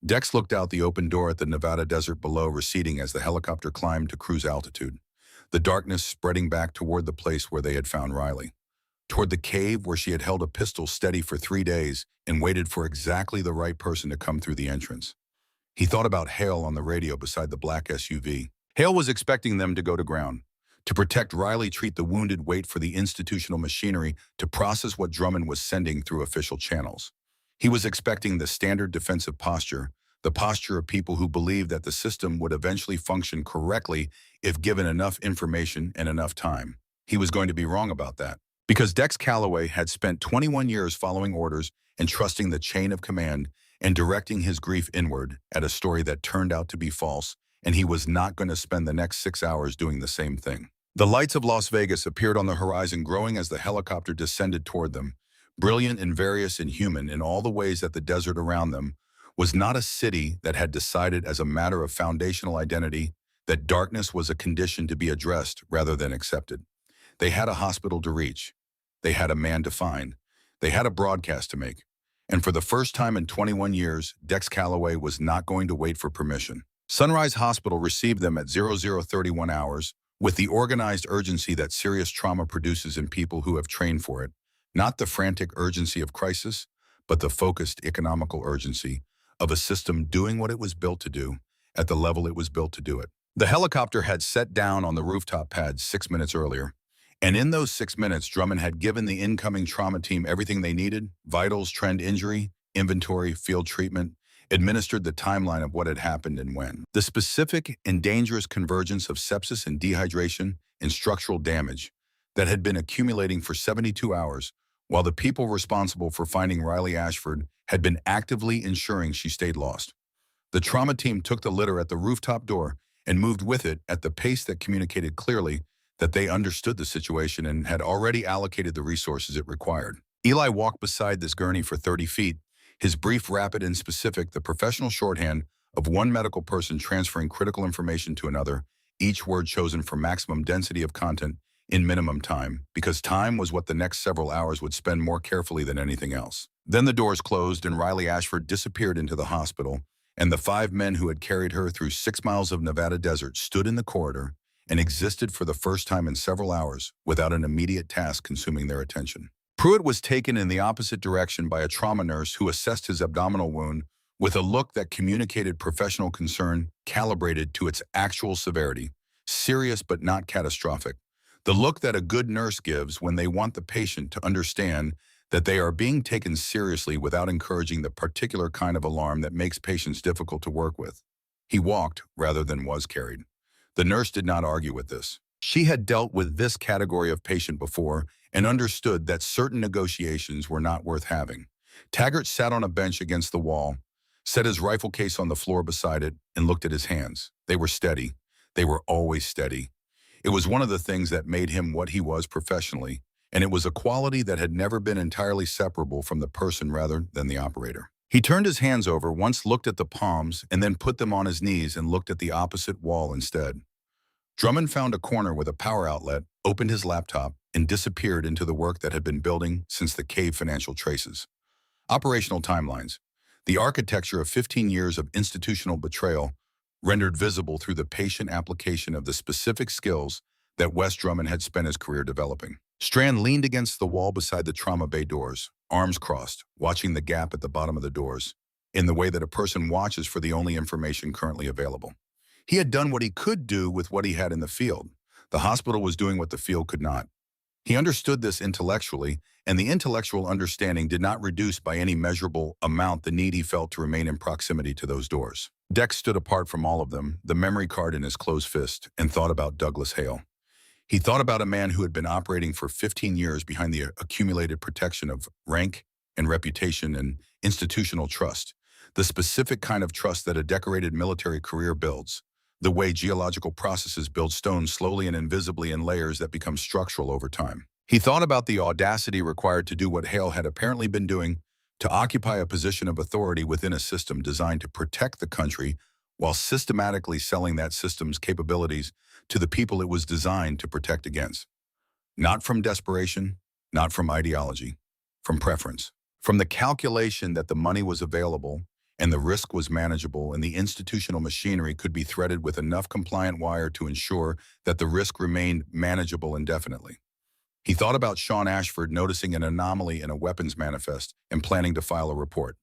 Dex looked out the open door at the Nevada desert below, receding as the helicopter climbed to cruise altitude, the darkness spreading back toward the place where they had found Riley, toward the cave where she had held a pistol steady for 3 days and waited for exactly the right person to come through the entrance. He thought about Hale on the radio beside the black SUV. Hale was expecting them to go to ground. To protect Riley, treat the wounded, wait for the institutional machinery to process what Drummond was sending through official channels. He was expecting the standard defensive posture, the posture of people who believed that the system would eventually function correctly if given enough information and enough time. He was going to be wrong about that. Because Dex Calloway had spent 21 years following orders and trusting the chain of command and directing his grief inward at a story that turned out to be false, and he was not going to spend the next 6 hours doing the same thing. The lights of Las Vegas appeared on the horizon, growing as the helicopter descended toward them, brilliant and various and human in all the ways that the desert around them was not a city that had decided as a matter of foundational identity that darkness was a condition to be addressed rather than accepted. They had a hospital to reach. They had a man to find. They had a broadcast to make. And for the first time in 21 years, Dex Calloway was not going to wait for permission. Sunrise Hospital received them at 0031 hours with the organized urgency that serious trauma produces in people who have trained for it. Not the frantic urgency of crisis, but the focused economical urgency of a system doing what it was built to do at the level it was built to do it. The helicopter had set down on the rooftop pad 6 minutes earlier. And in those 6 minutes, Drummond had given the incoming trauma team everything they needed: vitals, trend injury, inventory, field treatment, administered the timeline of what had happened and when. The specific and dangerous convergence of sepsis and dehydration and structural damage that had been accumulating for 72 hours, while the people responsible for finding Riley Ashford had been actively ensuring she stayed lost. The trauma team took the litter at the rooftop door and moved with it at the pace that communicated clearly that they understood the situation and had already allocated the resources it required. Eli walked beside this gurney for 30 feet, his brief, rapid, and specific, the professional shorthand of one medical person transferring critical information to another, each word chosen for maximum density of content in minimum time, because time was what the next several hours would spend more carefully than anything else. Then the doors closed and Riley Ashford disappeared into the hospital, and the 5 men who had carried her through 6 miles of Nevada desert stood in the corridor and existed for the first time in several hours without an immediate task consuming their attention. Pruitt was taken in the opposite direction by a trauma nurse who assessed his abdominal wound with a look that communicated professional concern calibrated to its actual severity, serious but not catastrophic. The look that a good nurse gives when they want the patient to understand that they are being taken seriously without encouraging the particular kind of alarm that makes patients difficult to work with. He walked rather than was carried. The nurse did not argue with this. She had dealt with this category of patient before and understood that certain negotiations were not worth having. Taggart sat on a bench against the wall, set his rifle case on the floor beside it, and looked at his hands. They were steady. They were always steady. It was one of the things that made him what he was professionally, and it was a quality that had never been entirely separable from the person rather than the operator. He turned his hands over, once looked at the palms, and then put them on his knees and looked at the opposite wall instead. Drummond found a corner with a power outlet, opened his laptop, and disappeared into the work that had been building since the cave financial traces. Operational timelines. The architecture of 15 years of institutional betrayal rendered visible through the patient application of the specific skills that Wes Drummond had spent his career developing. Strand leaned against the wall beside the trauma bay doors, arms crossed, watching the gap at the bottom of the doors, in the way that a person watches for the only information currently available. He had done what he could do with what he had in the field. The hospital was doing what the field could not. He understood this intellectually, and the intellectual understanding did not reduce by any measurable amount the need he felt to remain in proximity to those doors. Dex stood apart from all of them, the memory card in his closed fist, and thought about Douglas Hale. He thought about a man who had been operating for 15 years behind the accumulated protection of rank and reputation and institutional trust, the specific kind of trust that a decorated military career builds, the way geological processes build stone slowly and invisibly in layers that become structural over time. He thought about the audacity required to do what Hale had apparently been doing, to occupy a position of authority within a system designed to protect the country while systematically selling that system's capabilities to the people it was designed to protect against. Not from desperation, not from ideology, from preference, from the calculation that the money was available and the risk was manageable, and the institutional machinery could be threaded with enough compliant wire to ensure that the risk remained manageable indefinitely. He thought about Sean Ashford noticing an anomaly in a weapons manifest and planning to file a report.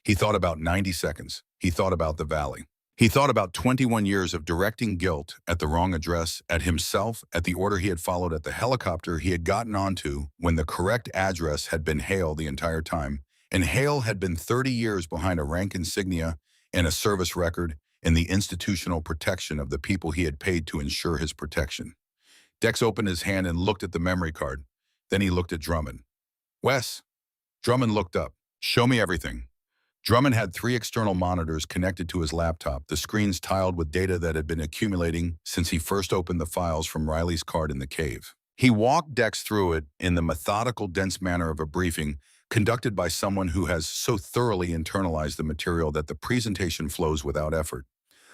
He thought about 90 seconds. He thought about the Valley. He thought about 21 years of directing guilt at the wrong address, at himself, at the order he had followed, at the helicopter he had gotten onto when the correct address had been Hale the entire time, and Hale had been 30 years behind a rank insignia and a service record and the institutional protection of the people he had paid to ensure his protection. Dex opened his hand and looked at the memory card. Then he looked at Drummond. Wes. Drummond looked up. Show me everything. Drummond had 3 external monitors connected to his laptop, the screens tiled with data that had been accumulating since he first opened the files from Riley's card in the cave. He walked Dex through it in the methodical, dense manner of a briefing conducted by someone who has so thoroughly internalized the material that the presentation flows without effort.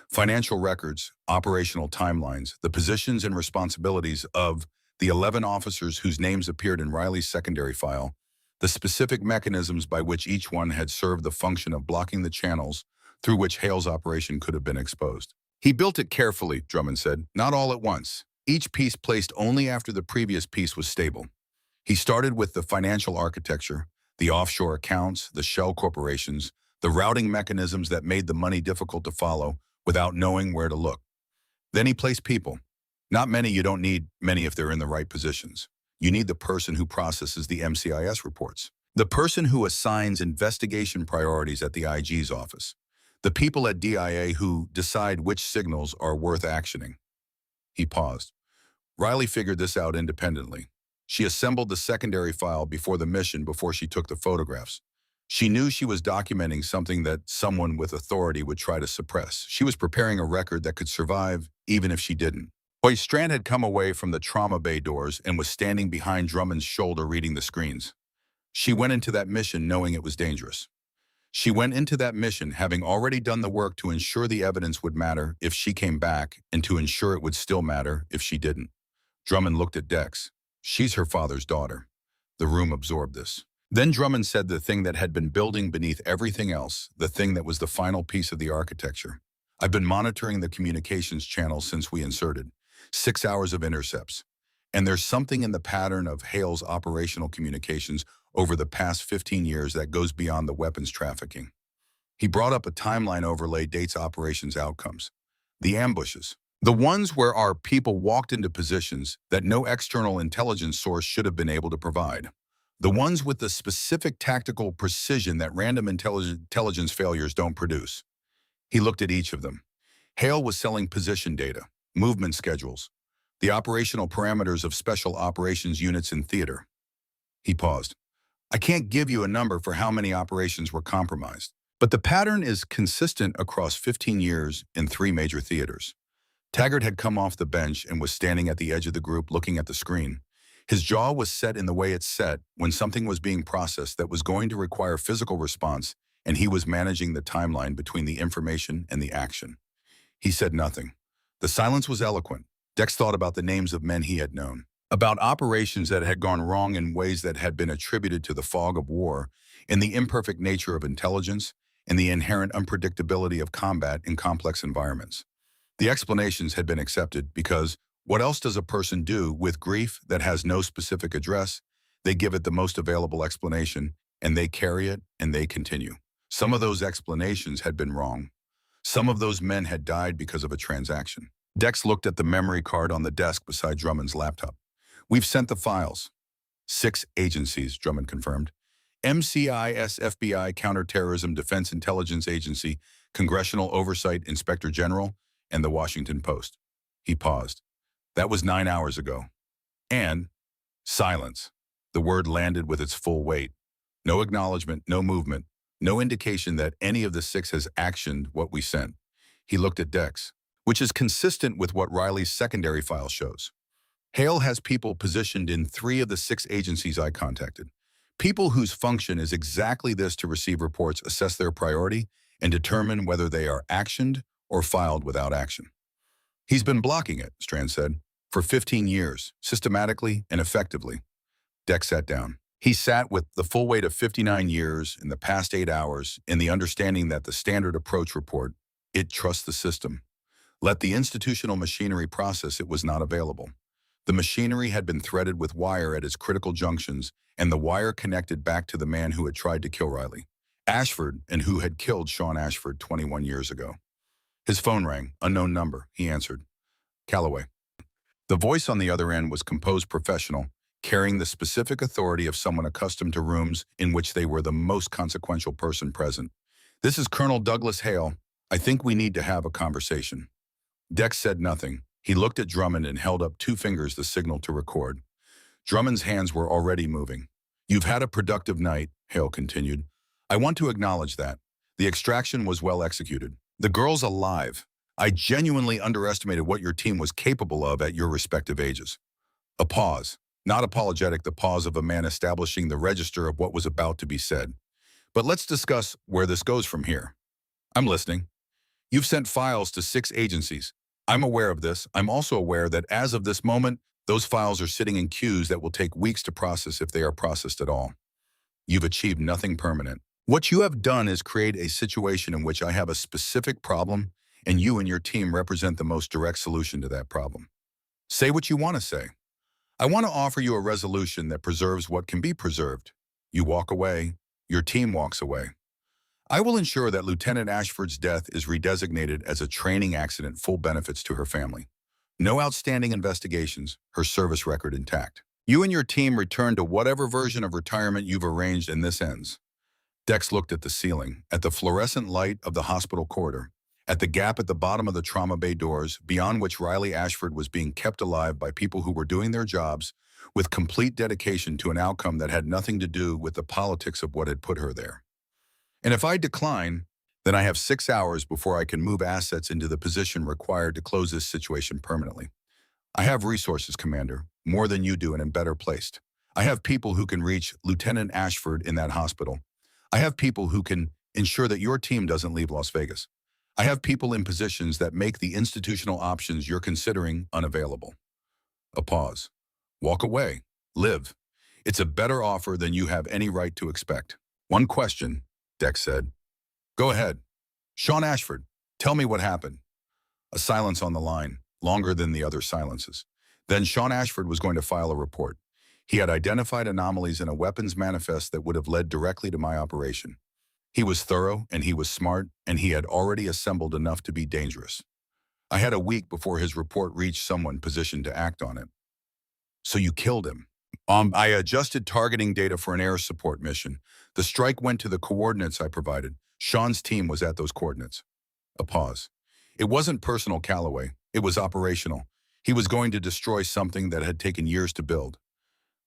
Financial records, operational timelines, the positions and responsibilities of the 11 officers whose names appeared in Riley's secondary file, the specific mechanisms by which each one had served the function of blocking the channels through which Hale's operation could have been exposed. He built it carefully, Drummond said, not all at once. Each piece placed only after the previous piece was stable. He started with the financial architecture, the offshore accounts, the shell corporations, the routing mechanisms that made the money difficult to follow without knowing where to look. Then he placed people. Not many, you don't need many if they're in the right positions. You need the person who processes the MCIS reports, the person who assigns investigation priorities at the IG's office, the people at DIA who decide which signals are worth actioning. He paused. Riley figured this out independently. She assembled the secondary file before the mission before she took the photographs. She knew she was documenting something that someone with authority would try to suppress. She was preparing a record that could survive even if she didn't. Strand had come away from the trauma bay doors and was standing behind Drummond's shoulder reading the screens. She went into that mission knowing it was dangerous. She went into that mission having already done the work to ensure the evidence would matter if she came back and to ensure it would still matter if she didn't. Drummond looked at Dex. She's her father's daughter. The room absorbed this. Then Drummond said the thing that had been building beneath everything else, the thing that was the final piece of the architecture. I've been monitoring the communications channels since we inserted. 6 hours of intercepts. And there's something in the pattern of Hale's operational communications over the past 15 years that goes beyond the weapons trafficking. He brought up a timeline overlay dates operations outcomes. The ambushes. The ones where our people walked into positions that no external intelligence source should have been able to provide. The ones with the specific tactical precision that random intelligence failures don't produce. He looked at each of them. Hale was selling position data, movement schedules, the operational parameters of special operations units in theater. He paused. I can't give you a number for how many operations were compromised, but the pattern is consistent across 15 years in 3 major theaters. Taggart had come off the bench and was standing at the edge of the group looking at the screen. His jaw was set in the way it's set when something was being processed that was going to require physical response, and he was managing the timeline between the information and the action. He said nothing. The silence was eloquent. Dex thought about the names of men he had known, about operations that had gone wrong in ways that had been attributed to the fog of war, and the imperfect nature of intelligence, and the inherent unpredictability of combat in complex environments. The explanations had been accepted because what else does a person do with grief that has no specific address? They give it the most available explanation, and they carry it, and they continue. Some of those explanations had been wrong. Some of those men had died because of a transaction. Dex looked at the memory card on the desk beside Drummond's laptop. We've sent the files. 6 agencies, Drummond confirmed. MCIS, FBI, Counterterrorism, Defense Intelligence Agency, Congressional Oversight Inspector General, and the Washington Post. He paused. That was 9 hours ago. And silence. The word landed with its full weight. No acknowledgement, no movement, no indication that any of the 6 has actioned what we sent. He looked at Dex, which is consistent with what Riley's secondary file shows. Hale has people positioned in 3 of the 6 agencies I contacted. People whose function is exactly this: to receive reports, assess their priority, and determine whether they are actioned or filed without action. He's been blocking it, Strand said, for 15 years, systematically and effectively. Dex sat down. He sat with the full weight of 59 years in the past 8 hours in the understanding that the standard approach report, it trusts the system. Let the institutional machinery process it was not available. The machinery had been threaded with wire at its critical junctions, and the wire connected back to the man who had tried to kill Riley Ashford and who had killed Sean Ashford 21 years ago. His phone rang. Unknown number. He answered. Calloway. The voice on the other end was composed professional, carrying the specific authority of someone accustomed to rooms in which they were the most consequential person present. This is Colonel Douglas Hale. I think we need to have a conversation. Dex said nothing. He looked at Drummond and held up 2 fingers, the signal to record. Drummond's hands were already moving. You've had a productive night, Hale continued. I want to acknowledge that. The extraction was well executed. The girl's alive. I genuinely underestimated what your team was capable of at your respective ages. A pause. Not apologetic, the pause of a man establishing the register of what was about to be said. But let's discuss where this goes from here. I'm listening. You've sent files to 6 agencies. I'm aware of this. I'm also aware that as of this moment, those files are sitting in queues that will take weeks to process if they are processed at all. You've achieved nothing permanent. What you have done is create a situation in which I have a specific problem, and you and your team represent the most direct solution to that problem. Say what you want to say. I want to offer you a resolution that preserves what can be preserved. You walk away. Your team walks away. I will ensure that Lieutenant Ashford's death is redesignated as a training accident, full benefits to her family. No outstanding investigations, her service record intact. You and your team return to whatever version of retirement you've arranged, and this ends. Dex looked at the ceiling, at the fluorescent light of the hospital corridor, at the gap at the bottom of the trauma bay doors, beyond which Riley Ashford was being kept alive by people who were doing their jobs with complete dedication to an outcome that had nothing to do with the politics of what had put her there. And if I decline, then I have 6 hours before I can move assets into the position required to close this situation permanently. I have resources, Commander, more than you do, and am better placed. I have people who can reach Lieutenant Ashford in that hospital. I have people who can ensure that your team doesn't leave Las Vegas. I have people in positions that make the institutional options you're considering unavailable. A pause. Walk away. Live. It's a better offer than you have any right to expect. One question, Dex said. Go ahead. Sean Ashford, tell me what happened. A silence on the line, longer than the other silences. Then Sean Ashford was going to file a report. He had identified anomalies in a weapons manifest that would have led directly to my operation. He was thorough, and he was smart, and he had already assembled enough to be dangerous. I had a week before his report reached someone positioned to act on it. So you killed him. I adjusted targeting data for an air support mission. The strike went to the coordinates I provided. Sean's team was at those coordinates. A pause. It wasn't personal, Calloway. It was operational. He was going to destroy something that had taken years to build.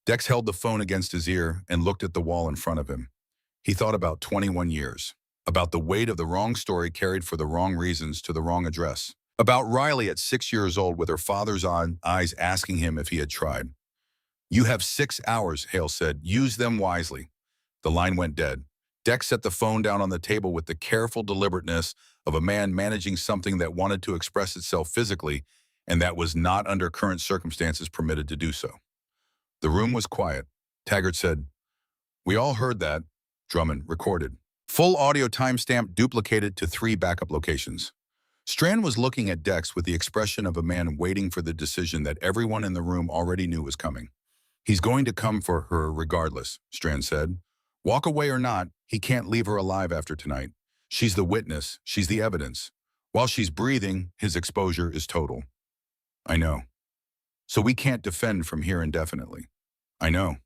Dex held the phone against his ear and looked at the wall in front of him. He thought about 21 years, about the weight of the wrong story carried for the wrong reasons to the wrong address, about Riley at 6 years old with her father's eyes asking him if he had tried. You have 6 hours, Hale said. Use them wisely. The line went dead. Dex set the phone down on the table with the careful deliberateness of a man managing something that wanted to express itself physically and that was not under current circumstances permitted to do so. The room was quiet. Taggart said, "We all heard that." Drummond recorded. Full audio timestamp duplicated to 3 backup locations. Strand was looking at Dex with the expression of a man waiting for the decision that everyone in the room already knew was coming. He's going to come for her regardless, Strand said. Walk away or not, he can't leave her alive after tonight. She's the witness, she's the evidence. While she's breathing, his exposure is total. I know. So we can't defend from here indefinitely. I know.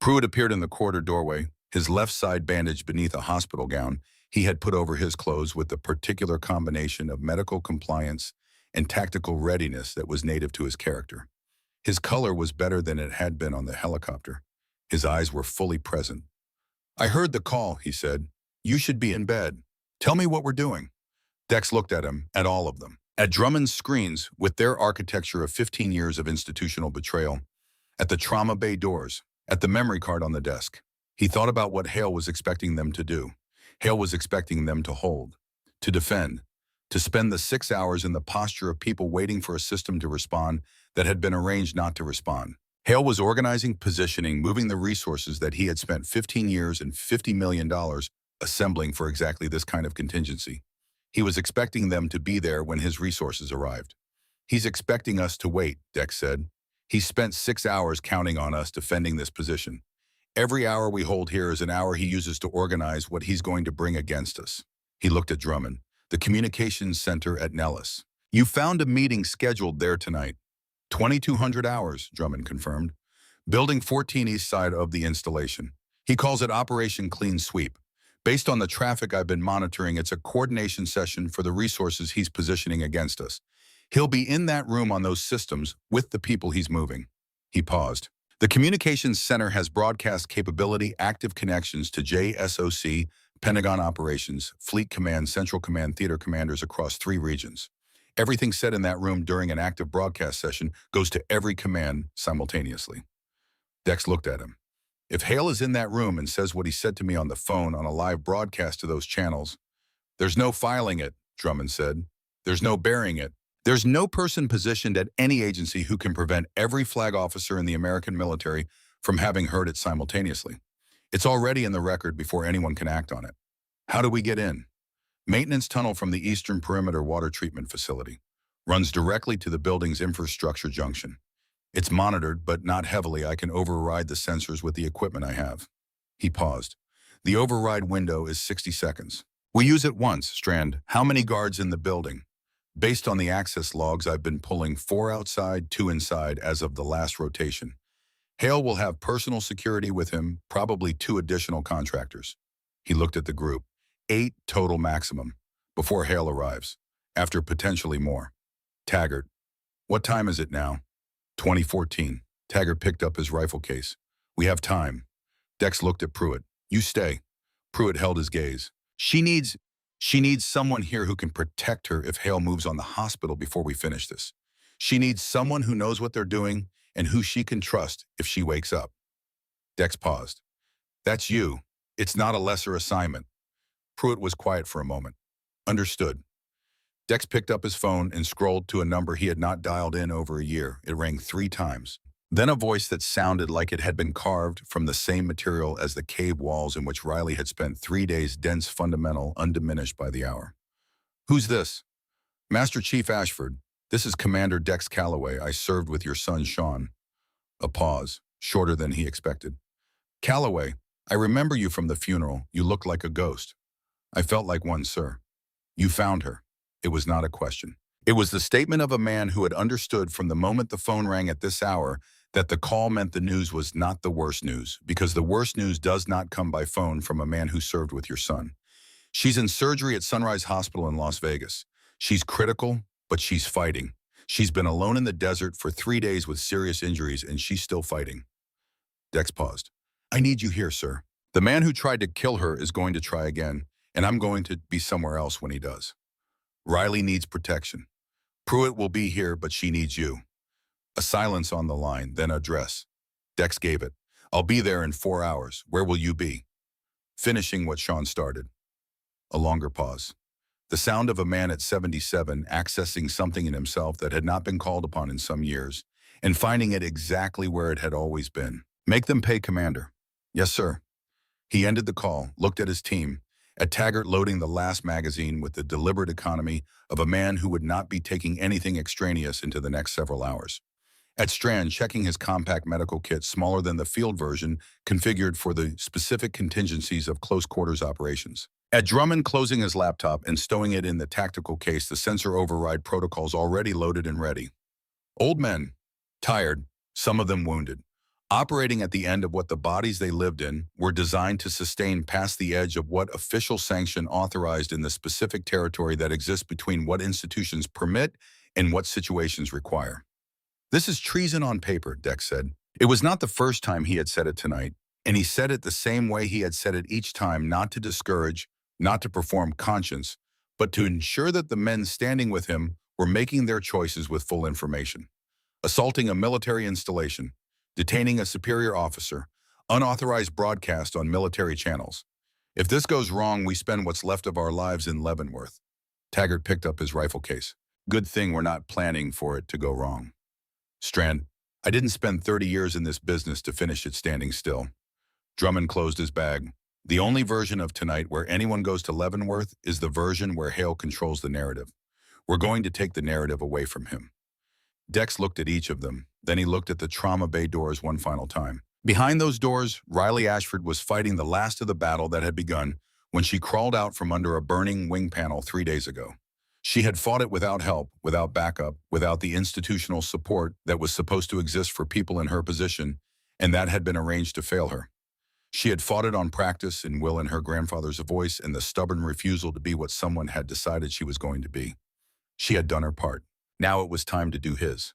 Pruitt appeared in the corridor doorway, his left side bandaged beneath a hospital gown he had put over his clothes with the particular combination of medical compliance and tactical readiness that was native to his character. His color was better than it had been on the helicopter. His eyes were fully present. I heard the call, he said. You should be in bed. Tell me what we're doing. Dex looked at him, at all of them. At Drummond's screens, with their architecture of 15 years of institutional betrayal. At the trauma bay doors. At the memory card on the desk. He thought about what Hale was expecting them to do. Hale was expecting them to hold, to defend, to spend the 6 hours in the posture of people waiting for a system to respond that had been arranged not to respond. Hale was organizing, positioning, moving the resources that he had spent 15 years and $50 million assembling for exactly this kind of contingency. He was expecting them to be there when his resources arrived. He's expecting us to wait, Dex said. He spent 6 hours counting on us defending this position. Every hour we hold here is an hour he uses to organize what he's going to bring against us. He looked at Drummond, the communications center at Nellis. You found a meeting scheduled there tonight. 2,200 hours, Drummond confirmed. Building 14 east side of the installation. He calls it Operation Clean Sweep. Based on the traffic I've been monitoring, it's a coordination session for the resources he's positioning against us. He'll be in that room on those systems with the people he's moving. He paused. The communications center has broadcast capability, active connections to JSOC, Pentagon Operations, Fleet Command, Central Command, theater commanders across 3 regions. Everything said in that room during an active broadcast session goes to every command simultaneously. Dex looked at him. If Hale is in that room and says what he said to me on the phone on a live broadcast to those channels, there's no filing it, Drummond said. There's no burying it. There's no person positioned at any agency who can prevent every flag officer in the American military from having heard it simultaneously. It's already in the record before anyone can act on it. How do we get in? Maintenance tunnel from the Eastern Perimeter Water Treatment Facility. Runs directly to the building's infrastructure junction. It's monitored, but not heavily. I can override the sensors with the equipment I have. He paused. The override window is 60 seconds. We use it once, Strand. How many guards in the building? Based on the access logs, I've been pulling 4 outside, 2 inside as of the last rotation. Hale will have personal security with him, probably 2 additional contractors. He looked at the group. 8 total maximum, before Hale arrives, after potentially more. Taggart. What time is it now? 2014. Taggart picked up his rifle case. We have time. Dex looked at Pruitt. You stay. Pruitt held his gaze. She needs someone here who can protect her if Hale moves on the hospital before we finish this. She needs someone who knows what they're doing and who she can trust if she wakes up. Dex paused. That's you. It's not a lesser assignment. Pruitt was quiet for a moment. Understood. Dex picked up his phone and scrolled to a number he had not dialed in over a year. It rang 3 times. Then a voice that sounded like it had been carved from the same material as the cave walls in which Riley had spent 3 days, dense, fundamental, undiminished by the hour. Who's this? Master Chief Ashford. This is Commander Dex Calloway. I served with your son, Sean. A pause, shorter than he expected. Calloway, I remember you from the funeral. You looked like a ghost. I felt like one, sir. You found her. It was not a question. It was the statement of a man who had understood from the moment the phone rang at this hour that the call meant the news was not the worst news, because the worst news does not come by phone from a man who served with your son. She's in surgery at Sunrise Hospital in Las Vegas. She's critical, but she's fighting. She's been alone in the desert for 3 days with serious injuries, and she's still fighting. Dex paused. I need you here, sir. The man who tried to kill her is going to try again, and I'm going to be somewhere else when he does. Riley needs protection. Pruitt will be here, but she needs you. A silence on the line, then a address. Dex gave it. I'll be there in 4 hours. Where will you be? Finishing what Sean started. A longer pause. The sound of a man at 77 accessing something in himself that had not been called upon in some years, and finding it exactly where it had always been. Make them pay, Commander. Yes, sir. He ended the call, looked at his team, at Taggart loading the last magazine with the deliberate economy of a man who would not be taking anything extraneous into the next several hours. At Strand, checking his compact medical kit smaller than the field version, configured for the specific contingencies of close quarters operations. At Drummond, closing his laptop and stowing it in the tactical case, the sensor override protocols already loaded and ready. Old men, tired, some of them wounded, operating at the end of what the bodies they lived in were designed to sustain past the edge of what official sanction authorized in the specific territory that exists between what institutions permit and what situations require. This is treason on paper, Dex said. It was not the first time he had said it tonight, and he said it the same way he had said it each time, not to discourage, not to perform conscience, but to ensure that the men standing with him were making their choices with full information. Assaulting a military installation, detaining a superior officer, unauthorized broadcast on military channels. If this goes wrong, we spend what's left of our lives in Leavenworth. Taggart picked up his rifle case. Good thing we're not planning for it to go wrong. Strand, I didn't spend 30 years in this business to finish it standing still. Drummond closed his bag. The only version of tonight where anyone goes to Leavenworth is the version where Hale controls the narrative. We're going to take the narrative away from him. Dex looked at each of them. Then he looked at the trauma bay doors one final time. Behind those doors, Riley Ashford was fighting the last of the battle that had begun when she crawled out from under a burning wing panel 3 days ago. She had fought it without help, without backup, without the institutional support that was supposed to exist for people in her position, and that had been arranged to fail her. She had fought it on practice and will in her grandfather's voice and the stubborn refusal to be what someone had decided she was going to be. She had done her part. Now it was time to do his.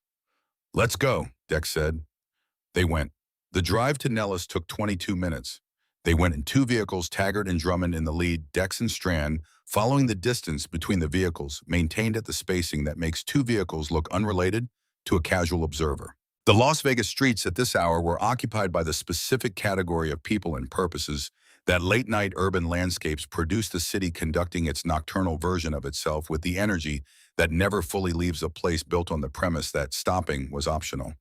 "Let's go," Dex said. They went. The drive to Nellis took 22 minutes. They went in 2 vehicles, Taggart and Drummond in the lead, Dex and Strand, following the distance between the vehicles, maintained at the spacing that makes 2 vehicles look unrelated to a casual observer. The Las Vegas streets at this hour were occupied by the specific category of people and purposes that late-night urban landscapes produce, the city conducting its nocturnal version of itself with the energy that never fully leaves a place built on the premise that stopping was optional.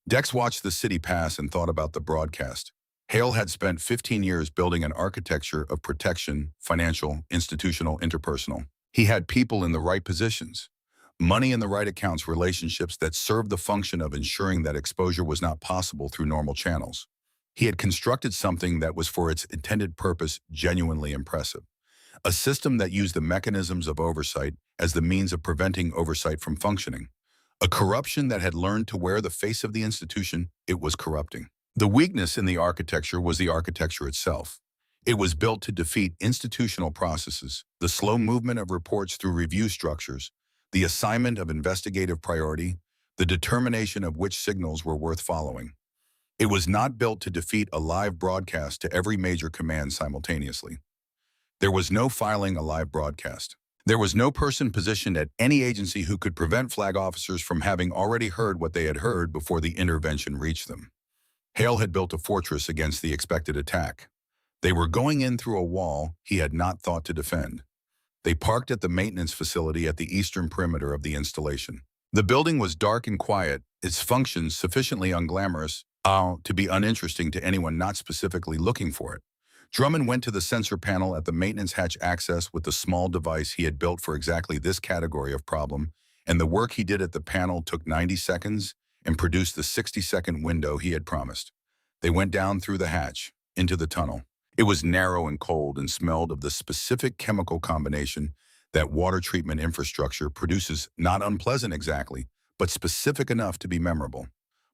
Dex watched the city pass and thought about the broadcast. Hale had spent 15 years building an architecture of protection, financial, institutional, interpersonal. He had people in the right positions, money in the right accounts, relationships that served the function of ensuring that exposure was not possible through normal channels. He had constructed something that was for its intended purpose genuinely impressive. A system that used the mechanisms of oversight as the means of preventing oversight from functioning. A corruption that had learned to wear the face of the institution it was corrupting. The weakness in the architecture was the architecture itself. It was built to defeat institutional processes, the slow movement of reports through review structures, the assignment of investigative priority, the determination of which signals were worth following. It was not built to defeat a live broadcast to every major command simultaneously. There was no filing a live broadcast. There was no person positioned at any agency who could prevent flag officers from having already heard what they had heard before the intervention reached them. Hale had built a fortress against the expected attack. They were going in through a wall he had not thought to defend. They parked at the maintenance facility at the eastern perimeter of the installation. The building was dark and quiet, its functions sufficiently unglamorous to be uninteresting to anyone not specifically looking for it. Drummond went to the sensor panel at the maintenance hatch access with the small device he had built for exactly this category of problem, and the work he did at the panel took 90 seconds and produced the 60-second window he had promised. They went down through the hatch, into the tunnel. It was narrow and cold and smelled of the specific chemical combination that water treatment infrastructure produces, not unpleasant exactly, but specific enough to be memorable.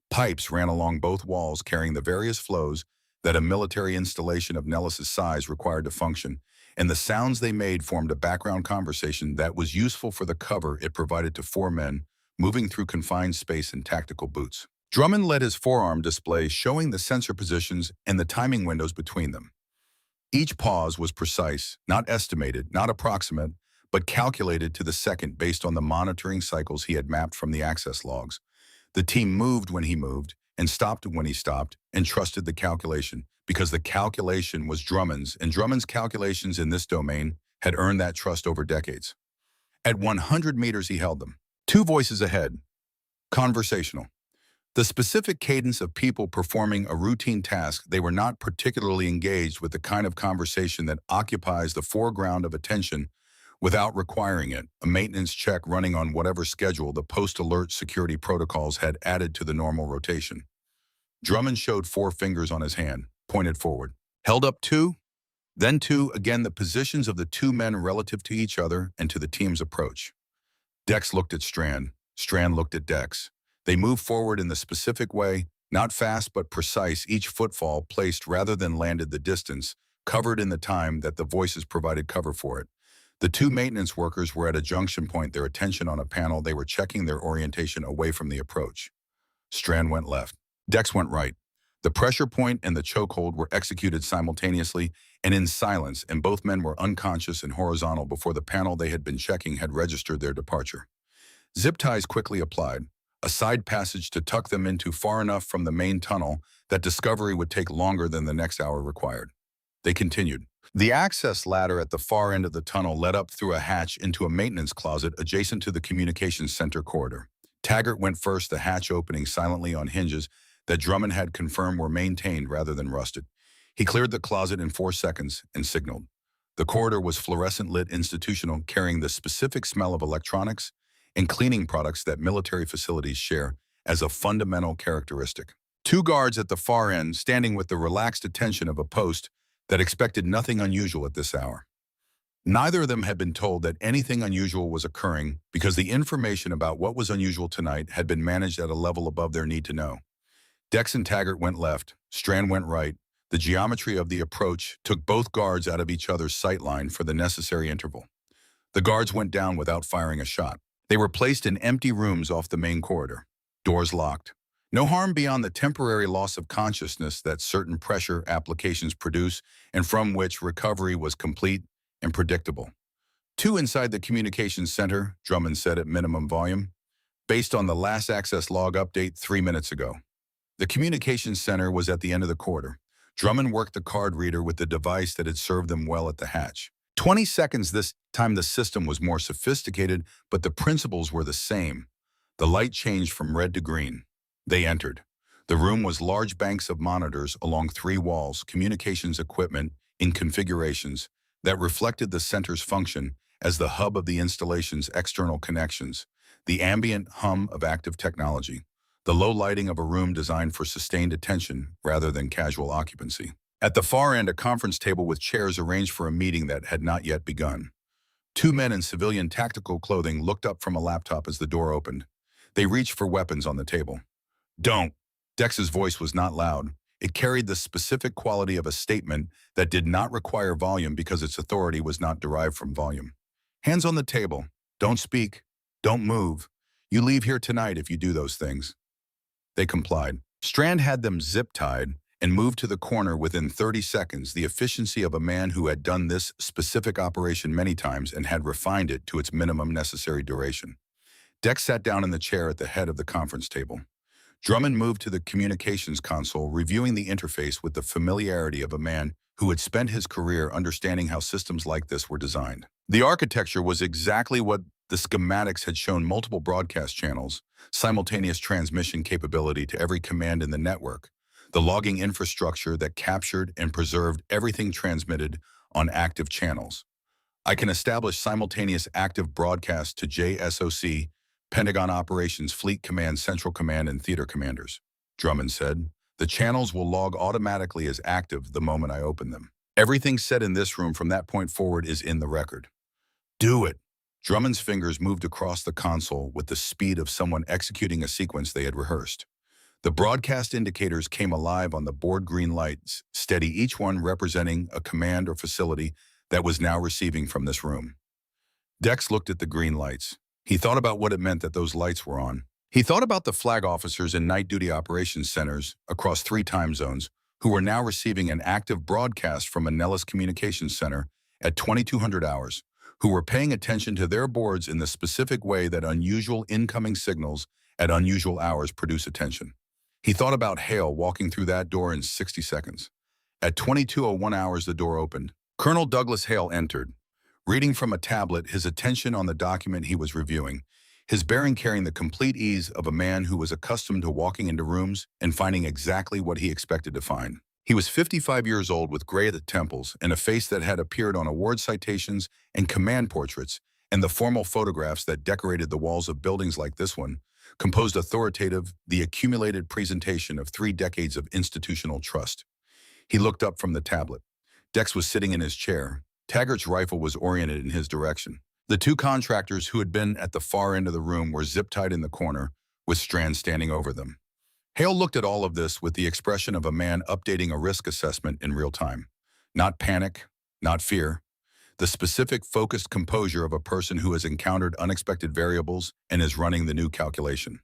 Pipes ran along both walls carrying the various flows that a military installation of Nellis's size required to function, and the sounds they made formed a background conversation that was useful for the cover it provided to 4 men moving through confined space in tactical boots. Drummond led his forearm display showing the sensor positions and the timing windows between them. Each pause was precise, not estimated, not approximate, but calculated to the second based on the monitoring cycles he had mapped from the access logs. The team moved when he moved, and stopped when he stopped, and trusted the calculation, because the calculation was Drummond's, and Drummond's calculations in this domain had earned that trust over decades. At 100 meters he held them. 2 voices ahead. Conversational. The specific cadence of people performing a routine task, they were not particularly engaged with the kind of conversation that occupies the foreground of attention without requiring it, a maintenance check running on whatever schedule the post-alert security protocols had added to the normal rotation. Drummond showed 4 fingers on his hand, pointed forward. Held up 2, then 2, again the positions of the 2 men relative to each other and to the team's approach. Dex looked at Strand. Strand looked at Dex. They moved forward in the specific way, not fast but precise, each footfall placed rather than landed the distance, covered in the time that the voices provided cover for it. The 2 maintenance workers were at a junction point, their attention on a panel. They were checking their orientation away from the approach. Strand went left. Dex went right. The pressure point and the chokehold were executed simultaneously and in silence, and both men were unconscious and horizontal before the panel they had been checking had registered their departure. Zip ties quickly applied, a side passage to tuck them into far enough from the main tunnel that discovery would take longer than the next hour required. They continued. The access ladder at the far end of the tunnel led up through a hatch into a maintenance closet adjacent to the communications center corridor. Taggart went first, the hatch opening silently on hinges that Drummond had confirmed were maintained rather than rusted. He cleared the closet in 4 seconds and signaled. The corridor was fluorescent-lit institutional, carrying the specific smell of electronics and cleaning products that military facilities share as a fundamental characteristic. 2 guards at the far end, standing with the relaxed attention of a post that expected nothing unusual at this hour. Neither of them had been told that anything unusual was occurring because the information about what was unusual tonight had been managed at a level above their need to know. Dex and Taggart went left, Strand went right. The geometry of the approach took both guards out of each other's sight line for the necessary interval. The guards went down without firing a shot. They were placed in empty rooms off the main corridor. Doors locked. No harm beyond the temporary loss of consciousness that certain pressure applications produce and from which recovery was complete and predictable. 2 inside the communications center, Drummond said at minimum volume, based on the last access log update 3 minutes ago. The communications center was at the end of the corridor. Drummond worked the card reader with the device that had served them well at the hatch. 20 seconds this time the system was more sophisticated, but the principles were the same. The light changed from red to green. They entered. The room was large banks of monitors along 3 walls, communications equipment in configurations that reflected the center's function as the hub of the installation's external connections, the ambient hum of active technology, the low lighting of a room designed for sustained attention rather than casual occupancy. At the far end, a conference table with chairs arranged for a meeting that had not yet begun. 2 men in civilian tactical clothing looked up from a laptop as the door opened. They reached for weapons on the table. "Don't." Dex's voice was not loud. It carried the specific quality of a statement that did not require volume because its authority was not derived from volume. "Hands on the table. Don't speak. Don't move. You leave here tonight if you do those things." They complied. Strand had them zip-tied and moved to the corner within 30 seconds, the efficiency of a man who had done this specific operation many times and had refined it to its minimum necessary duration. Dex sat down in the chair at the head of the conference table. Drummond moved to the communications console, reviewing the interface with the familiarity of a man who had spent his career understanding how systems like this were designed. The architecture was exactly what the schematics had shown: multiple broadcast channels, simultaneous transmission capability to every command in the network, the logging infrastructure that captured and preserved everything transmitted on active channels. "I can establish simultaneous active broadcast to JSOC, Pentagon Operations Fleet Command, Central Command, and Theater Commanders," Drummond said. "The channels will log automatically as active the moment I open them. Everything said in this room from that point forward is in the record." "Do it." Drummond's fingers moved across the console with the speed of someone executing a sequence they had rehearsed. The broadcast indicators came alive on the board, green lights, steady, each one representing a command or facility that was now receiving from this room. Dex looked at the green lights. He thought about what it meant that those lights were on. He thought about the flag officers in night duty operations centers across 3 time zones who were now receiving an active broadcast from a Nellis communications center at 2200 hours, who were paying attention to their boards in the specific way that unusual incoming signals at unusual hours produce attention. He thought about Hale walking through that door in 60 seconds. At 22:01 hours, the door opened. Colonel Douglas Hale entered, reading from a tablet, his attention on the document he was reviewing, his bearing carrying the complete ease of a man who was accustomed to walking into rooms and finding exactly what he expected to find. He was 55 years old with gray at the temples and a face that had appeared on award citations and command portraits, and the formal photographs that decorated the walls of buildings like this one composed authoritative, the accumulated presentation of 3 decades of institutional trust. He looked up from the tablet. Dex was sitting in his chair. Taggart's rifle was oriented in his direction. The 2 contractors who had been at the far end of the room were zip-tied in the corner, with Strand standing over them. Hale looked at all of this with the expression of a man updating a risk assessment in real time. Not panic, not fear. The specific, focused composure of a person who has encountered unexpected variables and is running the new calculation.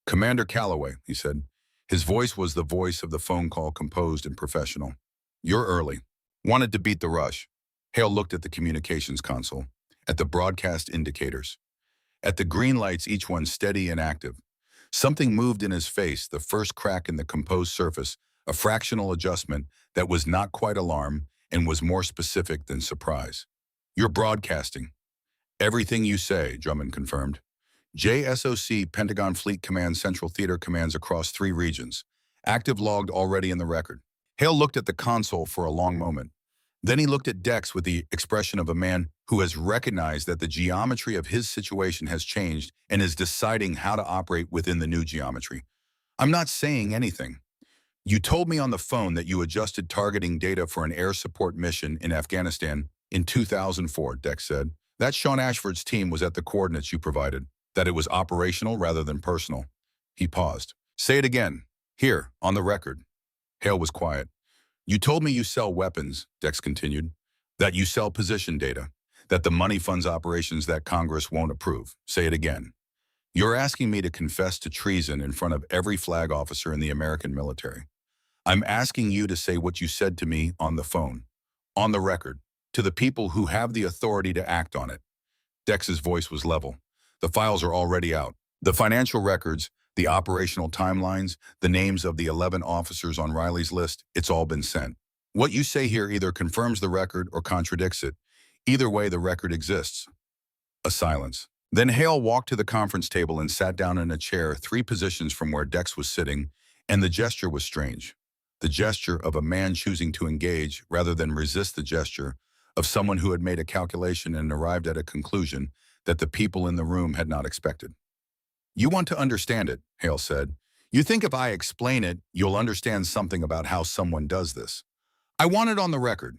"Commander Calloway," he said. His voice was the voice of the phone call, composed and professional. "You're early. Wanted to beat the rush." Hale looked at the communications console, at the broadcast indicators, at the green lights, each one steady and active. Something moved in his face, the first crack in the composed surface, a fractional adjustment that was not quite alarm and was more specific than surprise. "You're broadcasting." "Everything you say," Drummond confirmed. JSOC Pentagon Fleet Command Central Theater commands across 3 regions. Active logged already in the record. Hale looked at the console for a long moment. Then he looked at Dex with the expression of a man who has recognized that the geometry of his situation has changed and is deciding how to operate within the new geometry. I'm not saying anything. You told me on the phone that you adjusted targeting data for an air support mission in Afghanistan in 2004, Dex said. That Sean Ashford's team was at the coordinates you provided, that it was operational rather than personal. He paused. Say it again. Here, on the record. Hale was quiet. You told me you sell weapons, Dex continued, that you sell position data, that the money funds operations that Congress won't approve. Say it again. You're asking me to confess to treason in front of every flag officer in the American military. I'm asking you to say what you said to me on the phone, on the record, to the people who have the authority to act on it. Dex's voice was level. The files are already out. The financial records, the operational timelines, the names of the 11 officers on Riley's list, it's all been sent. What you say here either confirms the record or contradicts it. Either way, the record exists. A silence. Then Hale walked to the conference table and sat down in a chair 3 positions from where Dex was sitting, and the gesture was strange. The gesture of a man choosing to engage rather than resist, the gesture of someone who had made a calculation and arrived at a conclusion that the people in the room had not expected. You want to understand it, Hale said. You think if I explain it, you'll understand something about how someone does this. I want it on the record.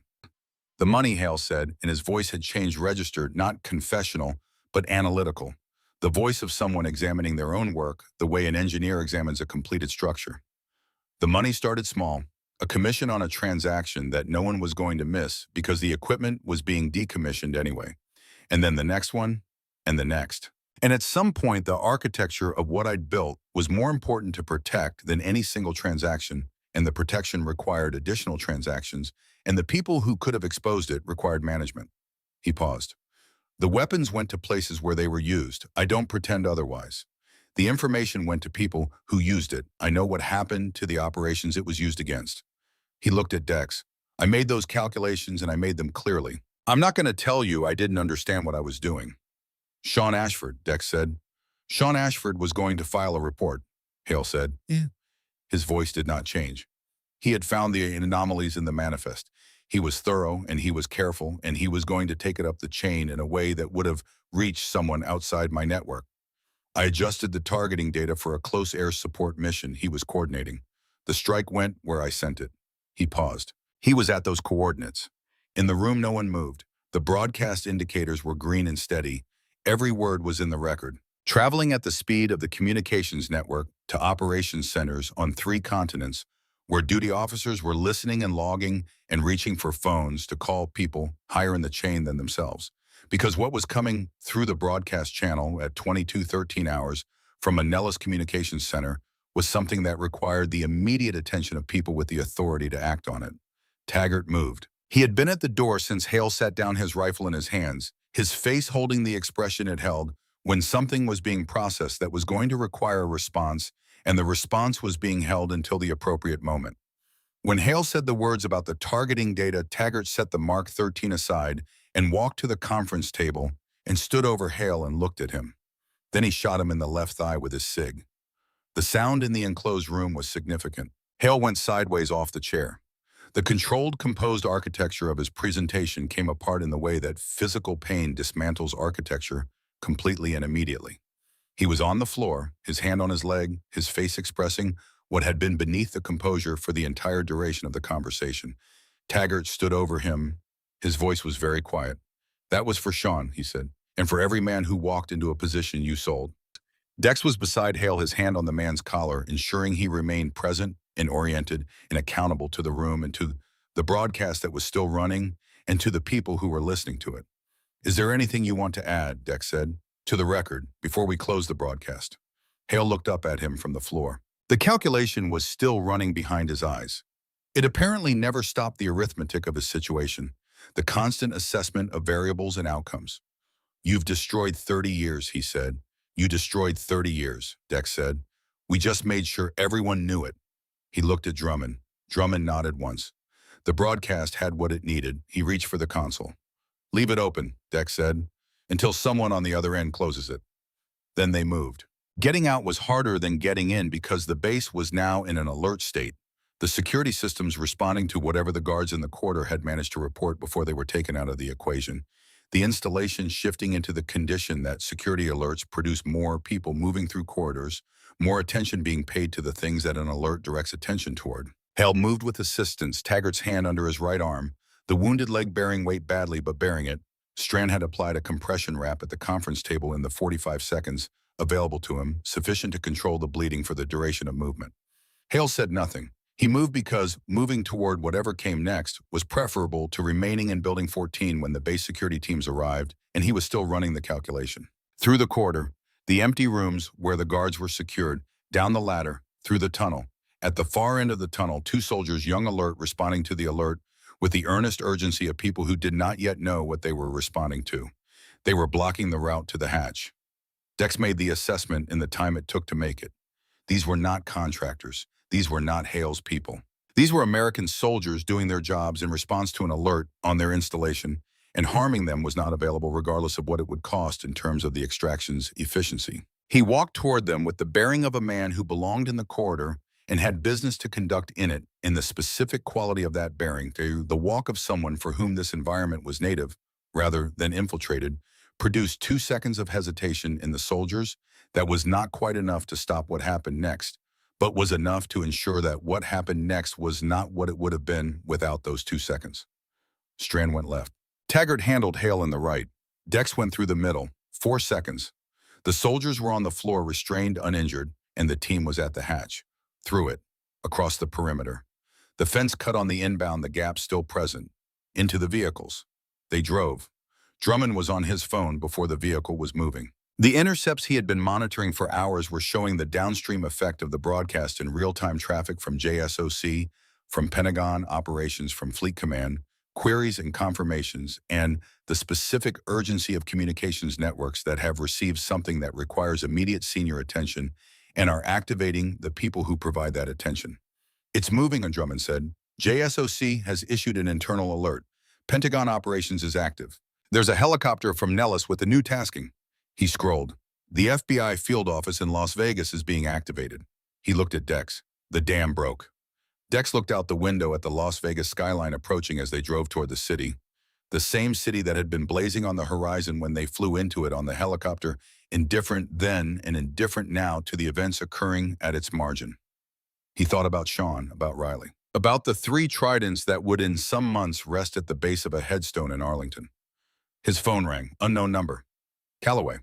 The money, Hale said, and his voice had changed, registered, not confessional, but analytical. The voice of someone examining their own work, the way an engineer examines a completed structure. The money started small, a commission on a transaction that no one was going to miss because the equipment was being decommissioned anyway. And then the next one, and the next. And at some point, the architecture of what I'd built was more important to protect than any single transaction, and the protection required additional transactions, and the people who could have exposed it required management. He paused. The weapons went to places where they were used. I don't pretend otherwise. The information went to people who used it. I know what happened to the operations it was used against. He looked at Dex. I made those calculations and I made them clearly. I'm not going to tell you I didn't understand what I was doing. Sean Ashford, Dex said. Sean Ashford was going to file a report, Hale said. Yeah. His voice did not change. He had found the anomalies in the manifest. He was thorough and he was careful, and he was going to take it up the chain in a way that would have reached someone outside my network. I adjusted the targeting data for a close air support mission he was coordinating. The strike went where I sent it. He paused. He was at those coordinates. In the room, no one moved. The broadcast indicators were green and steady. Every word was in the record. Traveling at the speed of the communications network to operations centers on 3 continents, where duty officers were listening and logging and reaching for phones to call people higher in the chain than themselves. Because what was coming through the broadcast channel at 22:13 hours from a Nellis communications center was something that required the immediate attention of people with the authority to act on it. Taggart moved. He had been at the door since Hale sat down, his rifle in his hands, his face holding the expression it held when something was being processed that was going to require a response, and the response was being held until the appropriate moment. When Hale said the words about the targeting data, Taggart set the Mark 13 aside and walked to the conference table and stood over Hale and looked at him. Then he shot him in the left thigh with his SIG. The sound in the enclosed room was significant. Hale went sideways off the chair. The controlled, composed architecture of his presentation came apart in the way that physical pain dismantles architecture completely and immediately. He was on the floor, his hand on his leg, his face expressing what had been beneath the composure for the entire duration of the conversation. Taggart stood over him. His voice was very quiet. That was for Sean, he said, and for every man who walked into a position you sold. Dex was beside Hale, his hand on the man's collar, ensuring he remained present and oriented and accountable to the room and to the broadcast that was still running and to the people who were listening to it. Is there anything you want to add, Dex said, to the record before we close the broadcast? Hale looked up at him from the floor. The calculation was still running behind his eyes. It apparently never stopped the arithmetic of his situation, the constant assessment of variables and outcomes. You've destroyed 30 years, he said. You destroyed 30 years, Dex said. We just made sure everyone knew it. He looked at Drummond. Drummond nodded once. The broadcast had what it needed. He reached for the console. Leave it open, Dex said, until someone on the other end closes it. Then they moved. Getting out was harder than getting in because the base was now in an alert state, the security systems responding to whatever the guards in the corridor had managed to report before they were taken out of the equation. The installation shifting into the condition that security alerts produce more people moving through corridors, more attention being paid to the things that an alert directs attention toward. Hale moved with assistance, Taggart's hand under his right arm, the wounded leg bearing weight badly but bearing it. Strand had applied a compression wrap at the conference table in the 45 seconds available to him, sufficient to control the bleeding for the duration of movement. Hale said nothing. He moved because moving toward whatever came next was preferable to remaining in Building 14 when the base security teams arrived, and he was still running the calculation. Through the corridor, the empty rooms where the guards were secured, down the ladder, through the tunnel. At the far end of the tunnel, two soldiers, young alert, responding to the alert with the earnest urgency of people who did not yet know what they were responding to. They were blocking the route to the hatch. Dex made the assessment in the time it took to make it. These were not contractors. These were not Hale's people. These were American soldiers doing their jobs in response to an alert on their installation, and harming them was not available regardless of what it would cost in terms of the extraction's efficiency. He walked toward them with the bearing of a man who belonged in the corridor and had business to conduct in it, in the specific quality of that bearing, to the walk of someone for whom this environment was native, rather than infiltrated, produced 2 seconds of hesitation in the soldiers that was not quite enough to stop what happened next, but was enough to ensure that what happened next was not what it would have been without those 2 seconds. Strand went left. Taggart handled Hale in the right. Dex went through the middle. 4 seconds. The soldiers were on the floor restrained, uninjured, and the team was at the hatch. Through it, across the perimeter. The fence cut on the inbound, the gap still present. Into the vehicles. They drove. Drummond was on his phone before the vehicle was moving. The intercepts he had been monitoring for hours were showing the downstream effect of the broadcast in real-time traffic from JSOC, from Pentagon operations, from Fleet Command, queries and confirmations, and the specific urgency of communications networks that have received something that requires immediate senior attention and are activating the people who provide that attention. It's moving, Drummond said. JSOC has issued an internal alert. Pentagon operations is active. There's a helicopter from Nellis with a new tasking. He scrolled. The FBI field office in Las Vegas is being activated. He looked at Dex. The dam broke. Dex looked out the window at the Las Vegas skyline approaching as they drove toward the city. The same city that had been blazing on the horizon when they flew into it on the helicopter, indifferent then and indifferent now to the events occurring at its margin. He thought about Sean, about Riley, about the 3 tridents that would in some months rest at the base of a headstone in Arlington. His phone rang. Unknown number. Calloway.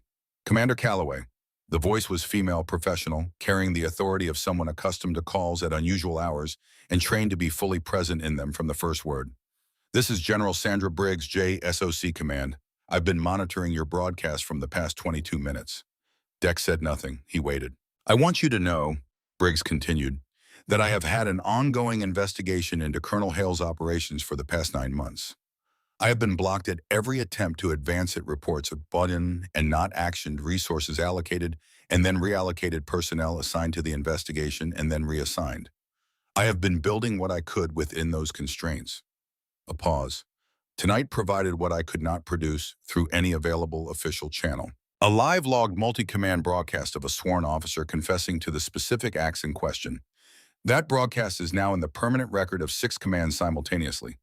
Commander Calloway. The voice was female, professional, carrying the authority of someone accustomed to calls at unusual hours and trained to be fully present in them from the first word. This is General Sandra Briggs, JSOC Command. I've been monitoring your broadcast from the past 22 minutes. Dex said nothing. He waited. I want you to know, Briggs continued, that I have had an ongoing investigation into Colonel Hale's operations for the past 9 months. I have been blocked at every attempt to advance it, reports of button and not actioned, resources allocated and then reallocated, personnel assigned to the investigation and then reassigned. I have been building what I could within those constraints. A pause. Tonight provided what I could not produce through any available official channel. A live logged multi-command broadcast of a sworn officer confessing to the specific acts in question. That broadcast is now in the permanent record of 6 commands simultaneously.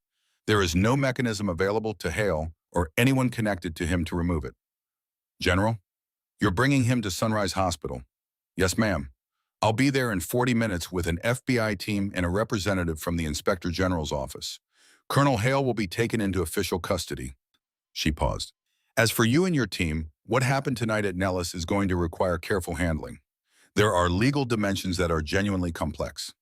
There is no mechanism available to Hale or anyone connected to him to remove it. General, you're bringing him to Sunrise Hospital. Yes, ma'am. I'll be there in 40 minutes with an FBI team and a representative from the Inspector General's office. Colonel Hale will be taken into official custody. She paused. As for you and your team, what happened tonight at Nellis is going to require careful handling. There are legal dimensions that are genuinely complex.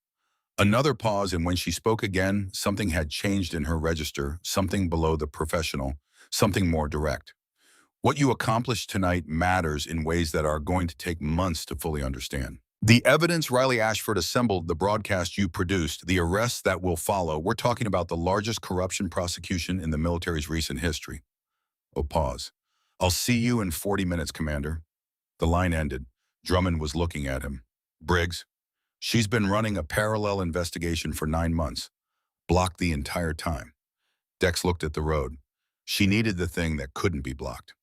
Another pause, and when she spoke again, something had changed in her register, something below the professional, something more direct. What you accomplished tonight matters in ways that are going to take months to fully understand. The evidence Riley Ashford assembled, the broadcast you produced, the arrests that will follow, we're talking about the largest corruption prosecution in the military's recent history. Oh, pause. I'll see you in 40 minutes, Commander. The line ended. Drummond was looking at him. Briggs, she's been running a parallel investigation for 9 months, blocked the entire time. Dex looked at the road. She needed the thing that couldn't be blocked.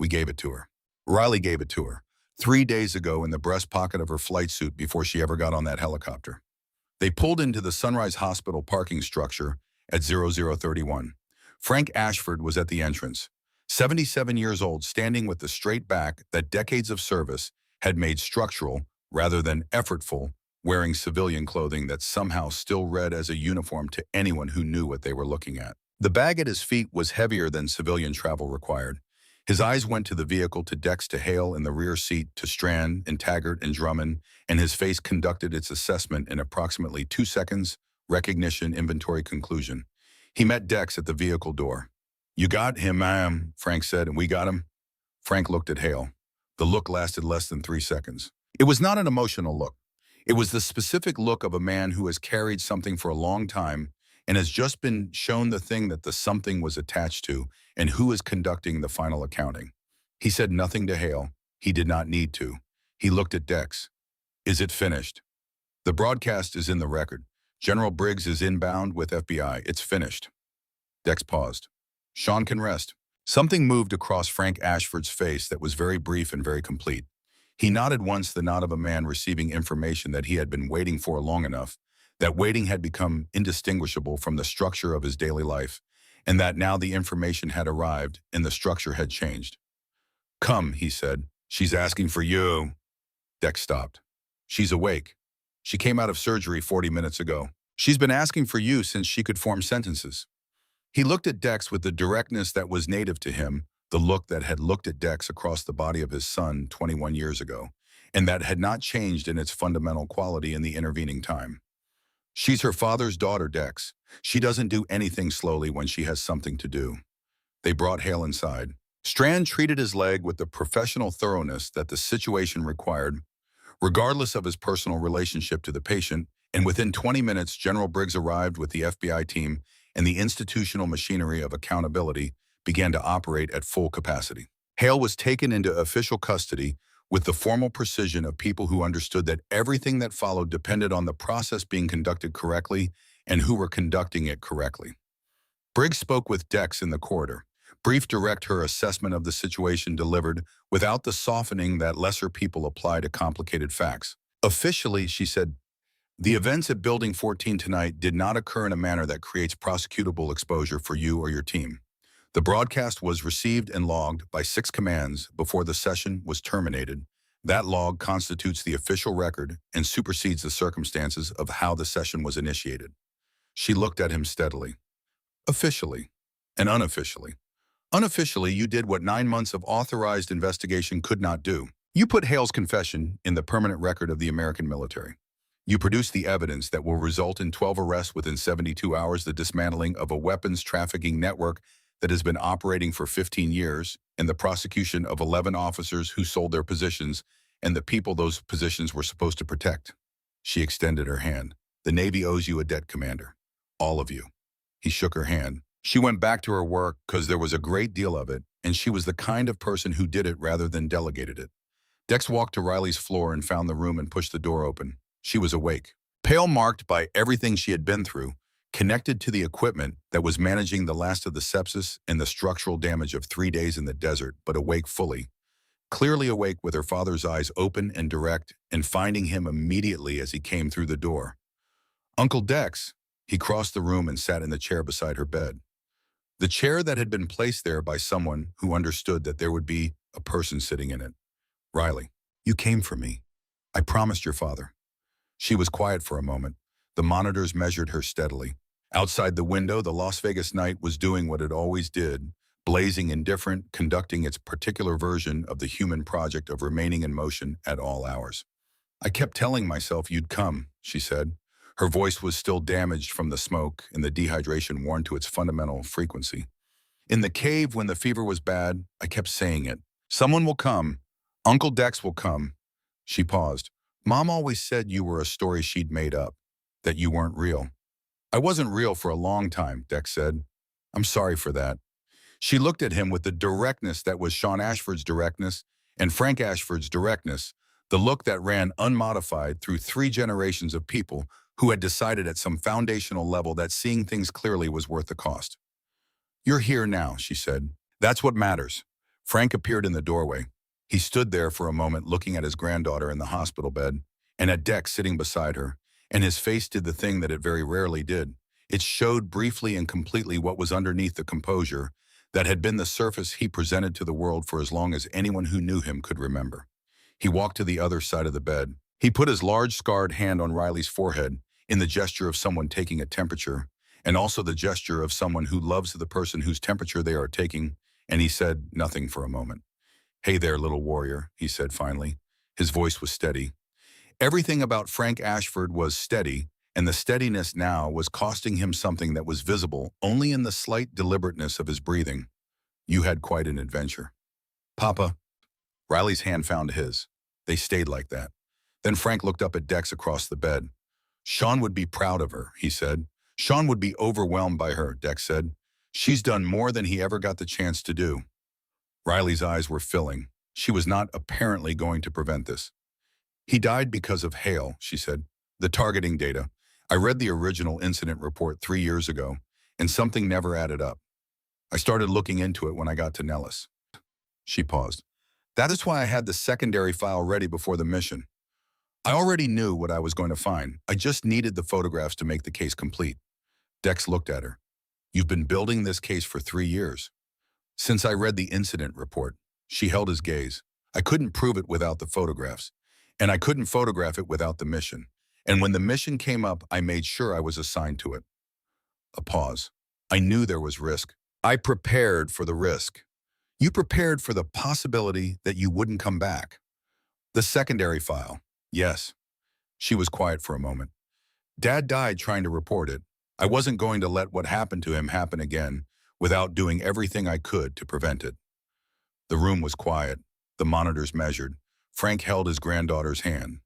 We gave it to her. Riley gave it to her. 3 days ago in the breast pocket of her flight suit before she ever got on that helicopter. They pulled into the Sunrise Hospital parking structure at 0031. Frank Ashford was at the entrance, 77 years old, standing with the straight back that decades of service had made structural rather than effortful, wearing civilian clothing that somehow still read as a uniform to anyone who knew what they were looking at. The bag at his feet was heavier than civilian travel required. His eyes went to the vehicle, to Dex, to Hale in the rear seat, to Strand and Taggart and Drummond, and his face conducted its assessment in approximately 2 seconds, recognition, inventory, conclusion. He met Dex at the vehicle door. "You got him, ma'am," Frank said, "and we got him." Frank looked at Hale. The look lasted less than 3 seconds. It was not an emotional look. It was the specific look of a man who has carried something for a long time and has just been shown the thing that the something was attached to, and who is conducting the final accounting. He said nothing to Hale. He did not need to. He looked at Dex. "Is it finished?" "The broadcast is in the record. General Briggs is inbound with FBI. It's finished." Dex paused. "Sean can rest." Something moved across Frank Ashford's face that was very brief and very complete. He nodded once, the nod of a man receiving information that he had been waiting for long enough, that waiting had become indistinguishable from the structure of his daily life, and that now the information had arrived and the structure had changed. "Come," he said. "She's asking for you." Dex stopped. "She's awake. She came out of surgery 40 minutes ago. She's been asking for you since she could form sentences." He looked at Dex with the directness that was native to him, the look that had looked at Dex across the body of his son 21 years ago, and that had not changed in its fundamental quality in the intervening time. "She's her father's daughter, Dex. She doesn't do anything slowly when she has something to do." They brought Hale inside. Strand treated his leg with the professional thoroughness that the situation required, regardless of his personal relationship to the patient, and within 20 minutes, General Briggs arrived with the FBI team, and the institutional machinery of accountability began to operate at full capacity. Hale was taken into official custody with the formal precision of people who understood that everything that followed depended on the process being conducted correctly and who were conducting it correctly. Briggs spoke with Dex in the corridor. Brief, direct, her assessment of the situation delivered without the softening that lesser people apply to complicated facts. "Officially," she said, "the events at Building 14 tonight did not occur in a manner that creates prosecutable exposure for you or your team. The broadcast was received and logged by 6 commands before the session was terminated. That log constitutes the official record and supersedes the circumstances of how the session was initiated." She looked at him steadily. "Officially and unofficially. Unofficially, you did what 9 months of authorized investigation could not do. You put Hale's confession in the permanent record of the American military. You produced the evidence that will result in 12 arrests within 72 hours, the dismantling of a weapons trafficking network that has been operating for 15 years, and the prosecution of 11 officers who sold their positions and the people those positions were supposed to protect." She extended her hand. "The Navy owes you a debt, Commander. All of you." He shook her hand. She went back to her work because there was a great deal of it, and she was the kind of person who did it rather than delegated it. Dex walked to Riley's floor and found the room and pushed the door open. She was awake, pale, marked by everything she had been through, connected to the equipment that was managing the last of the sepsis and the structural damage of 3 days in the desert, but awake fully. Clearly awake, with her father's eyes open and direct, and finding him immediately as he came through the door. "Uncle Dex." He crossed the room and sat in the chair beside her bed. The chair that had been placed there by someone who understood that there would be a person sitting in it. "Riley, you came for me. I promised your father." She was quiet for a moment. The monitors measured her steadily. Outside the window, the Las Vegas night was doing what it always did, blazing indifferent, conducting its particular version of the human project of remaining in motion at all hours. "I kept telling myself you'd come," she said. Her voice was still damaged from the smoke and the dehydration worn to its fundamental frequency. "In the cave, when the fever was bad, I kept saying it. Someone will come. Uncle Dex will come." She paused. "Mom always said you were a story she'd made up, that you weren't real." "I wasn't real for a long time," Dex said. "I'm sorry for that." She looked at him with the directness that was Sean Ashford's directness and Frank Ashford's directness, the look that ran unmodified through 3 generations of people who had decided at some foundational level that seeing things clearly was worth the cost. "You're here now," she said. "That's what matters." Frank appeared in the doorway. He stood there for a moment looking at his granddaughter in the hospital bed and at Dex sitting beside her, and his face did the thing that it very rarely did. It showed briefly and completely what was underneath the composure that had been the surface he presented to the world for as long as anyone who knew him could remember. He walked to the other side of the bed. He put his large scarred hand on Riley's forehead in the gesture of someone taking a temperature, and also the gesture of someone who loves the person whose temperature they are taking, and he said nothing for a moment. "Hey there, little warrior," he said finally. His voice was steady. Everything about Frank Ashford was steady, and the steadiness now was costing him something that was visible only in the slight deliberateness of his breathing. "You had quite an adventure." "Papa." Riley's hand found his. They stayed like that. Then Frank looked up at Dex across the bed. "Sean would be proud of her," he said. "Sean would be overwhelmed by her," Dex said. "She's done more than he ever got the chance to do." Riley's eyes were filling. She was not apparently going to prevent this. "He died because of hail," she said. "The targeting data. I read the original incident report 3 years ago, and something never added up. I started looking into it when I got to Nellis." She paused. "That is why I had the secondary file ready before the mission. I already knew what I was going to find. I just needed the photographs to make the case complete." Dex looked at her. "You've been building this case for 3 years. Since I read the incident report." She held his gaze. "I couldn't prove it without the photographs, and I couldn't photograph it without the mission. And when the mission came up, I made sure I was assigned to it." A pause. "I knew there was risk. I prepared for the risk. You prepared for the possibility that you wouldn't come back." "The secondary file. Yes." She was quiet for a moment. "Dad died trying to report it. I wasn't going to let what happened to him happen again without doing everything I could to prevent it." The room was quiet. The monitors measured. Frank held his granddaughter's hand.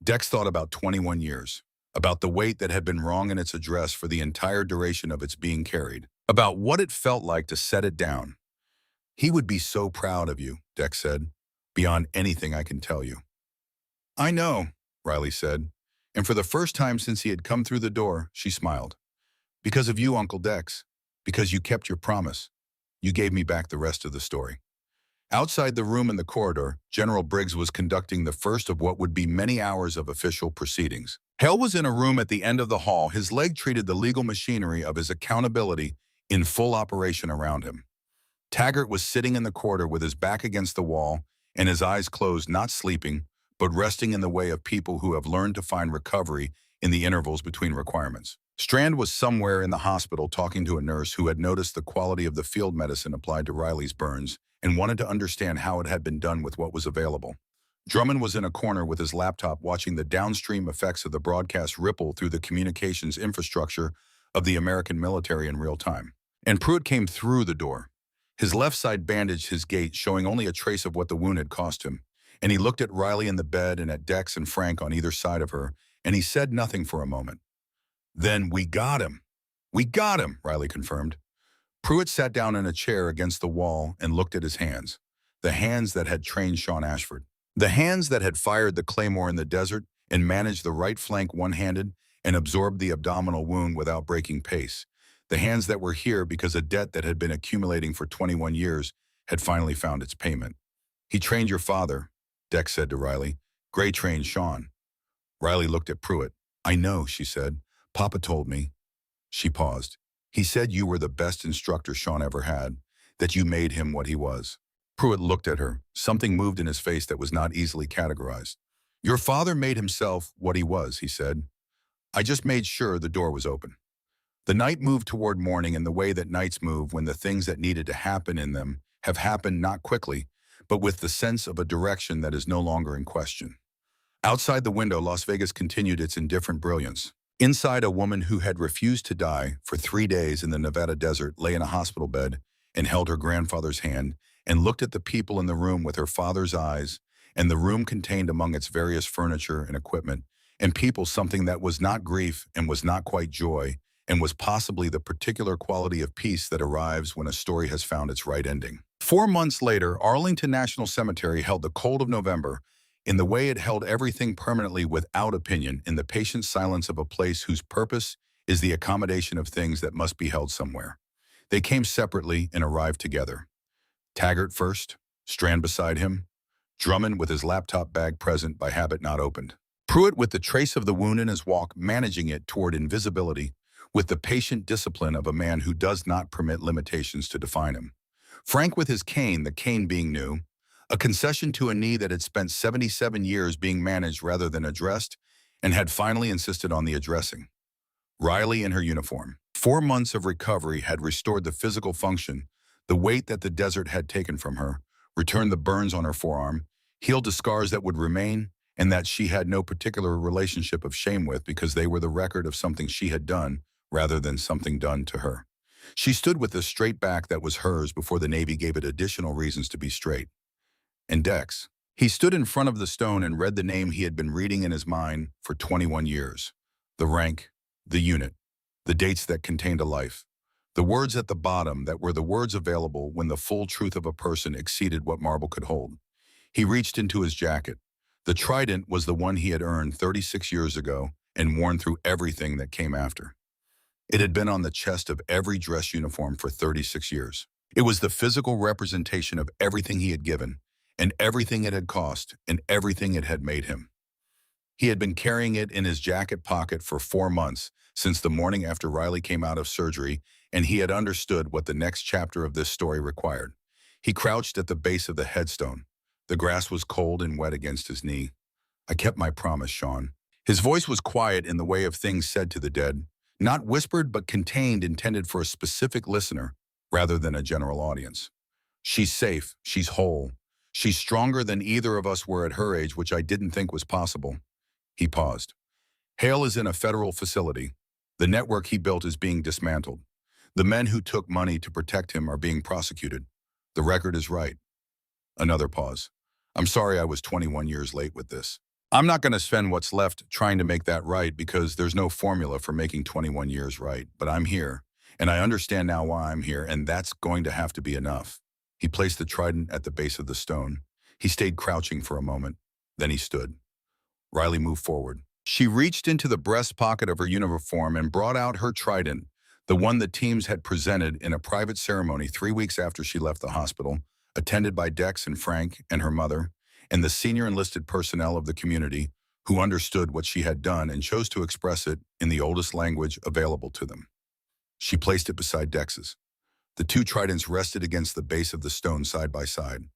Dex thought about 21 years, about the weight that had been wrong in its address for the entire duration of its being carried, about what it felt like to set it down. "He would be so proud of you," Dex said, "beyond anything I can tell you." "I know," Riley said, and for the first time since he had come through the door, she smiled. "Because of you, Uncle Dex. Because you kept your promise. You gave me back the rest of the story." Outside the room in the corridor, General Briggs was conducting the first of what would be many hours of official proceedings. Hale was in a room at the end of the hall. His leg treated the legal machinery of his accountability in full operation around him. Taggart was sitting in the corridor with his back against the wall and his eyes closed, not sleeping, but resting in the way of people who have learned to find recovery in the intervals between requirements. Strand was somewhere in the hospital talking to a nurse who had noticed the quality of the field medicine applied to Riley's burns and wanted to understand how it had been done with what was available. Drummond was in a corner with his laptop watching the downstream effects of the broadcast ripple through the communications infrastructure of the American military in real time. And Pruitt came through the door. His left side bandaged his gait, showing only a trace of what the wound had cost him. And he looked at Riley in the bed and at Dex and Frank on either side of her, and he said nothing for a moment. "Then we got him." "We got him," Riley confirmed. Pruitt sat down in a chair against the wall and looked at his hands, the hands that had trained Sean Ashford, the hands that had fired the claymore in the desert and managed the right flank one-handed and absorbed the abdominal wound without breaking pace, the hands that were here because a debt that had been accumulating for 21 years had finally found its payment. "He trained your father," Dex said to Riley. "Gray trained Sean." Riley looked at Pruitt. "I know," she said. "Papa told me." She paused. "He said you were the best instructor Sean ever had, that you made him what he was." Pruitt looked at her. Something moved in his face that was not easily categorized. "Your father made himself what he was," he said. "I just made sure the door was open." The night moved toward morning in the way that nights move when the things that needed to happen in them have happened not quickly, but with the sense of a direction that is no longer in question. Outside the window, Las Vegas continued its indifferent brilliance. Inside, a woman who had refused to die for 3 days in the Nevada desert lay in a hospital bed and held her grandfather's hand and looked at the people in the room with her father's eyes, and the room contained among its various furniture and equipment and people something that was not grief and was not quite joy and was possibly the particular quality of peace that arrives when a story has found its right ending. 4 months later, Arlington National Cemetery held the cold of November in the way it held everything permanently without opinion, in the patient silence of a place whose purpose is the accommodation of things that must be held somewhere. They came separately and arrived together. Taggart first, Strand beside him, Drummond with his laptop bag present by habit not opened. Pruitt with the trace of the wound in his walk, managing it toward invisibility with the patient discipline of a man who does not permit limitations to define him. Frank with his cane, the cane being new, a concession to a knee that had spent 77 years being managed rather than addressed and had finally insisted on the addressing. Riley in her uniform. 4 months of recovery had restored the physical function, the weight that the desert had taken from her, returned the burns on her forearm, healed the scars that would remain, and that she had no particular relationship of shame with because they were the record of something she had done rather than something done to her. She stood with the straight back that was hers before the Navy gave it additional reasons to be straight. And Dex. He stood in front of the stone and read the name he had been reading in his mind for 21 years. The rank, the unit, the dates that contained a life. The words at the bottom that were the words available when the full truth of a person exceeded what marble could hold. He reached into his jacket. The trident was the one he had earned 36 years ago and worn through everything that came after. It had been on the chest of every dress uniform for 36 years. It was the physical representation of everything he had given, and everything it had cost, and everything it had made him. He had been carrying it in his jacket pocket for 4 months, since the morning after Riley came out of surgery, and he had understood what the next chapter of this story required. He crouched at the base of the headstone. The grass was cold and wet against his knee. "I kept my promise, Sean." His voice was quiet in the way of things said to the dead, not whispered but contained, intended for a specific listener rather than a general audience. "She's safe, she's whole. She's stronger than either of us were at her age, which I didn't think was possible." He paused. "Hale is in a federal facility. The network he built is being dismantled. The men who took money to protect him are being prosecuted. The record is right." Another pause. "I'm sorry I was 21 years late with this. I'm not going to spend what's left trying to make that right because there's no formula for making 21 years right, but I'm here, and I understand now why I'm here, and that's going to have to be enough." He placed the trident at the base of the stone. He stayed crouching for a moment. Then he stood. Riley moved forward. She reached into the breast pocket of her uniform and brought out her trident, the one the teams had presented in a private ceremony 3 weeks after she left the hospital, attended by Dex and Frank and her mother, and the senior enlisted personnel of the community who understood what she had done and chose to express it in the oldest language available to them. She placed it beside Dex's. The 2 tridents rested against the base of the stone side by side.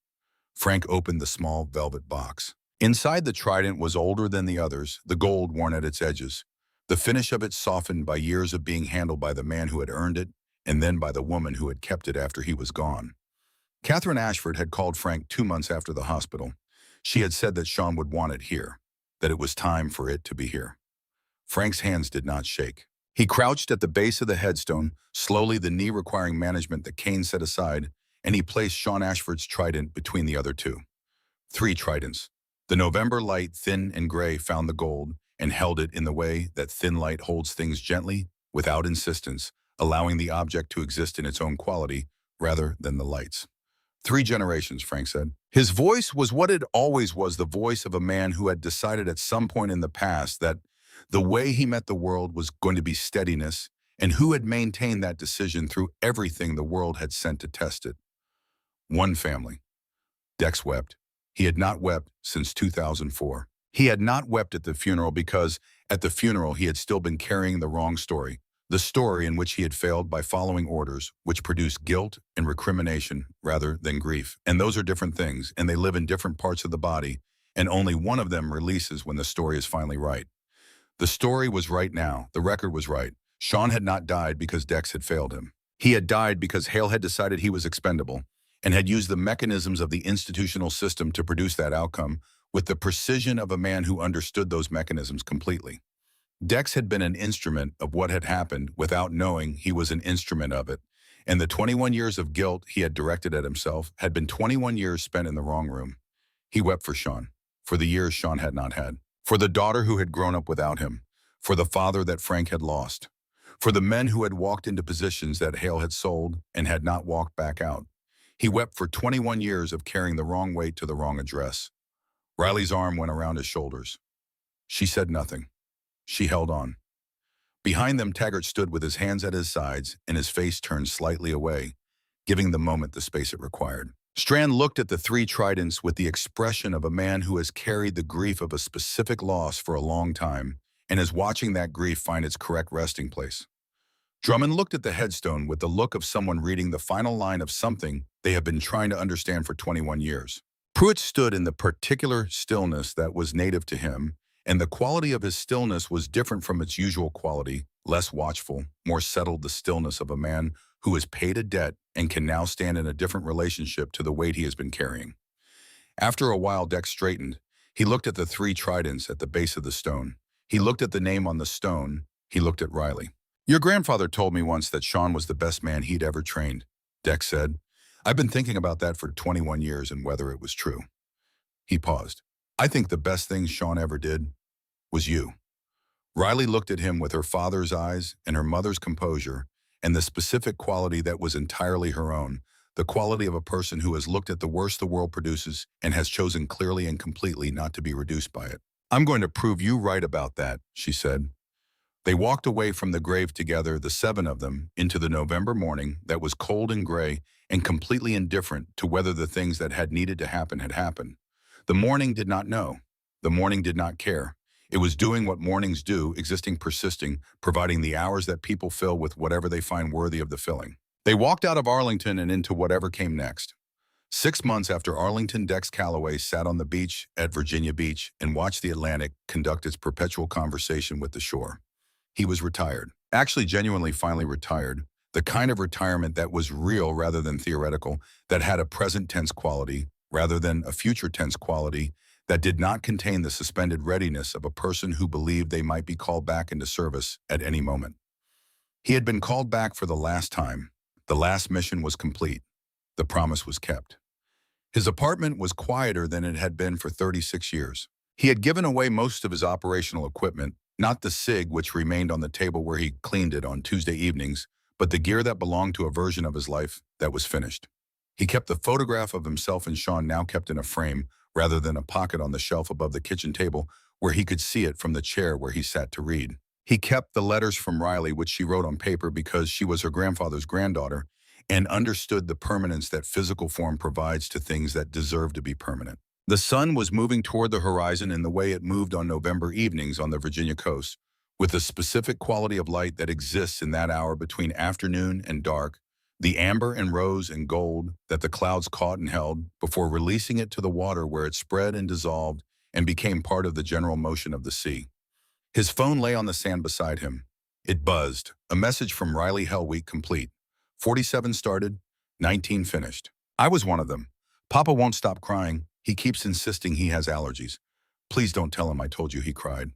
Frank opened the small velvet box. Inside the trident was older than the others, the gold worn at its edges. The finish of it softened by years of being handled by the man who had earned it, and then by the woman who had kept it after he was gone. Catherine Ashford had called Frank 2 months after the hospital. She had said that Sean would want it here, that it was time for it to be here. Frank's hands did not shake. He crouched at the base of the headstone, slowly the knee requiring management that Kane set aside, and he placed Sean Ashford's trident between the other 2. 3 tridents. The November light, thin and gray, found the gold and held it in the way that thin light holds things gently, without insistence, allowing the object to exist in its own quality rather than the light's. 3 generations, Frank said. His voice was what it always was, the voice of a man who had decided at some point in the past that the way he met the world was going to be steadiness, and who had maintained that decision through everything the world had sent to test it. 1 family. Dex wept. He had not wept since 2004. He had not wept at the funeral because, at the funeral, he had still been carrying the wrong story. The story in which he had failed by following orders, which produce guilt and recrimination rather than grief. And those are different things, and they live in different parts of the body, and only one of them releases when the story is finally right. The story was right now. The record was right. Sean had not died because Dex had failed him. He had died because Hale had decided he was expendable and had used the mechanisms of the institutional system to produce that outcome with the precision of a man who understood those mechanisms completely. Dex had been an instrument of what had happened without knowing he was an instrument of it, and the 21 years of guilt he had directed at himself had been 21 years spent in the wrong room. He wept for Sean, for the years Sean had not had, for the daughter who had grown up without him, for the father that Frank had lost, for the men who had walked into positions that Hale had sold and had not walked back out. He wept for 21 years of carrying the wrong weight to the wrong address. Riley's arm went around his shoulders. She said nothing. She held on. Behind them, Taggart stood with his hands at his sides and his face turned slightly away, giving the moment the space it required. Strand looked at the three tridents with the expression of a man who has carried the grief of a specific loss for a long time and is watching that grief find its correct resting place. Drummond looked at the headstone with the look of someone reading the final line of something they have been trying to understand for 21 years. Pruitt stood in the particular stillness that was native to him, and the quality of his stillness was different from its usual quality, less watchful, more settled, the stillness of a man who has paid a debt and can now stand in a different relationship to the weight he has been carrying. After a while, Dex straightened. He looked at the three tridents at the base of the stone. He looked at the name on the stone. He looked at Riley. "Your grandfather told me once that Sean was the best man he'd ever trained," Dex said. "I've been thinking about that for 21 years and whether it was true." He paused. "I think the best thing Sean ever did was you." Riley looked at him with her father's eyes and her mother's composure, and the specific quality that was entirely her own, the quality of a person who has looked at the worst the world produces and has chosen clearly and completely not to be reduced by it. "I'm going to prove you right about that," she said. They walked away from the grave together, the seven of them, into the November morning that was cold and gray and completely indifferent to whether the things that had needed to happen had happened. The morning did not know. The morning did not care. It was doing what mornings do, existing, persisting, providing the hours that people fill with whatever they find worthy of the filling. They walked out of Arlington and into whatever came next. 6 months after Arlington, Dex Calloway sat on the beach at Virginia Beach and watched the Atlantic conduct its perpetual conversation with the shore. He was retired. Actually, genuinely finally retired. The kind of retirement that was real rather than theoretical, that had a present tense quality rather than a future tense quality, that did not contain the suspended readiness of a person who believed they might be called back into service at any moment. He had been called back for the last time. The last mission was complete. The promise was kept. His apartment was quieter than it had been for 36 years. He had given away most of his operational equipment, not the SIG which remained on the table where he cleaned it on Tuesday evenings, but the gear that belonged to a version of his life that was finished. He kept the photograph of himself and Sean now kept in a frame rather than a pocket on the shelf above the kitchen table where he could see it from the chair where he sat to read. He kept the letters from Riley which she wrote on paper because she was her grandfather's granddaughter and understood the permanence that physical form provides to things that deserve to be permanent. The sun was moving toward the horizon in the way it moved on November evenings on the Virginia coast, with the specific quality of light that exists in that hour between afternoon and dark, the amber and rose and gold that the clouds caught and held before releasing it to the water where it spread and dissolved and became part of the general motion of the sea. His phone lay on the sand beside him. It buzzed, a message from Riley: Hell Week complete. 47 started, 19 finished. I was one of them. Papa won't stop crying. He keeps insisting he has allergies. Please don't tell him I told you, he cried.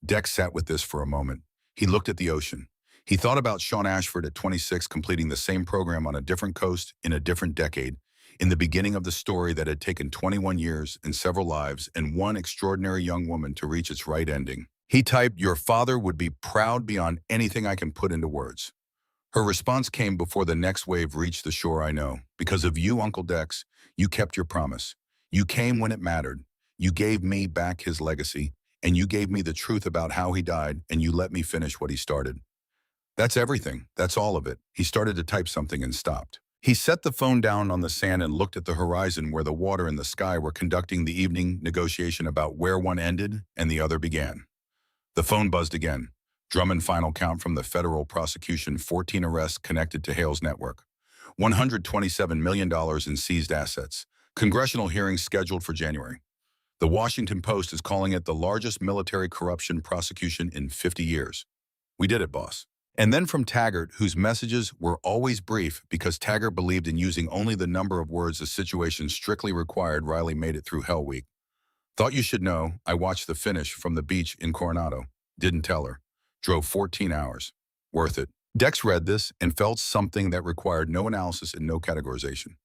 Dex sat with this for a moment. He looked at the ocean. He thought about Sean Ashford at 26 completing the same program on a different coast in a different decade, in the beginning of the story that had taken 21 years and several lives and one extraordinary young woman to reach its right ending. He typed, "Your father would be proud beyond anything I can put into words." Her response came before the next wave reached the shore. "I know. Because of you, Uncle Dex, you kept your promise. You came when it mattered. You gave me back his legacy, and you gave me the truth about how he died, and you let me finish what he started. That's everything. That's all of it." He started to type something and stopped. He set the phone down on the sand and looked at the horizon where the water and the sky were conducting the evening negotiation about where one ended and the other began. The phone buzzed again. Drummond final count from the federal prosecution: 14 arrests connected to Hale's network. $127 million in seized assets. Congressional hearings scheduled for January. The Washington Post is calling it the largest military corruption prosecution in 50 years. We did it, boss. And then from Taggart, whose messages were always brief because Taggart believed in using only the number of words the situation strictly required, Riley made it through Hell Week. "Thought you should know, I watched the finish from the beach in Coronado. Didn't tell her. Drove 14 hours. Worth it." Dex read this and felt something that required no analysis and no categorization.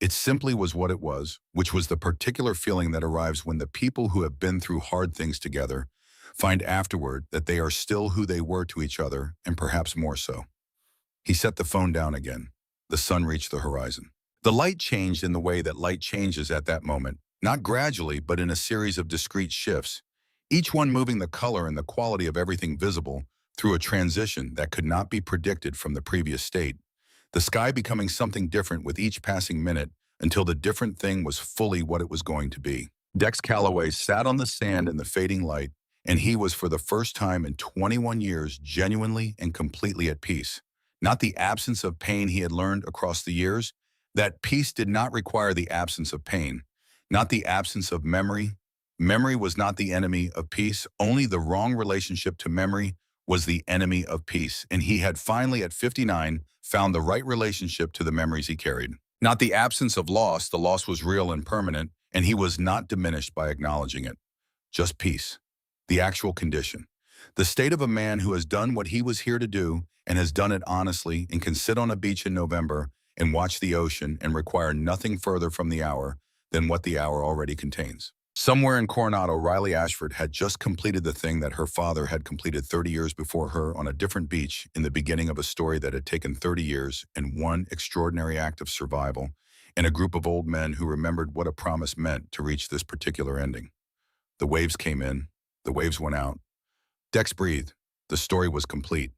It simply was what it was, which was the particular feeling that arrives when the people who have been through hard things together find afterward that they are still who they were to each other, and perhaps more so. He set the phone down again. The sun reached the horizon. The light changed in the way that light changes at that moment, not gradually, but in a series of discrete shifts, each one moving the color and the quality of everything visible through a transition that could not be predicted from the previous state, the sky becoming something different with each passing minute until the different thing was fully what it was going to be. Dex Calloway sat on the sand in the fading light, and he was for the first time in 21 years genuinely and completely at peace. Not the absence of pain he had learned across the years. That peace did not require the absence of pain, not the absence of memory. Memory was not the enemy of peace. Only the wrong relationship to memory was the enemy of peace. And he had finally, at 59, found the right relationship to the memories he carried. Not the absence of loss. The loss was real and permanent, and he was not diminished by acknowledging it. Just peace. The actual condition. The state of a man who has done what he was here to do and has done it honestly and can sit on a beach in November and watch the ocean and require nothing further from the hour than what the hour already contains. Somewhere in Coronado, Riley Ashford had just completed the thing that her father had completed 30 years before her on a different beach in the beginning of a story that had taken 30 years and one extraordinary act of survival and a group of old men who remembered what a promise meant to reach this particular ending. The waves came in, the waves went out. Dex breathed. The story was complete.